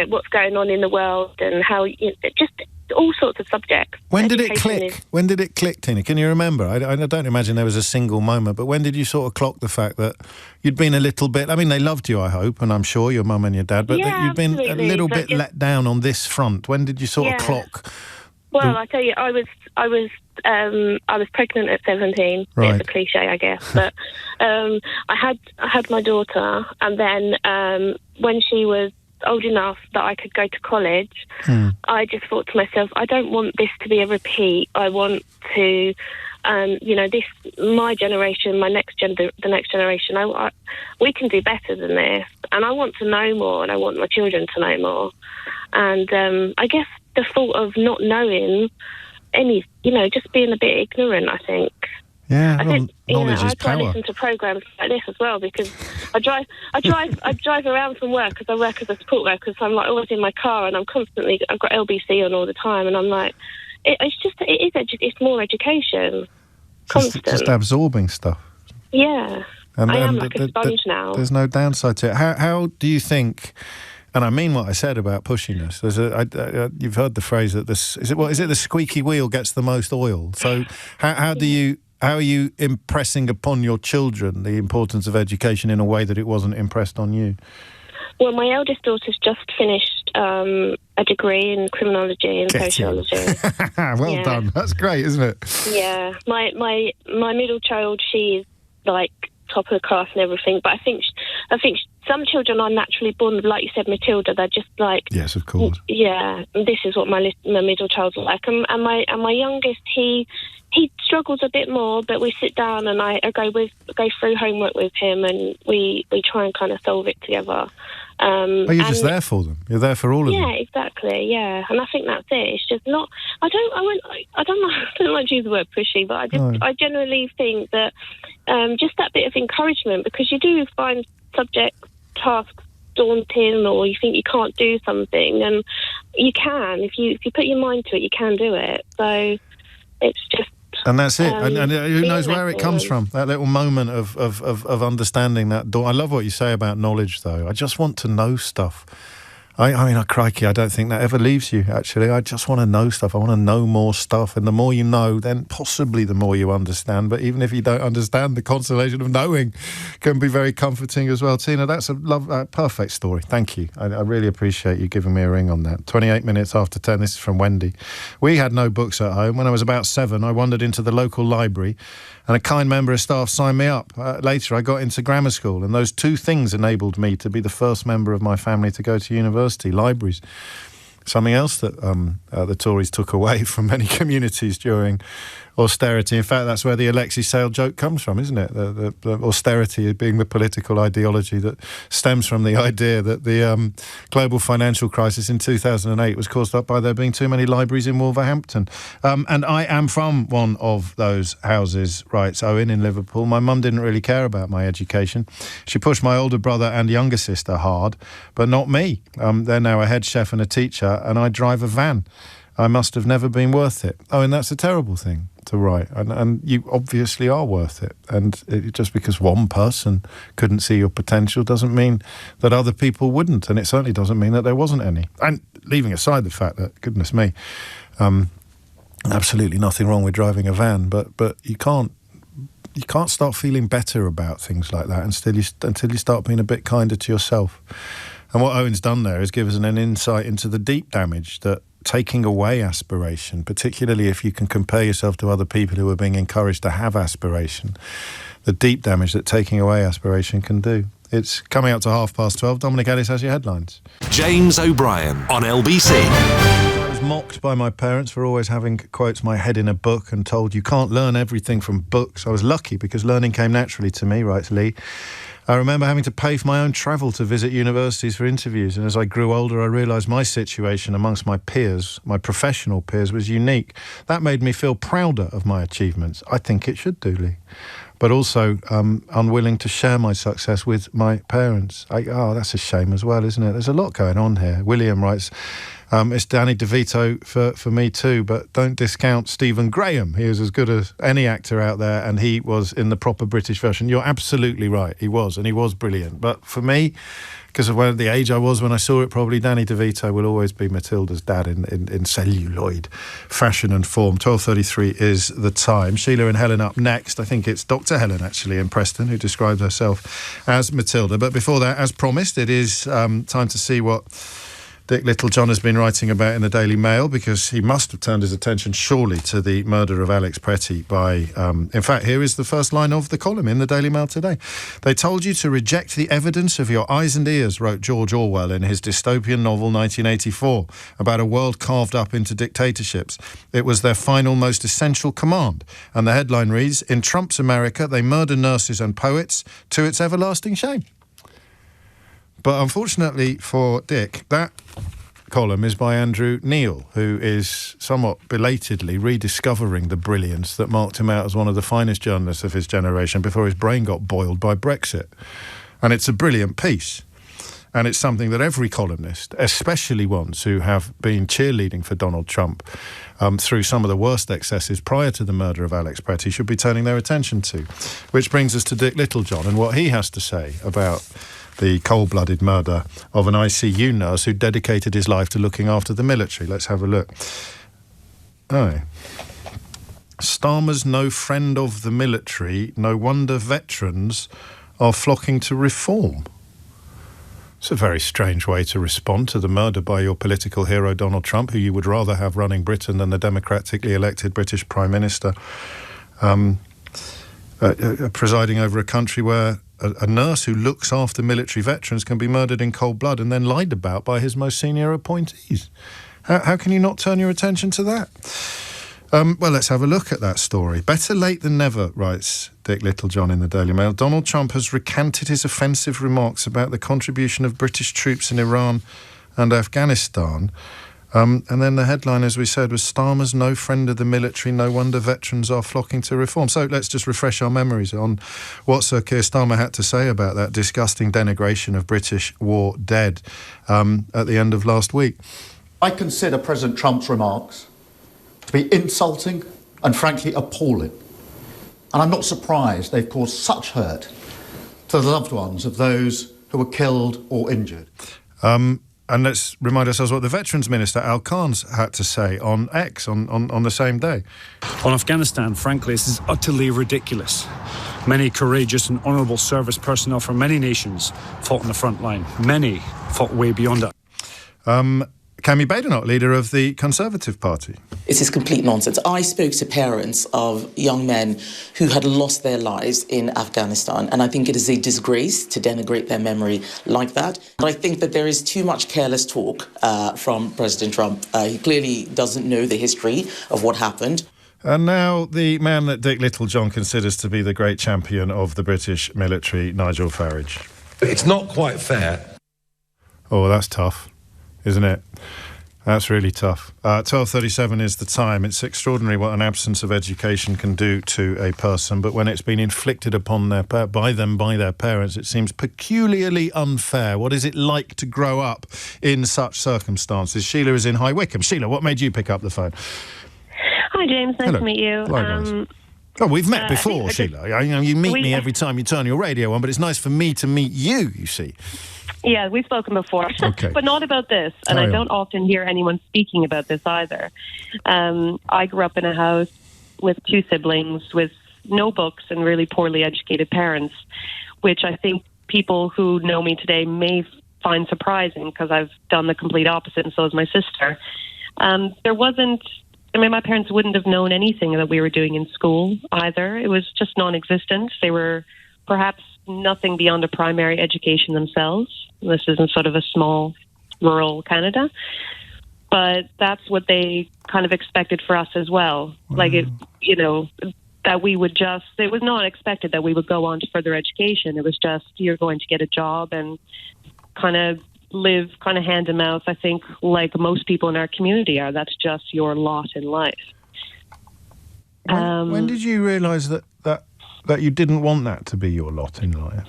what's going on in the world and how just all sorts of subjects. When did it click? When did it click, Tina? Can you remember? I don't imagine there was a single moment, but when did you sort of clock the fact that you'd been a little bit, I mean, they loved you, I hope, and I'm sure, your mum and your dad, but that you'd been a little bit let down on this front. When did you sort of clock? Well, I tell you, I was pregnant at 17. Right. It's a cliche, I guess, but I had my daughter, and then when she was old enough that I could go to college, I just thought to myself, I don't want this to be a repeat. I want to, my generation, the next generation, we can do better than this. And I want to know more, and I want my children to know more. And I guess the thought of not knowing just being a bit ignorant, I think. Yeah, I think knowledge is power. I listen to programs like this as well, because I drive around from work because I work as a support worker, so I'm like always in my car, and I've got LBC on all the time, and I'm like, it's more education, constant, just absorbing stuff. Yeah, I am like a sponge now. There's no downside to it. How do you think? And I mean what I said about pushiness. You've heard the phrase that is it the squeaky wheel gets the most oil? So how are you impressing upon your children the importance of education in a way that it wasn't impressed on you? Well, my eldest daughter's just finished a degree in criminology and sociology. Well done. That's great, isn't it? Yeah. My middle child, she's like top of the class and everything, but I think some children are naturally born, like you said, Matilda. They're just like, yes, of course. Yeah, and this is what my middle child's like, and my youngest, he struggles a bit more, but we sit down and I go through homework with him, and we try and kind of solve it together. You're just there for them. You're there for all of them. Yeah, exactly. Yeah, and I think that's it. It's just not. I don't like to use the word pushy, but I generally think that just that bit of encouragement, because you do find tasks daunting, or you think you can't do something, and you can if you put your mind to it, you can do it. So it's just. And that's it. And who knows where it comes from? That little moment of understanding that door. I love what you say about knowledge, though. I just want to know stuff. I mean, crikey, I don't think that ever leaves you, actually. I just want to know stuff. I want to know more stuff. And the more you know, then possibly the more you understand. But even if you don't understand, the consolation of knowing can be very comforting as well. Tina, that's a perfect story. Thank you. I really appreciate you giving me a ring on that. 28 minutes after 10. This is from Wendy. We had no books at home. When I was about 7, I wandered into the local library and a kind member of staff signed me up. Later, I got into grammar school, and those two things enabled me to be the first member of my family to go to university, libraries. Something else that the Tories took away from many communities during austerity. In fact, that's where the Alexei Sale joke comes from, isn't it? The austerity being the political ideology that stems from the idea that the global financial crisis in 2008 was caused up by there being too many libraries in Wolverhampton. And I am from one of those houses, writes Owen in Liverpool. My mum didn't really care about my education. She pushed my older brother and younger sister hard, but not me. They're now a head chef and a teacher, and I drive a van. I must have never been worth it. Oh, and that's a terrible thing to write. And you obviously are worth it. And just because one person couldn't see your potential doesn't mean that other people wouldn't. And it certainly doesn't mean that there wasn't any. And leaving aside the fact that, goodness me, absolutely nothing wrong with driving a van, but you can't start feeling better about things like that until you start being a bit kinder to yourself. And what Owen's done there is give us an insight into the deep damage that taking away aspiration, particularly if you can compare yourself to other people who are being encouraged to have aspiration, the deep damage that taking away aspiration can do. It's coming up to 12:30. Dominic Ellis has your headlines. James O'Brien on LBC. I was mocked by my parents for always having, quotes, my head in a book and told you can't learn everything from books. I was lucky because learning came naturally to me, writes Lee. I remember having to pay for my own travel to visit universities for interviews, and as I grew older, I realised my situation amongst my peers, my professional peers, was unique. That made me feel prouder of my achievements. I think it should do, Lee. But also unwilling to share my success with my parents. That's a shame as well, isn't it? There's a lot going on here. William writes, it's Danny DeVito for me too, but don't discount Stephen Graham. He is as good as any actor out there, and he was in the proper British version. You're absolutely right, he was, and he was brilliant. But for me, because of the age I was when I saw it, probably Danny DeVito will always be Matilda's dad in celluloid fashion and form. 12:33 is the time. Sheila and Helen up next. I think it's Dr. Helen, actually, in Preston, who describes herself as Matilda. But before that, as promised, it is time to see what Dick Littlejohn has been writing about in the Daily Mail, because he must have turned his attention surely to the murder of Alex Pretty by... in fact, here is the first line of the column in the Daily Mail today. They told you to reject the evidence of your eyes and ears, wrote George Orwell in his dystopian novel 1984, about a world carved up into dictatorships. It was their final, most essential command. And the headline reads, in Trump's America, they murder nurses and poets to its everlasting shame. But unfortunately for Dick, that column is by Andrew Neil, who is somewhat belatedly rediscovering the brilliance that marked him out as one of the finest journalists of his generation before his brain got boiled by Brexit. And it's a brilliant piece. And it's something that every columnist, especially ones who have been cheerleading for Donald Trump through some of the worst excesses prior to the murder of Alex Pretty, should be turning their attention to. Which brings us to Dick Littlejohn and what he has to say about the cold-blooded murder of an ICU nurse who dedicated his life to looking after the military. Let's have a look. Starmer's no friend of the military. No wonder veterans are flocking to reform. It's a very strange way to respond to the murder by your political hero, Donald Trump, who you would rather have running Britain than the democratically elected British Prime Minister, presiding over a country where a nurse who looks after military veterans can be murdered in cold blood and then lied about by his most senior appointees. How can you not turn your attention to that? Well, let's have a look at that story. Better late than never, writes Dick Littlejohn in the Daily Mail. Donald Trump has recanted his offensive remarks about the contribution of British troops in Iran and Afghanistan. And then the headline, as we said, was Starmer's no friend of the military, no wonder veterans are flocking to reform. So let's just refresh our memories on what Sir Keir Starmer had to say about that disgusting denigration of British war dead at the end of last week. I consider President Trump's remarks to be insulting and frankly appalling. And I'm not surprised they've caused such hurt to the loved ones of those who were killed or injured. And let's remind ourselves what the Veterans Minister, Al Khan's, had to say on X on the same day. On Afghanistan, frankly, this is utterly ridiculous. Many courageous and honourable service personnel from many nations fought on the front line. Many fought way beyond that. Cammy Badenoch, leader of the Conservative Party. It is complete nonsense. I spoke to parents of young men who had lost their lives in Afghanistan, and I think it is a disgrace to denigrate their memory like that. But I think that there is too much careless talk from President Trump. He clearly doesn't know the history of what happened. And now the man that Dick Littlejohn considers to be the great champion of the British military, Nigel Farage. It's not quite fair. Oh, that's tough, isn't it? That's really tough. 12:37 is the time. It's extraordinary what an absence of education can do to a person, but when it's been inflicted upon by their parents, it seems peculiarly unfair. What is it like to grow up in such circumstances? Sheila is in High Wycombe. Sheila, what made you pick up the phone? Hi, James. Nice Hello. to meet you. Oh, we've met before, Sheila. You meet me every time you turn your radio on, but it's nice for me to meet you, you see. Yeah, we've spoken before, okay. But not about this. And I don't often hear anyone speaking about this either. I grew up in a house with two siblings with no books and really poorly educated parents, which I think people who know me today may find surprising because I've done the complete opposite, and so has my sister. My parents wouldn't have known anything that we were doing in school either. It was just non-existent. They were perhaps nothing beyond a primary education themselves. This is in sort of a small rural Canada. But that's what they kind of expected for us as well. That we would it was not expected that we would go on to further education. It was just, you're going to get a job and kind of live kind of hand to mouth, I think, like most people in our community are. That's just your lot in life. When did you realise that you didn't want that to be your lot in life?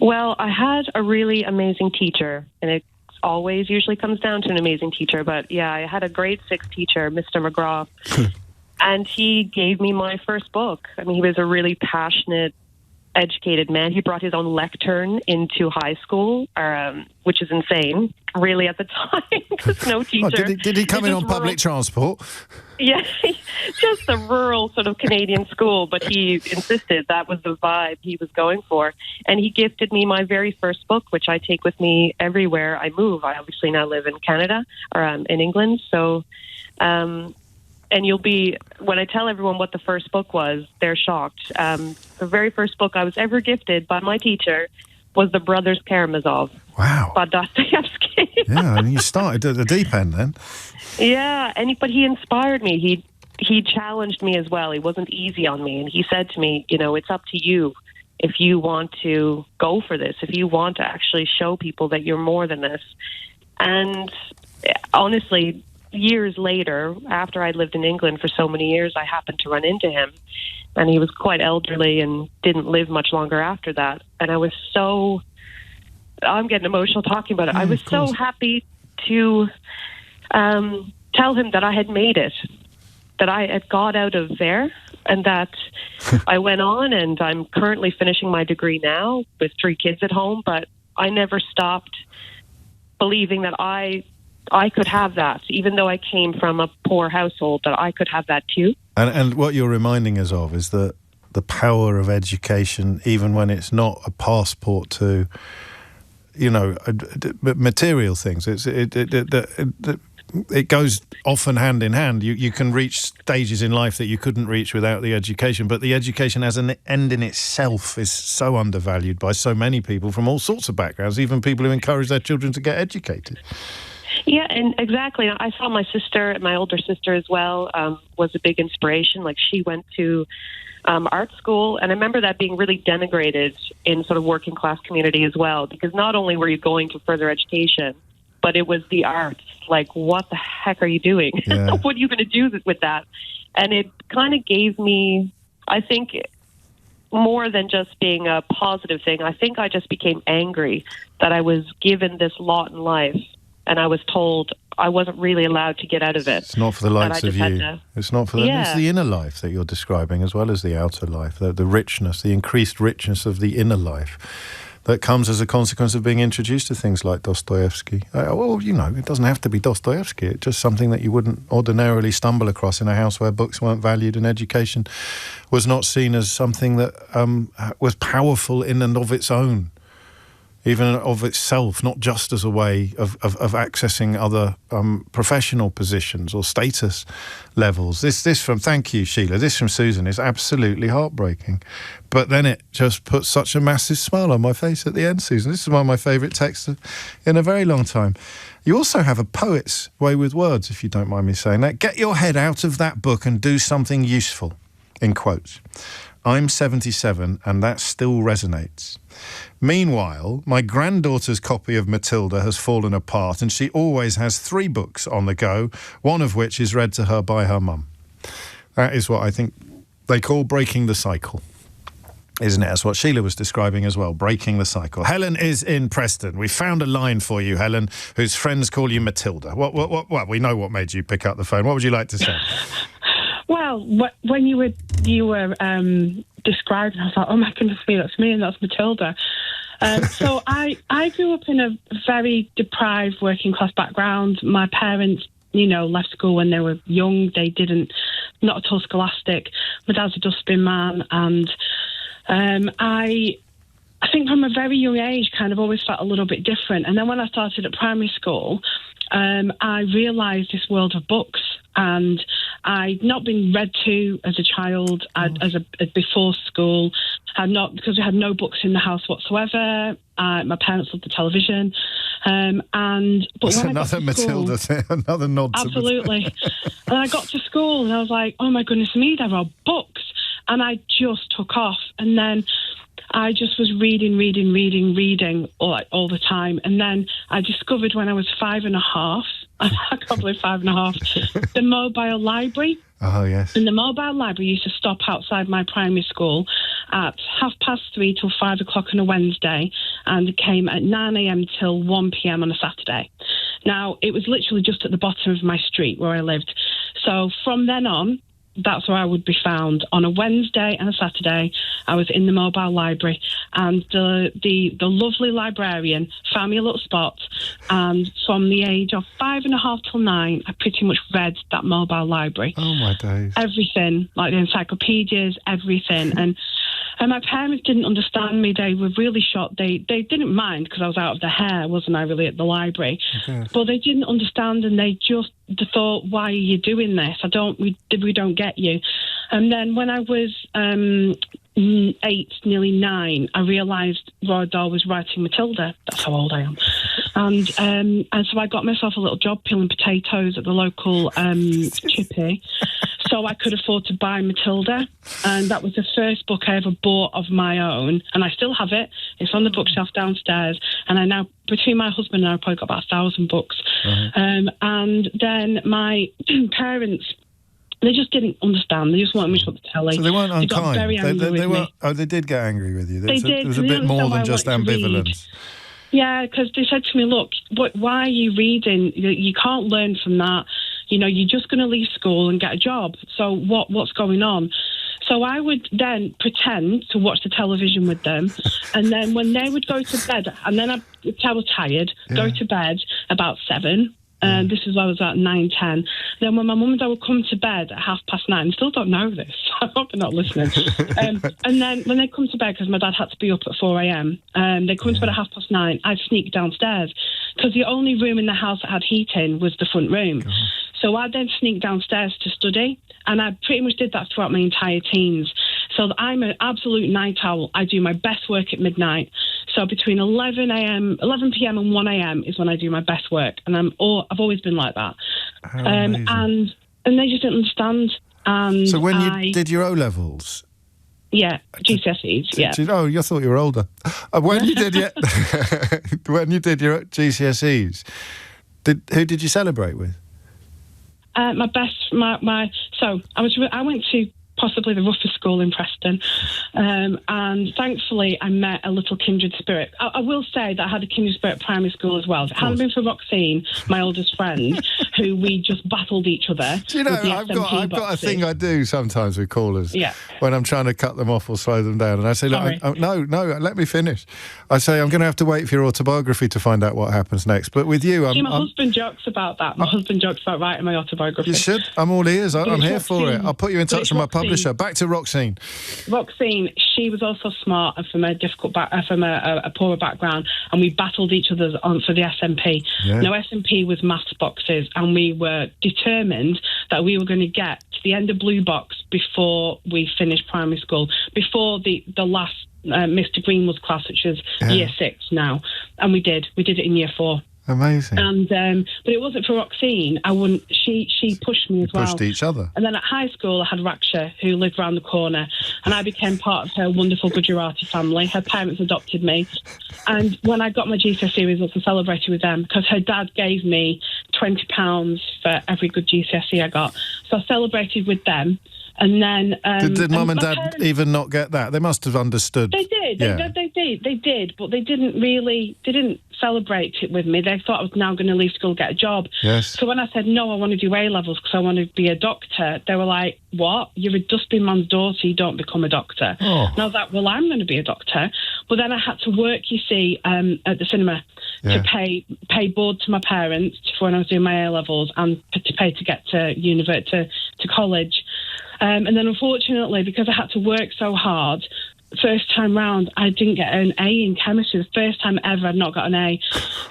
Well, I had a really amazing teacher, and it always usually comes down to an amazing teacher. But yeah, I had a grade 6 teacher, Mr. McGraw, and he gave me my first book. I mean, he was a really passionate, educated man. He brought his own lectern into high school, which is insane, really, at the time, because no teacher. Did he come in on public transport? Yeah, just a rural sort of Canadian school, but he insisted that was the vibe he was going for. And he gifted me my very first book, which I take with me everywhere I move. I obviously now live in Canada, or in England, so... and when I tell everyone what the first book was, they're shocked. The very first book I was ever gifted by my teacher was The Brothers Karamazov. Wow. By Dostoevsky. Yeah, and you started at the deep end then. Yeah, but he inspired me. He challenged me as well. He wasn't easy on me. And he said to me, it's up to you if you want to go for this, if you want to actually show people that you're more than this. And honestly, years later, after I'd lived in England for so many years, I happened to run into him, and he was quite elderly and didn't live much longer after that. And I'm getting emotional talking about it. I was so happy to tell him that I had made it, that I had got out of there, and that I went on, and I'm currently finishing my degree now with 3 kids at home, but I never stopped believing that I could have that, even though I came from a poor household, that I could have that too. And what you're reminding us of is that the power of education, even when it's not a passport to, material things. It goes often hand in hand. You can reach stages in life that you couldn't reach without the education, but the education as an end in itself is so undervalued by so many people from all sorts of backgrounds, even people who encourage their children to get educated. Yeah, and exactly. I saw my sister, my older sister as well, was a big inspiration. Like, she went to art school, and I remember that being really denigrated in sort of working class community as well, because not only were you going to further education, but it was the arts. Like, what the heck are you doing? Yeah. What are you going to do with that? And it kind of gave me, I think, more than just being a positive thing. I think I just became angry that I was given this lot in life, and I was told I wasn't really allowed to get out of it. It's not for the likes of you. It's not for them. Yeah. It's the inner life that you're describing as well as the outer life, the richness, the increased richness of the inner life that comes as a consequence of being introduced to things like Dostoevsky. Well, you know, it doesn't have to be Dostoevsky. It's just something that you wouldn't ordinarily stumble across in a house where books weren't valued and education was not seen as something that was powerful in and of its own, even of itself, not just as a way of accessing other professional positions or status levels. This from, thank you, Sheila, this from Susan is absolutely heartbreaking. But then it just puts such a massive smile on my face at the end, Susan. This is one of my favourite texts in a very long time. You also have a poet's way with words, if you don't mind me saying that. Get your head out of that book and do something useful, in quotes. I'm 77 and that still resonates. Meanwhile, my granddaughter's copy of Matilda has fallen apart and she always has 3 books on the go, one of which is read to her by her mum. That is what I think they call breaking the cycle, isn't it? That's what Sheila was describing as well, breaking the cycle. Helen is in Preston. We found a line for you, Helen, whose friends call you Matilda. What? We know what made you pick up the phone. What would you like to say? Well, when you were describing, I was like, oh my goodness me, that's me and that's Matilda. So I grew up in a very deprived working class background. My parents, left school when they were young. They not at all scholastic. My dad's a dustbin man, and I think from a very young age kind of always felt a little bit different. And then when I started at primary school, I realised this world of books, and I'd not been read to as a child, before school. Because we had no books in the house whatsoever. My parents loved the television, but when another Matilda thing, another nod. Absolutely. And I got to school and I was like, oh my goodness me, there are books, and I just took off. And then I just was reading all the time. And then I discovered when I was 5.5, I can't believe 5.5, the mobile library. Oh, yes. And the mobile library used to stop outside my primary school at 3:30 till 5 o'clock on a Wednesday, and it came at 9 a.m. till 1 p.m. on a Saturday. Now, it was literally just at the bottom of my street where I lived. So from then on, that's where I would be found. On a Wednesday and a Saturday, I was in the mobile library, and the lovely librarian found me a little spot, and from the age of 5.5 till 9, I pretty much read that mobile library. Oh, my days. Everything, like the encyclopedias, everything. And my parents didn't understand me. They were really shocked. They didn't mind because I was out of their hair, wasn't I, really, at the library? Okay. But they didn't understand, and they thought, why are you doing this? We don't get you. And then when I was 8, nearly 9, I realised Roald Dahl was writing Matilda. That's how old I am. And so I got myself a little job peeling potatoes at the local chippy, so I could afford to buy Matilda. And that was the first book I ever bought of my own, and I still have it. It's on the bookshelf downstairs, and I now, between my husband and I, I've probably got about 1,000 books. Uh-huh. And then my parents, they just didn't understand. They just wanted me to put the telly. So they weren't unkind. They got very angry with me. Oh, they did get angry with you. They did. There was a bit more than just ambivalence. Yeah, because they said to me, look, why are you reading? You can't learn from that. You're just going to leave school and get a job. So what's going on? So I would then pretend to watch the television with them. And then when they would go to bed, and then I was tired, go to bed about 7. This is when I was at 9, 10. Then when my mum and dad would come to bed at 9:30, I still don't know this. I hope they're not listening. And then when they come to bed, because my dad had to be up at 4 a.m., they come to bed at 9:30, I'd sneak downstairs, because the only room in the house that had heating was the front room. God. So I'd then sneak downstairs to study, and I pretty much did that throughout my entire teens. So I'm an absolute night owl. I do my best work at midnight. So between 11 p.m. and 1 a.m. is when I do my best work, and I've always been like that. And they just didn't understand. And so when you did your O-levels? Yeah, GCSEs, yeah. Oh, I thought you were older. When you did your GCSEs, who did you celebrate with? So I went to possibly the roughest school in Preston. And thankfully, I met a little kindred spirit. I will say that I had a kindred spirit at primary school as well. If it hadn't been for Roxine, my oldest friend, who we just battled each other. Do you know, I've got a thing I do sometimes with callers when I'm trying to cut them off or slow them down. And I say, look, no, let me finish. I say, I'm going to have to wait for your autobiography to find out what happens next. But with you, my husband jokes about that. My husband jokes about writing my autobiography. You should. I'm all ears. I'm here for it. I'll put you in touch with my publisher. Back to Roxine. Roxine, she was also smart and from a a poorer background, and we battled each other for the SNP. Yeah. Now, SNP was maths boxes, and we were determined that we were going to get to the end of Blue Box before we finished primary school, before the last Mr. Greenwood's class, which is year 6 now, and we did it in year 4. Amazing. And but it wasn't for Roxine. I wouldn't. She pushed me as well. Pushed each other. And then at high school, I had Raksha, who lived round the corner, and I became part of her wonderful Gujarati family. Her parents adopted me, and when I got my GCSE results, I celebrated with them because her dad gave me £20 for every good GCSE I got. So I celebrated with them. And then did Mum and Dad even not get that? They must have understood. They did. Yeah. They did, but they didn't celebrate it with me. They thought I was now going to leave school, get a job. Yes. So when I said no, I want to do A levels because I want to be a doctor, they were like, "What? You're a dustbin man's daughter. You don't become a doctor." Oh. And I was like, "Well, I'm going to be a doctor." But then I had to work, you see, at the cinema to pay board to my parents for when I was doing my A levels and to pay to get to to college. And then, unfortunately, because I had to work so hard, first time round, I didn't get an A in chemistry. The first time ever I'd not got an A.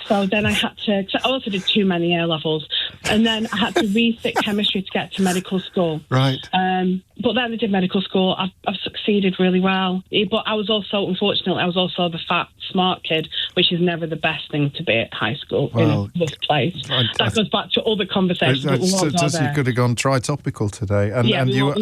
So then I had to... Cause I also did too many A levels. And then I had to resit chemistry to get to medical school. Right. But then I did medical school. I've succeeded really well. But I was also, unfortunately, the fat, smart kid, which is never the best thing to be at high school in a rough place. That goes back to other conversations. You could have gone tri-topical today. And you're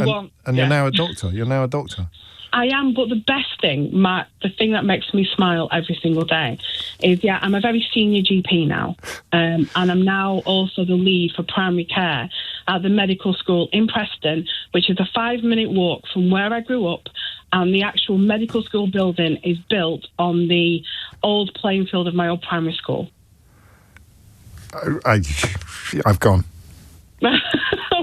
now a doctor. You're now a doctor. I am, but the best thing, the thing that makes me smile every single day is, I'm a very senior GP now, and I'm now also the lead for primary care at the medical school in Preston, which is a 5-minute walk from where I grew up, and the actual medical school building is built on the old playing field of my old primary school. I've gone.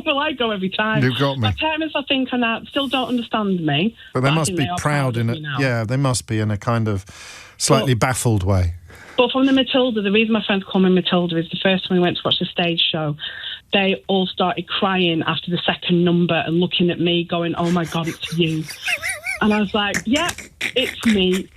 Well, I go every time. You've got me. My parents, I think, still don't understand me. But they must be proud in it. Yeah, they must be in a kind of slightly baffled way. But from the Matilda, the reason my friends call me Matilda is the first time we went to watch the stage show, they all started crying after the second number and looking at me going, "Oh my God, it's you." And I was like, "Yeah, it's me."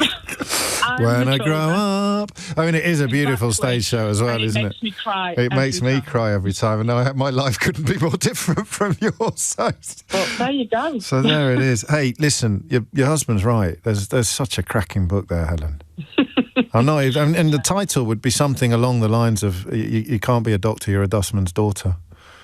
When I grow up. I mean, it is a beautiful stage show as well, isn't it? It makes me cry. It makes me cry every time. And my life couldn't be more different from yours. So. Well, there you go. So there it is. Hey, listen, your husband's right. There's such a cracking book there, Helen. I'm not even, and the title would be something along the lines of you can't be a doctor, you're a dustman's daughter.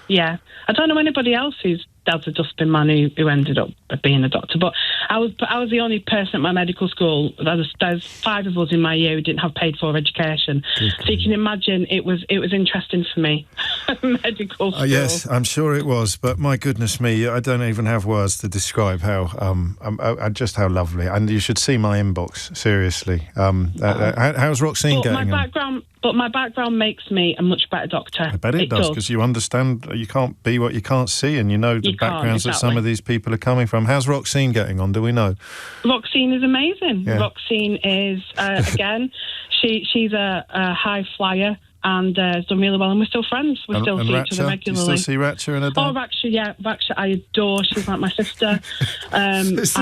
Yeah. I don't know anybody else who's dad's a dustbin man who ended up being a doctor, but I was the only person at my medical school. There's 5 of us in my year who didn't have paid for education. So you can imagine it was interesting for me. Medical school. Yes, I'm sure it was, but my goodness me, I don't even have words to describe how just how lovely. And you should see my inbox, seriously. How's Roxine getting on? But my background makes me a much better doctor. I bet it does, because you understand you can't be what you can't see, and you know the backgrounds that some of these people are coming from. How's Roxine getting on? Do we know? Roxine is amazing. Yeah. Roxine is, again, she's a high flyer and has done really well, and we're still friends. We still see each other regularly. You still see Raksha and her dad? Oh, Raksha, yeah. Raksha, I adore. She's like my sister. Raksha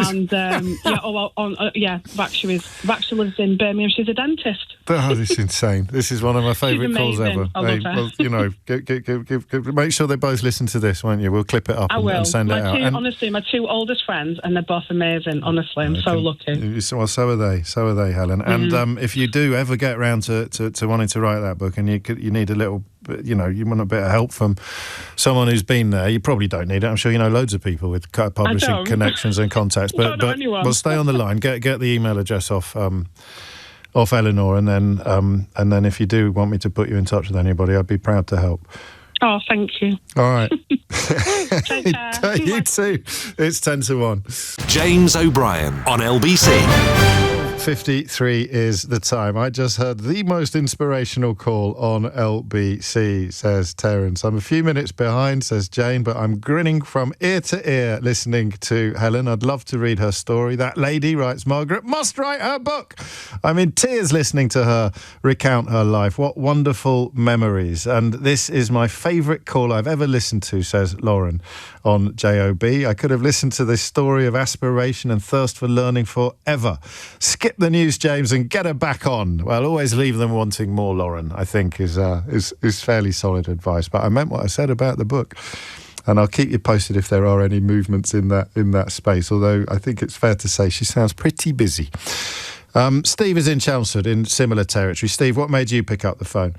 lives in Birmingham. She's a dentist. Oh, this is insane. This is one of my favourite calls ever. I love her. Well, make sure they both listen to this, won't you? We'll clip it up and send it out. Honestly, my 2 oldest friends, and they're both amazing. Honestly, I'm so lucky. Well, so are they. So are they, Helen. And if you do ever get around to wanting to write that book, and you need a little, you want a bit of help from someone who's been there, you probably don't need it. I'm sure you know loads of people with publishing connections and contacts. But stay on the line. Get the email address off Eleanor, and then if you do want me to put you in touch with anybody, I'd be proud to help. Oh, thank you. All right. Take care. You too. It's 10-1. James O'Brien on LBC. 53 is the time. I just heard the most inspirational call on LBC, says Terence. I'm a few minutes behind, says Jane, but I'm grinning from ear to ear listening to Helen. I'd love to read her story. That lady, writes Margaret, must write her book. I'm in tears listening to her recount her life. What wonderful memories. And this is my favourite call I've ever listened to, says Lauren on JOB. I could have listened to this story of aspiration and thirst for learning forever. Skip the news, James, and get her back on. Well, always leave them wanting more, Lauren, I think is fairly solid advice. But I meant what I said about the book. And I'll keep you posted if there are any movements in that space, although I think it's fair to say she sounds pretty busy. Steve is in Chelmsford in similar territory. Steve, what made you pick up the phone?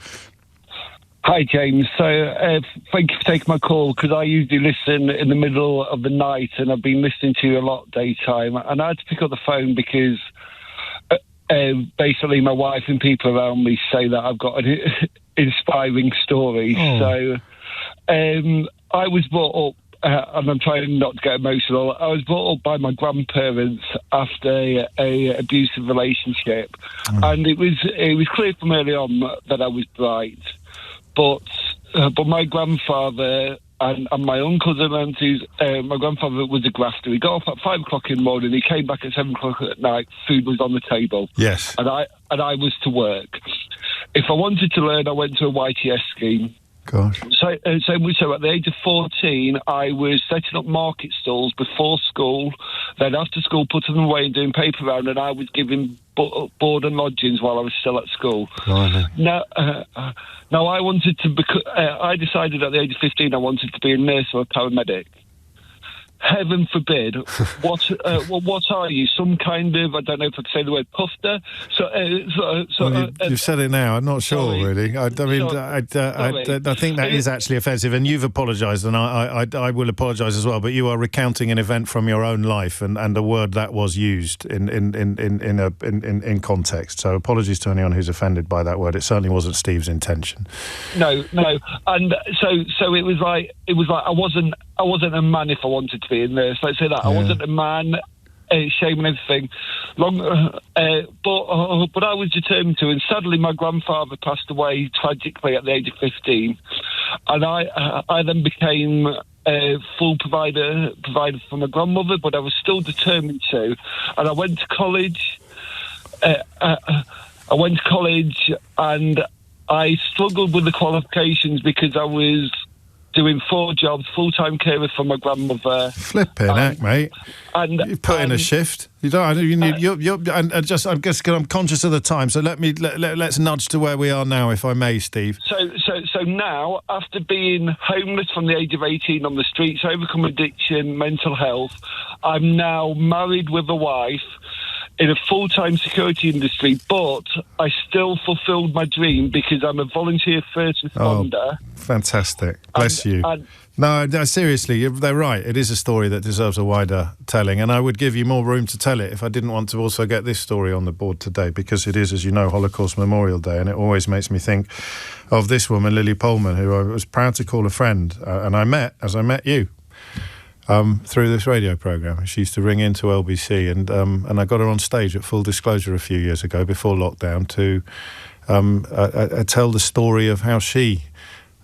Hi, James. So thank you for taking my call, because I usually listen in the middle of the night, and I've been listening to you a lot daytime. And I had to pick up the phone because basically my wife and people around me say that I've got an inspiring story. So I was brought up, and I'm trying not to get emotional, I was brought up by my grandparents after a abusive relationship. And it was clear from early on that I was bright. But my grandfather and my uncles and aunties, my grandfather was a grafter. He got off at 5 o'clock in the morning. He came back at 7 o'clock at night. Food was on the table. Yes. And I was to work. If I wanted to learn, I went to a YTS scheme. Gosh. So at the age of 14, I was setting up market stalls before school. Then after school, putting them away and doing paper round, and I was giving board and lodgings while I was still at school. Now I wanted to I decided at the age of 15 I wanted to be a nurse or a paramedic. Heaven forbid. What are you? Some kind of, I don't know if I can say the word, pufter? You've said it now. I'm not sure, really. I think that is actually offensive, and you've apologised, and I will apologise as well. But you are recounting an event from your own life, and a word that was used in context. So apologies to anyone who's offended by that word. It certainly wasn't Steve's intention. No, and so it was like I wasn't a man if I wanted to be a nurse. Let's say that. I wasn't a man, shame and everything. But I was determined to. And sadly, my grandfather passed away tragically at the age of 15, and I then became a full provider for my grandmother. But I was still determined to, and I went to college. And I struggled with the qualifications because I was doing 4 jobs, full-time carer for my grandmother. Flipping heck, mate! And you put in a shift. You don't. You need. I'm conscious of the time, so let's nudge to where we are now, if I may, Steve. So now, after being homeless from the age of 18 on the streets, overcome addiction, mental health, I'm now married with a wife in a full-time security industry, but I still fulfilled my dream because I'm a volunteer first responder. Oh, fantastic. Bless you. No, seriously, they're right. It is a story that deserves a wider telling, and I would give you more room to tell it if I didn't want to also get this story on the board today, because it is, as you know, Holocaust Memorial Day, and it always makes me think of this woman, Lily Pohlman, who I was proud to call a friend, and I met, as I met you, through this radio programme. She used to ring into LBC, and I got her on stage at Full Disclosure a few years ago, before lockdown, to tell the story of how she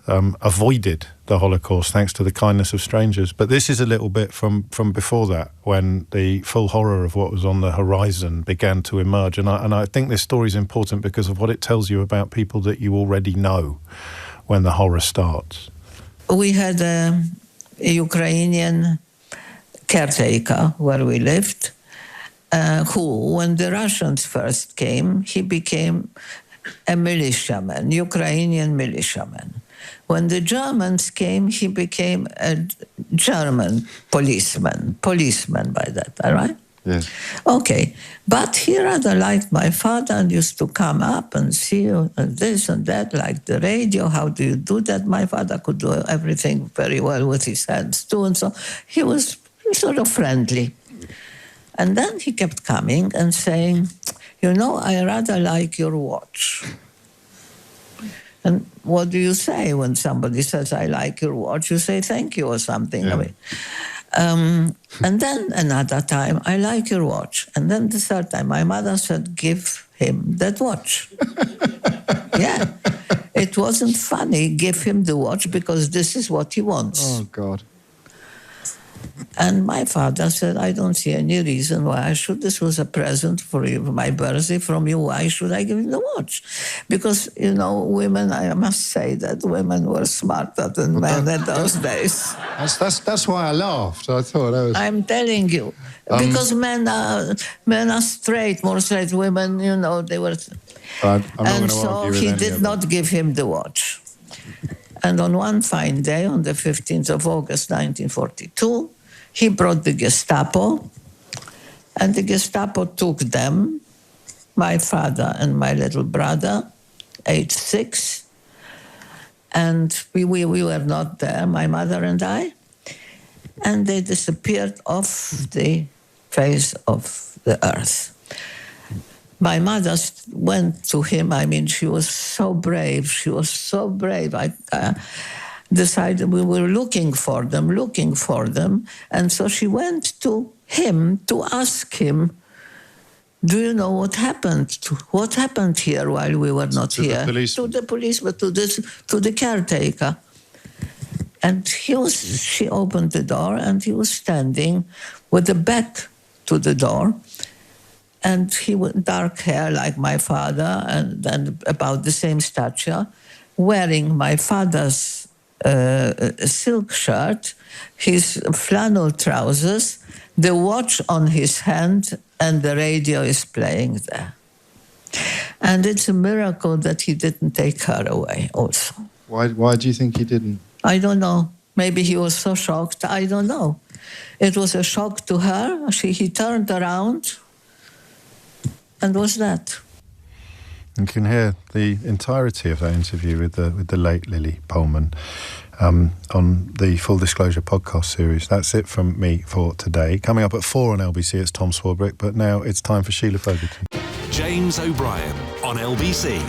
avoided the Holocaust thanks to the kindness of strangers. But this is a little bit from before that, when the full horror of what was on the horizon began to emerge. And I think this story is important because of what it tells you about people that you already know when the horror starts. We had a Ukrainian caretaker where we lived, who, when the Russians first came, he became a militiaman, Ukrainian militiaman. When the Germans came, he became a German policeman by that, all right? Yes. Okay, but he rather liked my father and used to come up and see this and that, like the radio. How do you do that? My father could do everything very well with his hands too, and so he was sort of friendly. And then he kept coming and saying, I rather like your watch. And what do you say when somebody says, I like your watch? You say thank you or something. Yeah. I mean, and then another time, I like your watch. And then the third time, my mother said, give him that watch. Yeah. It wasn't funny. Give him the watch because this is what he wants. Oh, God. And my father said, I don't see any reason why I should. This was a present for you, my birthday from you. Why should I give him the watch? Because, you know, women, I must say that women were smarter than men in those days. That's why I laughed. I thought that was... I'm telling you. Because men are straight, more straight. Women, you know, they were... I'm not and so he did not give him the watch. And on one fine day, on the 15th of August, 1942, he brought the Gestapo, and the Gestapo took them, my father and my little brother, aged 6, and we were not there, my mother and I, and they disappeared off the face of the earth. My mother went to him. I mean, she was so brave. She was so brave. I decided we were looking for them. And so she went to him to ask him, do you know what happened? What happened here while we were not here? To the police, but to the caretaker. And she opened the door, and he was standing with the back to the door. And he with dark hair like my father, and then about the same stature, wearing my father's silk shirt, his flannel trousers, the watch on his hand, and the radio is playing there. And it's a miracle that he didn't take her away also. Why do you think he didn't? I don't know. Maybe he was so shocked. I don't know. It was a shock to her. He turned around. And was that? You can hear the entirety of that interview with the late Lily Pullman on the Full Disclosure podcast series. That's it from me for today. Coming up at 4 on LBC, it's Tom Swarbrick, but now it's time for Sheila Fogarty. James O'Brien on LBC.